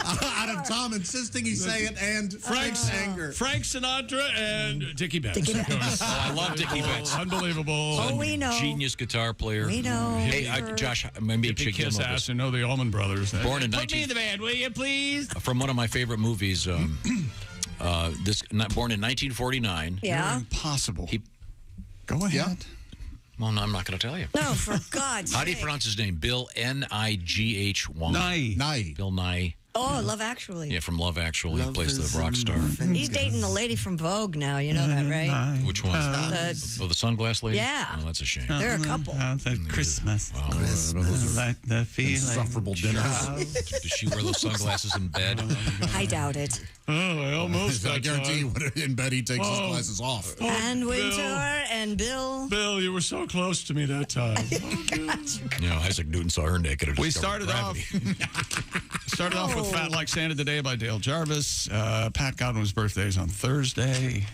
out of Tom insisting he say it and Frank's anger. Frank Sinatra and Dickie Betts. Dickie Betts. I love Dickie Betts. Unbelievable. Oh, we know. Genius guitar player. We know. Hey, Josh, maybe Hippie check in kiss with ass this. and know the Allman Brothers. Born in Put me in the band, will you, please? From one of my favorite movies, born in 1949. Yeah. You're impossible. Go ahead. Yeah. Well, no, I'm not going to tell you. No, for God's sake. How do you pronounce his name? Bill Nigh. Nye. Bill Nye. Oh, Love Actually. Yeah, from Love Actually. He plays the rock star. He's dating the lady from Vogue now. You know that, right? Which one? The sunglass lady? Yeah. Oh, that's a shame. They're a couple. Christmas. Wow. Like the feeling. Insufferable dinners. Does she wear those sunglasses in bed? I doubt it. Oh, I almost I got guarantee you, time. in bed he takes his glasses off. And Winter Bill. and Bill. Bill, you were so close to me that time. You know, Isaac Newton saw her naked. and We discovered started off with Fat Like Santa Today by Dale Jarvis. Pat Godwin's birthday is on Thursday.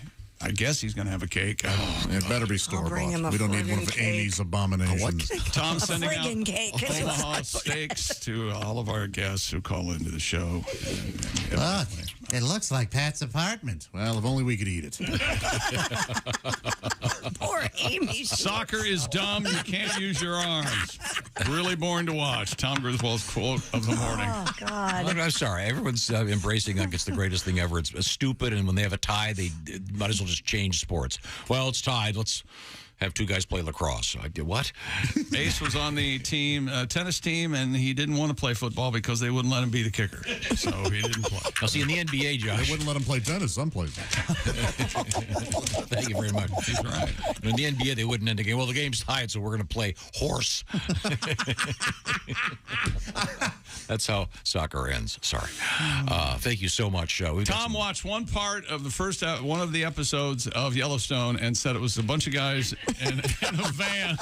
I guess he's going to have a cake. I don't know. It better be store bring him bought. a We don't need one of friggin' cake. Amy's abominations. Tom's sending out friggin' cake. Omaha steaks to all of our guests who call into the show. Look, it looks like Pat's apartment. Well, if only we could eat it. Poor Amy. Soccer is dumb. You can't use your arms. Really boring to watch. Tom Griswold's quote of the morning. Oh, God. I'm sorry. Everyone's embracing like it's the greatest thing ever. It's stupid, and when they have a tie, they might as well just change sports. Well, it's tied. Let's have two guys play lacrosse. I did what? Ace was on the team, tennis team, and he didn't want to play football because they wouldn't let him be the kicker. So he didn't play. Now, see, in the NBA, Josh. They wouldn't let him play tennis some places. Thank you very much. He's right. In the NBA, they wouldn't end the game. Well, the game's tied, so we're going to play horse. That's how soccer ends. Sorry. Thank you so much. Tom watched one part of the first one of the episodes of Yellowstone and said it was a bunch of guys in a van.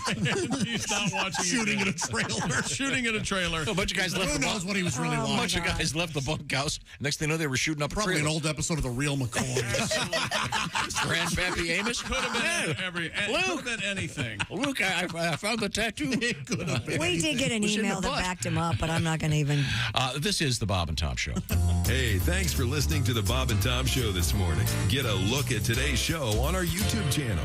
And he's not watching Shooting it. in a trailer. Shooting in a trailer. A bunch of guys left Who the knows what he was really A watching? bunch of guys left the bunkhouse. Next thing you know, they were shooting up a Probably an trailer. old episode of The Real McCoys. Grandpappy Amos. Could have been could have been anything. Luke, I found the tattoo. We did get an Was in the email that butt. backed him up. but I'm not going to even. This is the Bob and Tom Show. Hey, thanks for listening to the Bob and Tom Show this morning. Get a look at today's show on our YouTube channel.